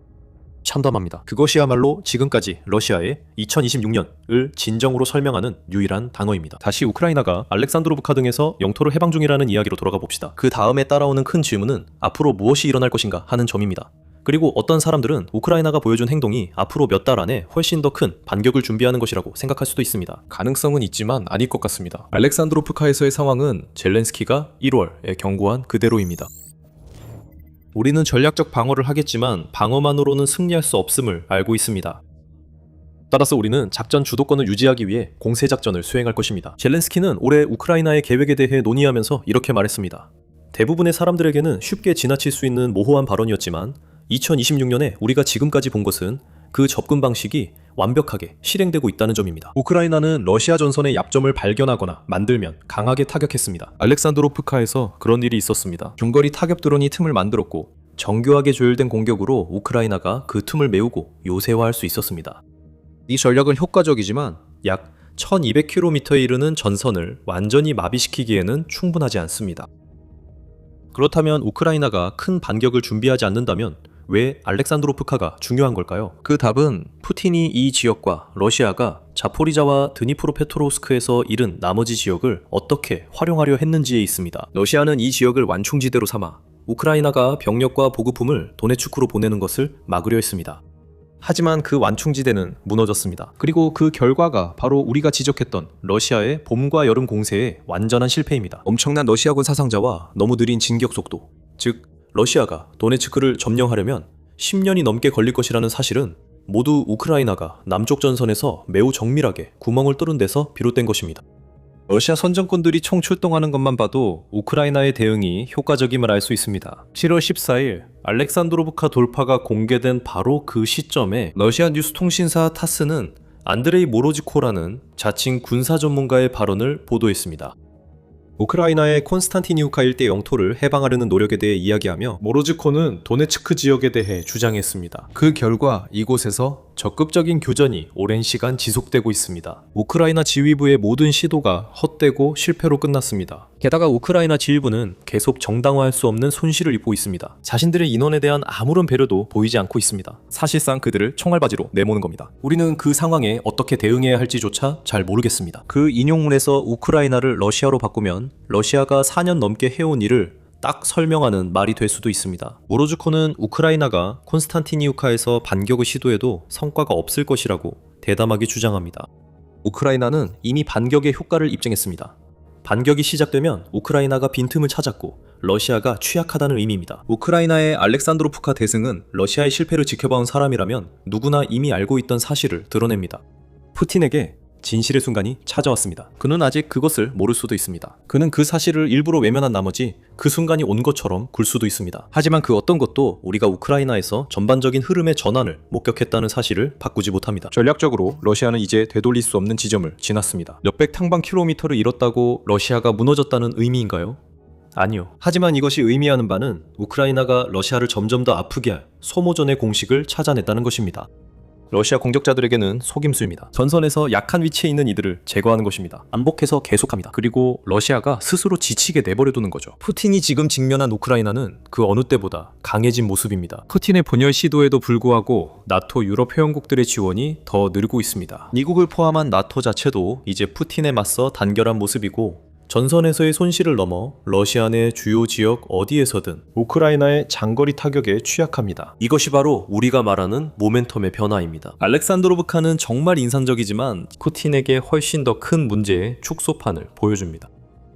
참담합니다. 그것이야말로 지금까지 러시아의 2026년을 진정으로 설명하는 유일한 단어입니다. 다시 우크라이나가 알렉산드로브카 등에서 영토를 해방 중이라는 이야기로 돌아가 봅시다. 그 다음에 따라오는 큰 질문은 앞으로 무엇이 일어날 것인가 하는 점입니다. 그리고 어떤 사람들은 우크라이나가 보여준 행동이 앞으로 몇 달 안에 훨씬 더 큰 반격을 준비하는 것이라고 생각할 수도 있습니다. 가능성은 있지만 아닐 것 같습니다. 알렉산드로프카에서의 상황은 젤렌스키가 1월에 경고한 그대로입니다. 우리는 전략적 방어를 하겠지만 방어만으로는 승리할 수 없음을 알고 있습니다. 따라서 우리는 작전 주도권을 유지하기 위해 공세작전을 수행할 것입니다. 젤렌스키는 올해 우크라이나의 계획에 대해 논의하면서 이렇게 말했습니다. 대부분의 사람들에게는 쉽게 지나칠 수 있는 모호한 발언이었지만 2026년에 우리가 지금까지 본 것은 그 접근 방식이 완벽하게 실행되고 있다는 점입니다. 우크라이나는 러시아 전선의 약점을 발견하거나 만들면 강하게 타격했습니다. 알렉산드로프카에서 그런 일이 있었습니다. 중거리 타격 드론이 틈을 만들었고 정교하게 조율된 공격으로 우크라이나가 그 틈을 메우고 요새화할 수 있었습니다. 이 전략은 효과적이지만 약 1200km에 이르는 전선을 완전히 마비시키기에는 충분하지 않습니다. 그렇다면 우크라이나가 큰 반격을 준비하지 않는다면 왜 알렉산드로프카가 중요한 걸까요? 그 답은 푸틴이 이 지역과 러시아가 자포리자와 드니프로페트로우스크에서 잃은 나머지 지역을 어떻게 활용하려 했는지에 있습니다. 러시아는 이 지역을 완충지대로 삼아 우크라이나가 병력과 보급품을 도네츠크로 보내는 것을 막으려 했습니다. 하지만 그 완충지대는 무너졌습니다. 그리고 그 결과가 바로 우리가 지적했던 러시아의 봄과 여름 공세의 완전한 실패입니다. 엄청난 러시아군 사상자와 너무 느린 진격 속도, 즉 러시아가 도네츠크를 점령하려면 10년이 넘게 걸릴 것이라는 사실은 모두 우크라이나가 남쪽 전선에서 매우 정밀하게 구멍을 뚫은 데서 비롯된 것입니다. 러시아 선전꾼들이 총 출동하는 것만 봐도 우크라이나의 대응이 효과적임을 알 수 있습니다. 7월 14일 알렉산드로브카 돌파가 공개된 바로 그 시점에 러시아 뉴스 통신사 타스는 안드레이 모로지코라는 자칭 군사 전문가의 발언을 보도했습니다. 우크라이나의 콘스탄티니우카 일대 영토를 해방하려는 노력에 대해 이야기하며 모로지코는 도네츠크 지역에 대해 주장했습니다. 그 결과 이곳에서 적극적인 교전이 오랜 시간 지속되고 있습니다. 우크라이나 지휘부의 모든 시도가 헛되고 실패로 끝났습니다. 게다가 우크라이나 지휘부는 계속 정당화할 수 없는 손실을 입고 있습니다. 자신들의 인원에 대한 아무런 배려도 보이지 않고 있습니다. 사실상 그들을 총알바지로 내모는 겁니다. 우리는 그 상황에 어떻게 대응해야 할지조차 잘 모르겠습니다. 그 인용문에서 우크라이나를 러시아로 바꾸면 러시아가 4년 넘게 해온 일을 딱 설명하는 말이 될 수도 있습니다. 모로즈코는 우크라이나가 콘스탄티니우카에서 반격을 시도해도 성과가 없을 것이라고 대담하게 주장합니다. 우크라이나는 이미 반격의 효과를 입증했습니다. 반격이 시작되면 우크라이나가 빈틈을 찾았고 러시아가 취약하다는 의미입니다. 우크라이나의 알렉산드로프카 대승은 러시아의 실패를 지켜봐온 사람이라면 누구나 이미 알고 있던 사실을 드러냅니다. 푸틴에게 진실의 순간이 찾아왔습니다. 그는 아직 그것을 모를 수도 있습니다. 그는 그 사실을 일부러 외면한 나머지 그 순간이 온 것처럼 굴 수도 있습니다. 하지만 그 어떤 것도 우리가 우크라이나에서 전반적인 흐름의 전환을 목격했다는 사실을 바꾸지 못합니다. 전략적으로 러시아는 이제 되돌릴 수 없는 지점을 지났습니다. 몇백 탕방 킬로미터를 잃었다고 러시아가 무너졌다는 의미인가요? 아니요. 하지만 이것이 의미하는 바는 우크라이나가 러시아를 점점 더 아프게 할 소모전의 공식을 찾아냈다는 것입니다. 러시아 공격자들에게는 속임수입니다. 전선에서 약한 위치에 있는 이들을 제거하는 것입니다. 반복해서 계속합니다. 그리고 러시아가 스스로 지치게 내버려두는 거죠. 푸틴이 지금 직면한 우크라이나는 그 어느 때보다 강해진 모습입니다. 푸틴의 분열 시도에도 불구하고 나토 유럽 회원국들의 지원이 더 늘고 있습니다. 미국을 포함한 나토 자체도 이제 푸틴에 맞서 단결한 모습이고 전선에서의 손실을 넘어 러시아 내 주요 지역 어디에서든 우크라이나의 장거리 타격에 취약합니다. 이것이 바로 우리가 말하는 모멘텀의 변화입니다. 알렉산드로브카는 정말 인상적이지만 푸틴에게 훨씬 더 큰 문제의 축소판을 보여줍니다.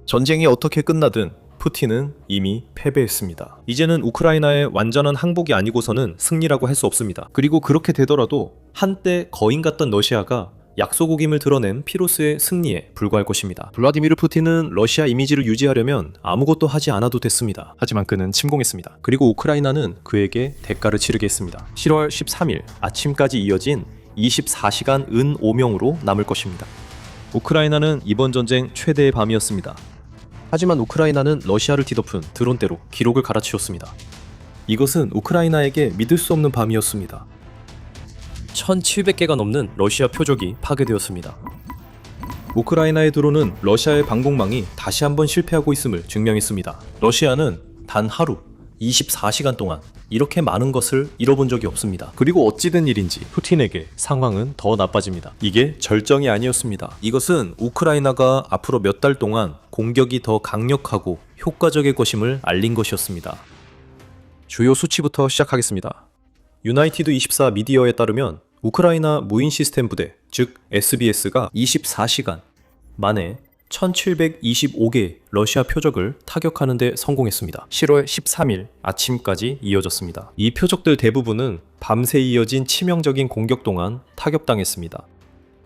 전쟁이 어떻게 끝나든 푸틴은 이미 패배했습니다. 이제는 우크라이나의 완전한 항복이 아니고서는 승리라고 할 수 없습니다. 그리고 그렇게 되더라도 한때 거인 같던 러시아가 약소국임을 드러낸 피로스의 승리에 불과할 것입니다. 블라디미르 푸틴은 러시아 이미지를 유지하려면 아무것도 하지 않아도 됐습니다. 하지만 그는 침공했습니다. 그리고 우크라이나는 그에게 대가를 치르게 했습니다. 7월 13일 아침까지 이어진 24시간 은 오명으로 남을 것입니다. 우크라이나는 이번 전쟁 최대의 밤이었습니다. 하지만 우크라이나는 러시아를 뒤덮은 드론대로 기록을 갈아치웠습니다. 이것은 우크라이나에게 믿을 수 없는 밤이었습니다. 1700개가 넘는 러시아 표적이 파괴되었습니다. 우크라이나의 드론은 러시아의 방공망이 다시 한번 실패하고 있음을 증명했습니다. 러시아는 단 하루 24시간 동안 이렇게 많은 것을 잃어본 적이 없습니다. 그리고 어찌된 일인지 푸틴에게 상황은 더 나빠집니다. 이게 절정이 아니었습니다. 이것은 우크라이나가 앞으로 몇 달 동안 공격이 더 강력하고 효과적일 것임을 알린 것이었습니다. 주요 수치부터 시작하겠습니다. 유나이티드 24 미디어에 따르면 우크라이나 무인 시스템 부대, 즉 SBS가 24시간 만에 1725개의 러시아 표적을 타격하는 데 성공했습니다. 7월 13일 아침까지 이어졌습니다. 이 표적들 대부분은 밤새 이어진 치명적인 공격 동안 타격당했습니다.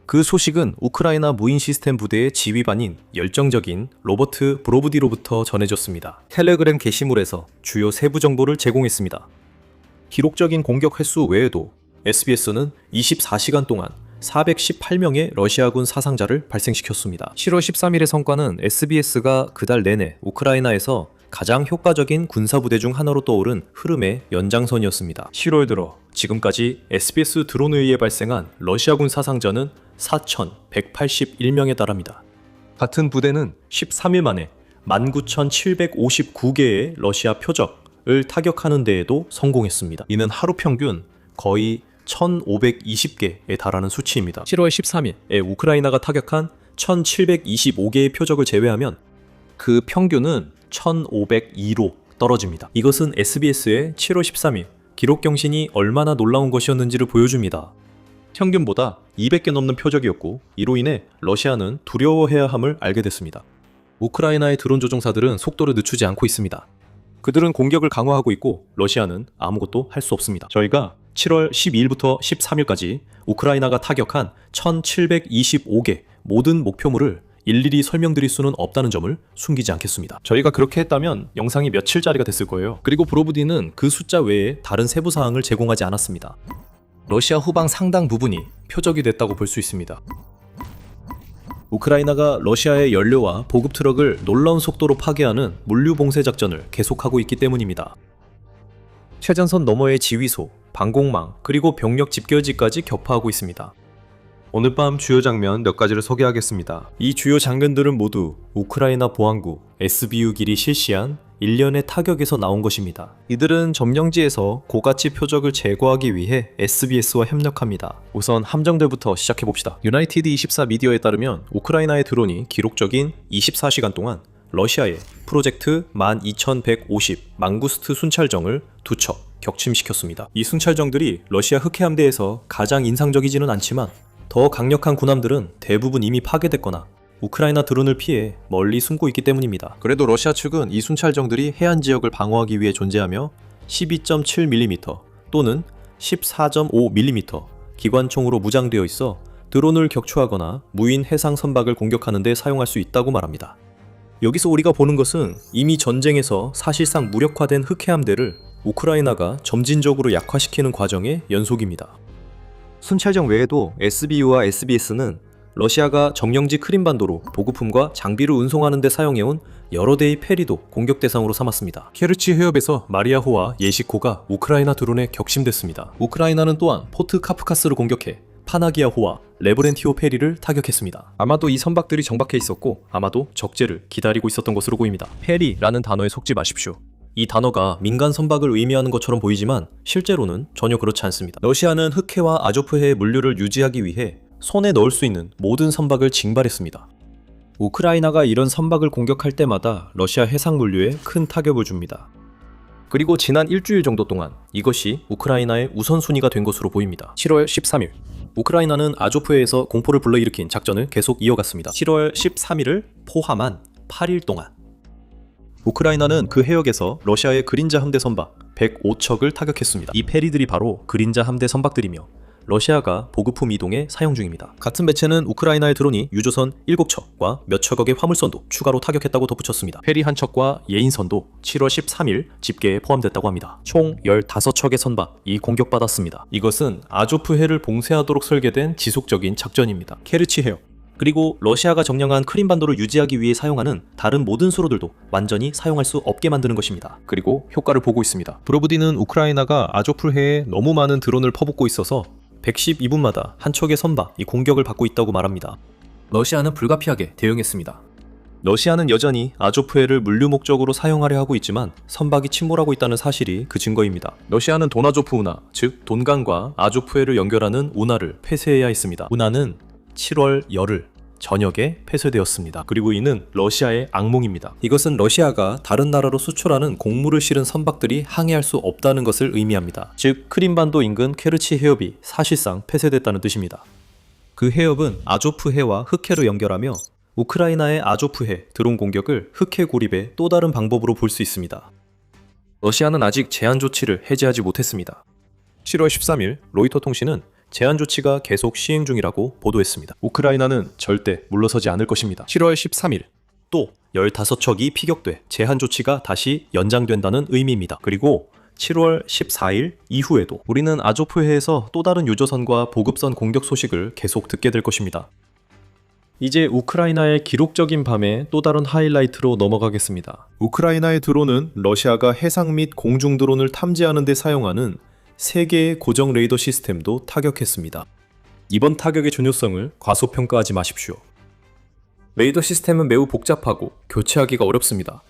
그 소식은 우크라이나 무인 시스템 부대의 지휘관인 열정적인 로버트 브로브디로부터 전해졌습니다. 텔레그램 게시물에서 주요 세부 정보를 제공했습니다. 기록적인 공격 횟수 외에도 SBS는 24시간 동안 418명의 러시아군 사상자를 발생시켰습니다. 7월 13일의 성과는 SBS가 그달 내내 우크라이나에서 가장 효과적인 군사부대 중 하나로 떠오른 흐름의 연장선이었습니다. 7월 들어 지금까지 SBS 드론에 의해 발생한 러시아군 사상자는 4,181명에 달합니다. 같은 부대는 13일 만에 19,759개의 러시아 표적을 타격하는 데에도 성공했습니다. 이는 하루 평균 거의 1,520개에 달하는 수치입니다. 7월 13일에 우크라이나가 타격한 1,725개의 표적을 제외하면 그 평균은 1,502로 떨어집니다. 이것은 SBS의 7월 13일 기록 경신이 얼마나 놀라운 것이었는지를 보여줍니다. 평균보다 200개 넘는 표적이었고 이로 인해 러시아는 두려워해야 함을 알게 됐습니다. 우크라이나의 드론 조종사들은 속도를 늦추지 않고 있습니다. 그들은 공격을 강화하고 있고 러시아는 아무것도 할 수 없습니다. 저희가 7월 12일부터 13일까지 우크라이나가 타격한 1725개 모든 목표물을 일일이 설명드릴 수는 없다는 점을 숨기지 않겠습니다. 저희가 그렇게 했다면 영상이 며칠짜리가 됐을 거예요. 그리고 브로브디는 그 숫자 외에 다른 세부 사항을 제공하지 않았습니다. 러시아 후방 상당 부분이 표적이 됐다고 볼 수 있습니다. 우크라이나가 러시아의 연료와 보급 트럭을 놀라운 속도로 파괴하는 물류 봉쇄 작전을 계속하고 있기 때문입니다. 최전선 너머의 지휘소, 방공망, 그리고 병력 집결지까지 격파하고 있습니다. 오늘 밤 주요 장면 몇 가지를 소개하겠습니다. 이 주요 장면들은 모두 우크라이나 보안국 SBU길이 실시한 일련의 타격에서 나온 것입니다. 이들은 점령지에서 고가치 표적을 제거하기 위해 SBS와 협력합니다. 우선 함정들부터 시작해봅시다. 유나이티드 24 미디어에 따르면 우크라이나의 드론이 기록적인 24시간 동안 러시아의 프로젝트 12150 망구스트 순찰정을 두 척 격침시켰습니다. 이 순찰정들이 러시아 흑해함대에서 가장 인상적이지는 않지만 더 강력한 군함들은 대부분 이미 파괴됐거나 우크라이나 드론을 피해 멀리 숨고 있기 때문입니다. 그래도 러시아 측은 이 순찰정들이 해안 지역을 방어하기 위해 존재하며 12.7mm 또는 14.5mm 기관총으로 무장되어 있어 드론을 격추하거나 무인 해상 선박을 공격하는 데 사용할 수 있다고 말합니다. 여기서 우리가 보는 것은 이미 전쟁에서 사실상 무력화된 흑해함대를 우크라이나가 점진적으로 약화시키는 과정의 연속입니다. 순찰정 외에도 SBU와 SBS는 러시아가 점령지 크림반도로 보급품과 장비를 운송하는 데 사용해온 여러 대의 페리도 공격 대상으로 삼았습니다. 케르치 해협에서 마리아호와 예시코가 우크라이나 드론에 격침됐습니다. 우크라이나는 또한 포트 카프카스를 공격해 파나기아호와 레브렌티오 페리를 타격했습니다. 아마도 이 선박들이 정박해 있었고 아마도 적재를 기다리고 있었던 것으로 보입니다. 페리라는 단어에 속지 마십시오. 이 단어가 민간 선박을 의미하는 것처럼 보이지만 실제로는 전혀 그렇지 않습니다. 러시아는 흑해와 아조프해의 물류를 유지하기 위해 손에 넣을 수 있는 모든 선박을 징발했습니다. 우크라이나가 이런 선박을 공격할 때마다 러시아 해상 물류에 큰 타격을 줍니다. 그리고 지난 일주일 정도 동안 이것이 우크라이나의 우선순위가 된 것으로 보입니다. 7월 13일 우크라이나는 아조프해에서 공포를 불러일으킨 작전을 계속 이어갔습니다. 7월 13일을 포함한 8일 동안 우크라이나는 그 해역에서 러시아의 그린자 함대 선박 105척을 타격했습니다. 이 페리들이 바로 그린자 함대 선박들이며 러시아가 보급품 이동에 사용 중입니다. 같은 매체는 우크라이나의 드론이 유조선 7척과 몇 척억의 화물선도 추가로 타격했다고 덧붙였습니다. 페리 한 척과 예인선도 7월 13일 집계에 포함됐다고 합니다. 총 15척의 선박이 공격받았습니다. 이것은 아조프해를 봉쇄하도록 설계된 지속적인 작전입니다. 케르치 해역, 그리고 러시아가 정량한 크림반도를 유지하기 위해 사용하는 다른 모든 수로들도 완전히 사용할 수 없게 만드는 것입니다. 그리고 효과를 보고 있습니다. 브로브디는 우크라이나가 아조프해에 너무 많은 드론을 퍼붓고 있어서 112분마다 한 척의 선박이 공격을 받고 있다고 말합니다. 러시아는 불가피하게 대응했습니다. 러시아는 여전히 아조프해를 물류 목적으로 사용하려 하고 있지만 선박이 침몰하고 있다는 사실이 그 증거입니다. 러시아는 도나조프 운하, 즉 돈강과 아조프해를 연결하는 운하를 폐쇄해야 했습니다. 운하는 7월 열흘 저녁에 폐쇄되었습니다. 그리고 이는 러시아의 악몽입니다. 이것은 러시아가 다른 나라로 수출하는 곡물을 실은 선박들이 항해할 수 없다는 것을 의미합니다. 즉 크림반도 인근 케르치 해협이 사실상 폐쇄됐다는 뜻입니다. 그 해협은 아조프해와 흑해로 연결하며 우크라이나의 아조프해 드론 공격을 흑해 고립의 또 다른 방법으로 볼 수 있습니다. 러시아는 아직 제한 조치를 해제하지 못했습니다. 7월 13일 로이터 통신은 제한 조치가 계속 시행 중이라고 보도했습니다. 우크라이나는 절대 물러서지 않을 것입니다. 7월 13일 또 15척이 피격돼 제한 조치가 다시 연장된다는 의미입니다. 그리고 7월 14일 이후에도 우리는 아조프해에서 또 다른 유조선과 보급선 공격 소식을 계속 듣게 될 것입니다. 이제 우크라이나의 기록적인 밤의 또 다른 하이라이트로 넘어가겠습니다. 우크라이나의 드론은 러시아가 해상 및 공중 드론을 탐지하는 데 사용하는 3개의 고정 레이더 시스템도 타격했습니다. 이번 타격의 중요성을 과소평가하지 마십시오. 레이더 시스템은 매우 복잡하고 교체하기가 어렵습니다.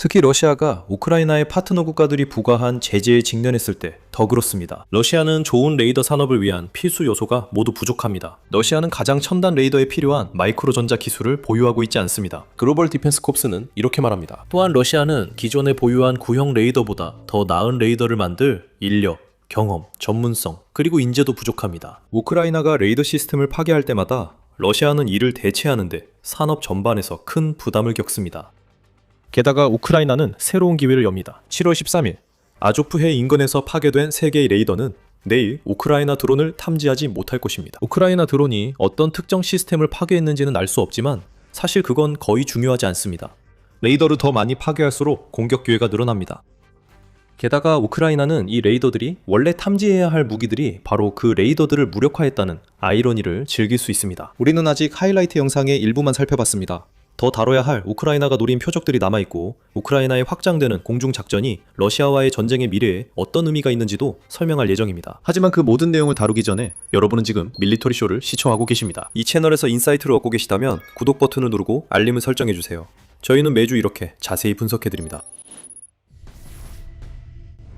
특히 러시아가 우크라이나의 파트너 국가들이 부과한 제재에 직면했을 때 더 그렇습니다. 러시아는 좋은 레이더 산업을 위한 필수 요소가 모두 부족합니다. 러시아는 가장 첨단 레이더에 필요한 마이크로 전자 기술을 보유하고 있지 않습니다. 글로벌 디펜스 콥스는 이렇게 말합니다. 또한 러시아는 기존에 보유한 구형 레이더보다 더 나은 레이더를 만들 인력, 경험, 전문성, 그리고 인재도 부족합니다. 우크라이나가 레이더 시스템을 파괴할 때마다 러시아는 이를 대체하는데 산업 전반에서 큰 부담을 겪습니다. 게다가 우크라이나는 새로운 기회를 엽니다. 7월 13일 아조프해 인근에서 파괴된 3개의 레이더는 내일 우크라이나 드론을 탐지하지 못할 것입니다. 우크라이나 드론이 어떤 특정 시스템을 파괴했는지는 알 수 없지만 사실 그건 거의 중요하지 않습니다. 레이더를 더 많이 파괴할수록 공격 기회가 늘어납니다. 게다가 우크라이나는 이 레이더들이 원래 탐지해야 할 무기들이 바로 그 레이더들을 무력화했다는 아이러니를 즐길 수 있습니다. 우리는 아직 하이라이트 영상의 일부만 살펴봤습니다. 더 다뤄야 할 우크라이나가 노린 표적들이 남아있고 우크라이나의 확장되는 공중작전이 러시아와의 전쟁의 미래에 어떤 의미가 있는지도 설명할 예정입니다. 하지만 그 모든 내용을 다루기 전에 여러분은 지금 밀리터리 쇼를 시청하고 계십니다. 이 채널에서 인사이트를 얻고 계시다면 구독 버튼을 누르고 알림을 설정해주세요. 저희는 매주 이렇게 자세히 분석해드립니다.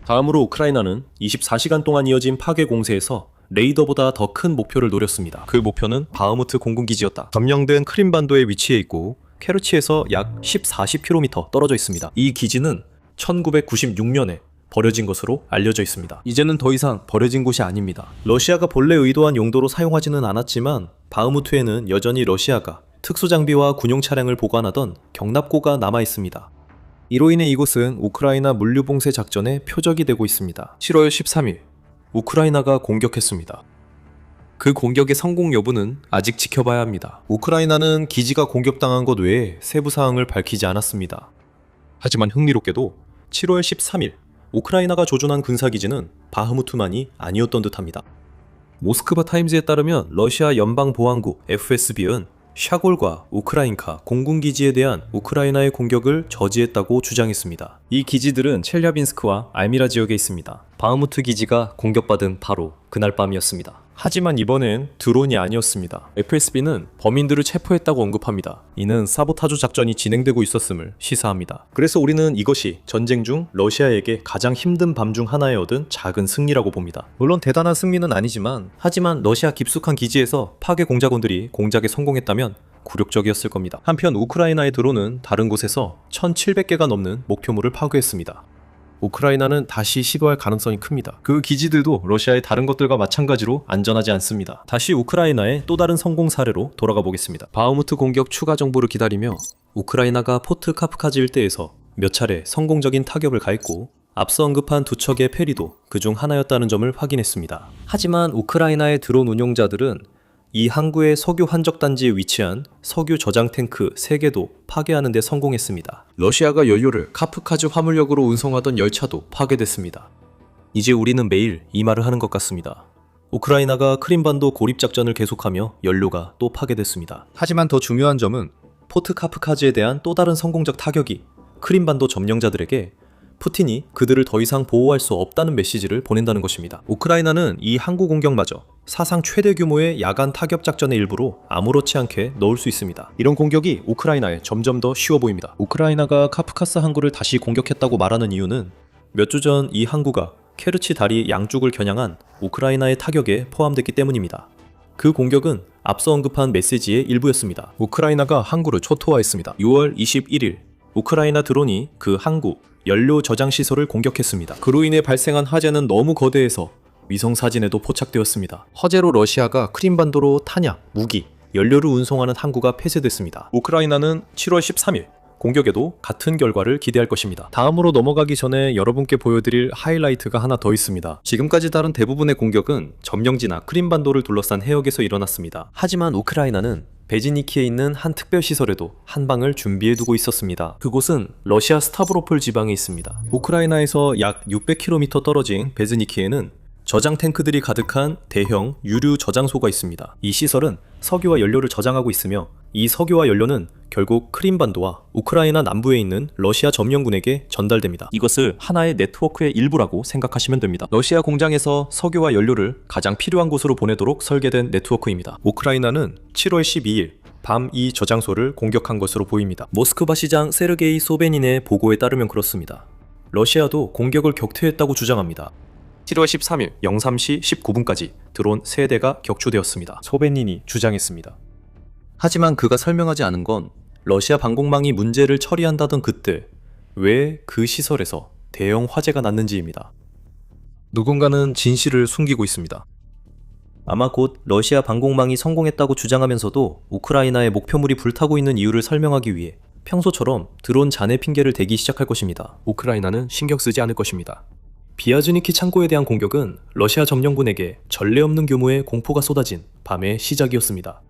다음으로 우크라이나는 24시간 동안 이어진 파괴 공세에서 레이더보다 더 큰 목표를 노렸습니다. 그 목표는 바흐무트 공군기지였다. 점령된 크림반도에 위치해 있고 케르치에서 약 10-40km 떨어져 있습니다. 이 기지는 1996년에 버려진 것으로 알려져 있습니다. 이제는 더 이상 버려진 곳이 아닙니다. 러시아가 본래 의도한 용도로 사용하지는 않았지만 바흐무트에는 여전히 러시아가 특수장비와 군용 차량을 보관하던 경납고가 남아 있습니다. 이로 인해 이곳은 우크라이나 물류봉쇄 작전의 표적이 되고 있습니다. 7월 13일 우크라이나가 공격했습니다. 그 공격의 성공 여부는 아직 지켜봐야 합니다. 우크라이나는 기지가 공격당한 것 외에 세부 사항을 밝히지 않았습니다. 하지만 흥미롭게도 7월 13일 우크라이나가 조준한 군사기지는 바흐무트만이 아니었던 듯합니다. 모스크바 타임즈에 따르면 러시아 연방보안국 FSB는 샤골과 우크라인카 공군기지에 대한 우크라이나의 공격을 저지했다고 주장했습니다. 이 기지들은 첼야빈스크와 알미라 지역에 있습니다. 바흐무트 기지가 공격받은 바로 그날 밤이었습니다. 하지만 이번엔 드론이 아니었습니다. FSB는 범인들을 체포했다고 언급합니다. 이는 사보타주 작전이 진행되고 있었음을 시사합니다. 그래서 우리는 이것이 전쟁 중 러시아에게 가장 힘든 밤 중 하나에 얻은 작은 승리라고 봅니다. 물론 대단한 승리는 아니지만 하지만 러시아 깊숙한 기지에서 파괴 공작원들이 공작에 성공했다면 굴욕적이었을 겁니다. 한편 우크라이나의 드론은 다른 곳에서 1700개가 넘는 목표물을 파괴했습니다. 우크라이나는 다시 시도할 가능성이 큽니다. 그 기지들도 러시아의 다른 것들과 마찬가지로 안전하지 않습니다. 다시 우크라이나의 또 다른 성공 사례로 돌아가 보겠습니다. 바흐무트 공격 추가 정보를 기다리며 우크라이나가 포트 카프카즈 일대에서 몇 차례 성공적인 타격을 가했고 앞서 언급한 2척의 페리도 그중 하나였다는 점을 확인했습니다. 하지만 우크라이나의 드론 운용자들은 이 항구의 석유 환적 단지에 위치한 석유 저장 탱크 3개도 파괴하는 데 성공했습니다. 러시아가 연료를 카프카즈 화물역으로 운송하던 열차도 파괴됐습니다. 이제 우리는 매일 이 말을 하는 것 같습니다. 우크라이나가 크림반도 고립작전을 계속하며 연료가 또 파괴됐습니다. 하지만 더 중요한 점은 포트 카프카즈에 대한 또 다른 성공적 타격이 크림반도 점령자들에게 푸틴이 그들을 더 이상 보호할 수 없다는 메시지를 보낸다는 것입니다. 우크라이나는 이 항구 공격마저 사상 최대 규모의 야간 타격 작전의 일부로 아무렇지 않게 넣을 수 있습니다. 이런 공격이 우크라이나에 점점 더 쉬워 보입니다. 우크라이나가 카프카스 항구를 다시 공격했다고 말하는 이유는 몇 주 전 이 항구가 케르치 다리 양쪽을 겨냥한 우크라이나의 타격에 포함됐기 때문입니다. 그 공격은 앞서 언급한 메시지의 일부였습니다. 우크라이나가 항구를 초토화했습니다. 6월 21일 우크라이나 드론이 그 항구 연료 저장 시설을 공격했습니다. 그로 인해 발생한 화재는 너무 거대해서 위성 사진에도 포착되었습니다. 화재로 러시아가 크림반도로 탄약, 무기, 연료를 운송하는 항구가 폐쇄됐습니다. 우크라이나는 7월 13일 공격에도 같은 결과를 기대할 것입니다. 다음으로 넘어가기 전에 여러분께 보여드릴 하이라이트가 하나 더 있습니다. 지금까지 다룬 대부분의 공격은 점령지나 크림반도를 둘러싼 해역에서 일어났습니다. 하지만 우크라이나는 베지니키에 있는 한 특별시설에도 한 방을 준비해두고 있었습니다. 그곳은 러시아 스타브로폴 지방에 있습니다. 우크라이나에서 약 600km 떨어진 베즈니키에는 저장 탱크들이 가득한 대형 유류 저장소가 있습니다. 이 시설은 석유와 연료를 저장하고 있으며 이 석유와 연료는 결국 크림반도와 우크라이나 남부에 있는 러시아 점령군에게 전달됩니다. 이것을 하나의 네트워크의 일부라고 생각하시면 됩니다. 러시아 공장에서 석유와 연료를 가장 필요한 곳으로 보내도록 설계된 네트워크입니다. 우크라이나는 7월 12일 밤 이 저장소를 공격한 것으로 보입니다. 모스크바 시장 세르게이 소베닌의 보고에 따르면 그렇습니다. 러시아도 공격을 격퇴했다고 주장합니다. 7월 13일 03시 19분까지 드론 3대가 격추되었습니다. 소베닌이 주장했습니다. 하지만 그가 설명하지 않은 건 러시아 방공망이 문제를 처리한다던 그때 왜 그 시설에서 대형 화재가 났는지입니다. 누군가는 진실을 숨기고 있습니다. 아마 곧 러시아 방공망이 성공했다고 주장하면서도 우크라이나의 목표물이 불타고 있는 이유를 설명하기 위해 평소처럼 드론 잔해 핑계를 대기 시작할 것입니다. 우크라이나는 신경 쓰지 않을 것입니다. 비아즈니키 창고에 대한 공격은 러시아 점령군에게 전례 없는 규모의 공포가 쏟아진 밤의 시작이었습니다.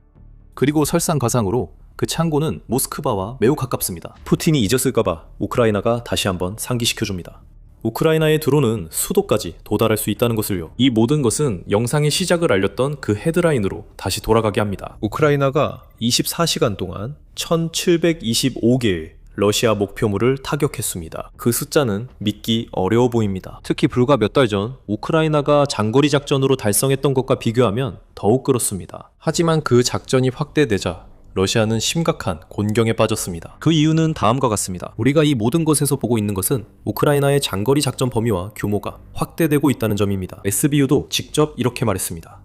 그리고 설상가상으로 그 창고는 모스크바와 매우 가깝습니다. 푸틴이 잊었을까봐 우크라이나가 다시 한번 상기시켜줍니다. 우크라이나의 드론은 수도까지 도달할 수 있다는 것을요. 이 모든 것은 영상의 시작을 알렸던 그 헤드라인으로 다시 돌아가게 합니다. 우크라이나가 24시간 동안 1725개의 러시아 목표물을 타격했습니다. 그 숫자는 믿기 어려워 보입니다. 특히 불과 몇 달 전 우크라이나가 장거리 작전으로 달성했던 것과 비교하면 더욱 그렇습니다. 하지만 그 작전이 확대되자 러시아는 심각한 곤경에 빠졌습니다. 그 이유는 다음과 같습니다. 우리가 이 모든 것에서 보고 있는 것은 우크라이나의 장거리 작전 범위와 규모가 확대되고 있다는 점입니다. SBU도 직접 이렇게 말했습니다.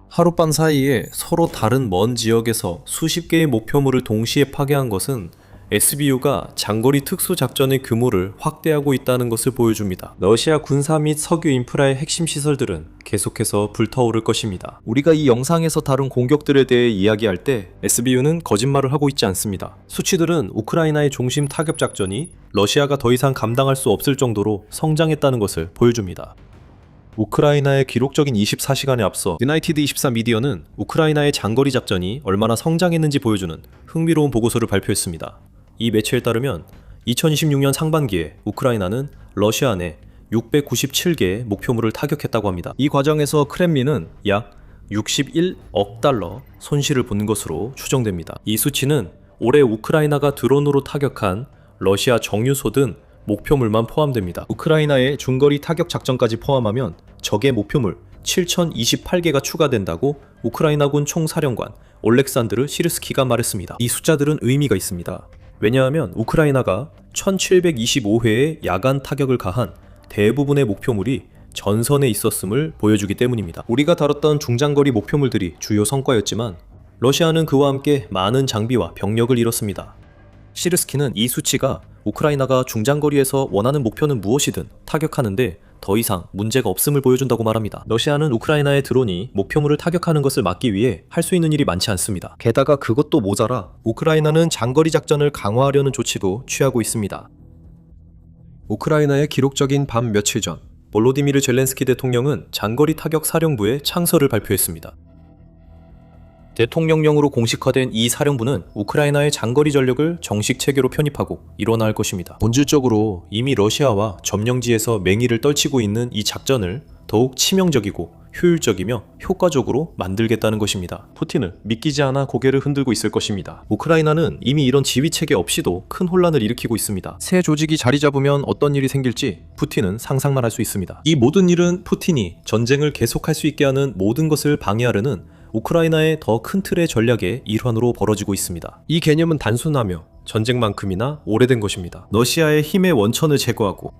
하룻밤 사이에 서로 다른 먼 지역에서 수십 개의 목표물을 동시에 파괴한 것은 SBU가 장거리 특수작전의 규모를 확대하고 있다는 것을 보여줍니다. 러시아 군사 및 석유 인프라의 핵심 시설들은 계속해서 불타오를 것입니다. 우리가 이 영상에서 다룬 공격들에 대해 이야기할 때 SBU는 거짓말을 하고 있지 않습니다. 수치들은 우크라이나의 중심 타격 작전이 러시아가 더 이상 감당할 수 없을 정도로 성장했다는 것을 보여줍니다. 우크라이나의 기록적인 24시간에 앞서 유나이티드 24 미디어는 우크라이나의 장거리 작전이 얼마나 성장했는지 보여주는 흥미로운 보고서를 발표했습니다. 이 매체에 따르면 2026년 상반기에 우크라이나는 러시아 내 697개의 목표물을 타격했다고 합니다. 이 과정에서 크렘린은 약 61억 달러 손실을 본 것으로 추정됩니다. 이 수치는 올해 우크라이나가 드론으로 타격한 러시아 정유소 등 목표물만 포함됩니다. 우크라이나의 중거리 타격 작전까지 포함하면 적의 목표물 7,028개가 추가된다고 우크라이나군 총사령관 올렉산드르 시르스키가 말했습니다. 이 숫자들은 의미가 있습니다. 왜냐하면 우크라이나가 1725회의 야간 타격을 가한 대부분의 목표물이 전선에 있었음을 보여주기 때문입니다. 우리가 다뤘던 중장거리 목표물들이 주요 성과였지만 러시아는 그와 함께 많은 장비와 병력을 잃었습니다. 시르스키는 이 수치가 우크라이나가 중장거리에서 원하는 목표는 무엇이든 타격하는데 더 이상 문제가 없음을 보여준다고 말합니다. 러시아는 우크라이나의 드론이 목표물을 타격하는 것을 막기 위해 할 수 있는 일이 많지 않습니다. 게다가 그것도 모자라 우크라이나는 장거리 작전을 강화하려는 조치도 취하고 있습니다. 우크라이나의 기록적인 밤 며칠 전 볼로디미르 젤렌스키 대통령은 장거리 타격 사령부의 창설을 발표했습니다. 대통령령으로 공식화된 이 사령부는 우크라이나의 장거리 전력을 정식 체계로 편입하고 일원화할 것입니다. 본질적으로 이미 러시아와 점령지에서 맹위를 떨치고 있는 이 작전을 더욱 치명적이고 효율적이며 효과적으로 만들겠다는 것입니다. 푸틴은 믿기지 않아 고개를 흔들고 있을 것입니다. 우크라이나는 이미 이런 지휘체계 없이도 큰 혼란을 일으키고 있습니다. 새 조직이 자리 잡으면 어떤 일이 생길지 푸틴은 상상만 할 수 있습니다. 이 모든 일은 푸틴이 전쟁을 계속할 수 있게 하는 모든 것을 방해하려는 우크라이나의 더 큰 틀의 전략의 일환으로 벌어지고 있습니다. 이 개념은 단순하며 전쟁만큼이나 오래된 것입니다. 러시아의 힘의 원천을 제거하고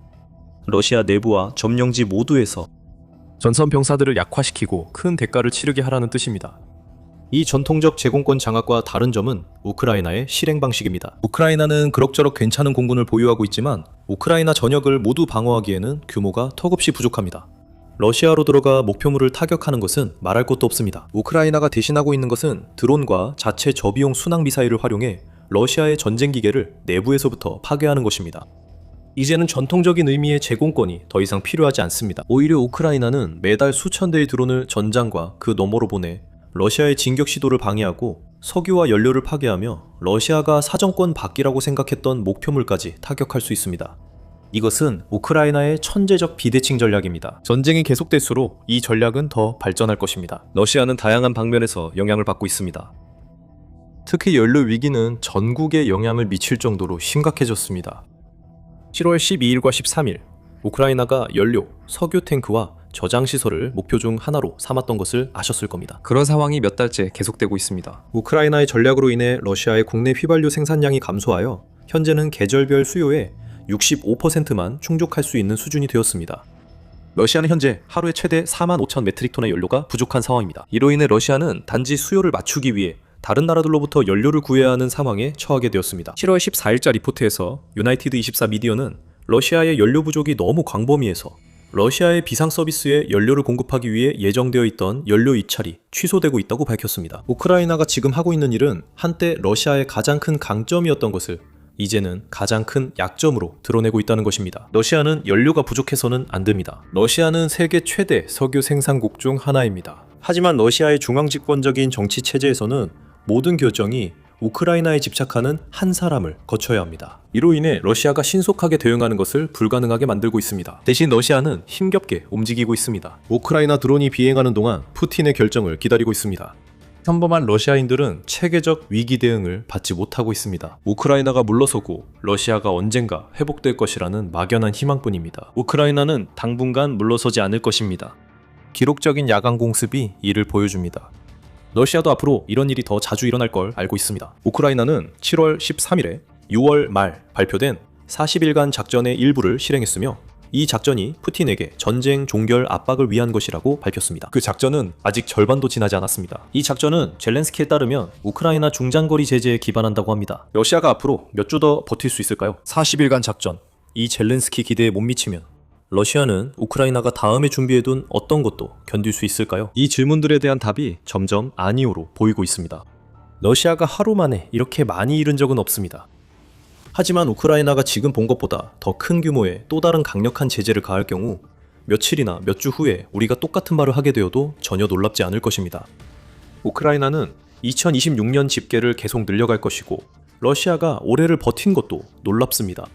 러시아 내부와 점령지 모두에서 전선 병사들을 약화시키고 큰 대가를 치르게 하라는 뜻입니다. 이 전통적 제공권 장악과 다른 점은 우크라이나의 실행 방식입니다. 우크라이나는 그럭저럭 괜찮은 공군을 보유하고 있지만 우크라이나 전역을 모두 방어하기에는 규모가 턱없이 부족합니다. 러시아로 들어가 목표물을 타격하는 것은 말할 것도 없습니다. 우크라이나가 대신하고 있는 것은 드론과 자체 저비용 순항 미사일을 활용해 러시아의 전쟁 기계를 내부에서부터 파괴하는 것입니다. 이제는 전통적인 의미의 제공권이 더 이상 필요하지 않습니다. 오히려 우크라이나는 매달 수천 대의 드론을 전장과 그 너머로 보내 러시아의 진격 시도를 방해하고 석유와 연료를 파괴하며 러시아가 사정권 밖이라고 생각했던 목표물까지 타격할 수 있습니다. 이것은 우크라이나의 천재적 비대칭 전략입니다. 전쟁이 계속될수록 이 전략은 더 발전할 것입니다. 러시아는 다양한 방면에서 영향을 받고 있습니다. 특히 연료 위기는 전국에 영향을 미칠 정도로 심각해졌습니다. 7월 12일과 13일, 우크라이나가 연료, 석유 탱크와 저장 시설을 목표 중 하나로 삼았던 것을 아셨을 겁니다. 그런 상황이 몇 달째 계속되고 있습니다. 우크라이나의 전략으로 인해 러시아의 국내 휘발유 생산량이 감소하여 현재는 계절별 수요의 65%만 충족할 수 있는 수준이 되었습니다. 러시아는 현재 하루에 최대 4만 5천 메트릭톤의 연료가 부족한 상황입니다. 이로 인해 러시아는 단지 수요를 맞추기 위해 다른 나라들로부터 연료를 구해야 하는 상황에 처하게 되었습니다. 7월 14일자 리포트에서 유나이티드 24 미디어는 러시아의 연료 부족이 너무 광범위해서 러시아의 비상 서비스에 연료를 공급하기 위해 예정되어 있던 연료 입찰이 취소되고 있다고 밝혔습니다. 우크라이나가 지금 하고 있는 일은 한때 러시아의 가장 큰 강점이었던 것을 이제는 가장 큰 약점으로 드러내고 있다는 것입니다. 러시아는 연료가 부족해서는 안 됩니다. 러시아는 세계 최대 석유 생산국 중 하나입니다. 하지만 러시아의 중앙집권적인 정치 체제에서는 모든 결정이 우크라이나에 집착하는 한 사람을 거쳐야 합니다. 이로 인해 러시아가 신속하게 대응하는 것을 불가능하게 만들고 있습니다. 대신 러시아는 힘겹게 움직이고 있습니다. 우크라이나 드론이 비행하는 동안 푸틴의 결정을 기다리고 있습니다. 평범한 러시아인들은 체계적 위기 대응을 받지 못하고 있습니다. 우크라이나가 물러서고 러시아가 언젠가 회복될 것이라는 막연한 희망뿐입니다. 우크라이나는 당분간 물러서지 않을 것입니다. 기록적인 야간 공습이 이를 보여줍니다. 러시아도 앞으로 이런 일이 더 자주 일어날 걸 알고 있습니다. 우크라이나는 7월 13일에 6월 말 발표된 40일간 작전의 일부를 실행했으며 이 작전이 푸틴에게 전쟁 종결 압박을 위한 것이라고 밝혔습니다. 그 작전은 아직 절반도 지나지 않았습니다. 이 작전은 젤렌스키에 따르면 우크라이나 중장거리 제재에 기반한다고 합니다. 러시아가 앞으로 몇 주 더 버틸 수 있을까요? 40일간 작전. 이 젤렌스키 기대에 못 미치면 러시아는 우크라이나가 다음에 준비해둔 어떤 것도 견딜 수 있을까요? 이 질문들에 대한 답이 점점 아니오로 보이고 있습니다. 러시아가 하루 만에 이렇게 많이 잃은 적은 없습니다. 하지만 우크라이나가 지금 본 것보다 더 큰 규모의 또 다른 강력한 제재를 가할 경우 며칠이나 몇 주 후에 우리가 똑같은 말을 하게 되어도 전혀 놀랍지 않을 것입니다. 우크라이나는 2026년 집계를 계속 늘려갈 것이고 러시아가 올해를 버틴 것도 놀랍습니다.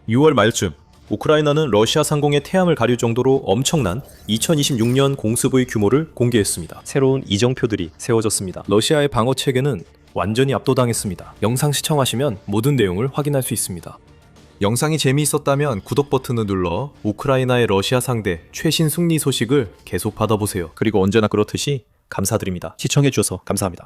6월 말쯤 우크라이나는 러시아 상공의 태양을 가릴 정도로 엄청난 2026년 공습의 규모를 공개했습니다. 새로운 이정표들이 세워졌습니다. 러시아의 방어 체계는 완전히 압도당했습니다. 영상 시청하시면 모든 내용을 확인할 수 있습니다. 영상이 재미있었다면 구독 버튼을 눌러 우크라이나의 러시아 상대 최신 승리 소식을 계속 받아보세요. 그리고 언제나 그렇듯이 감사드립니다. 시청해주셔서 감사합니다.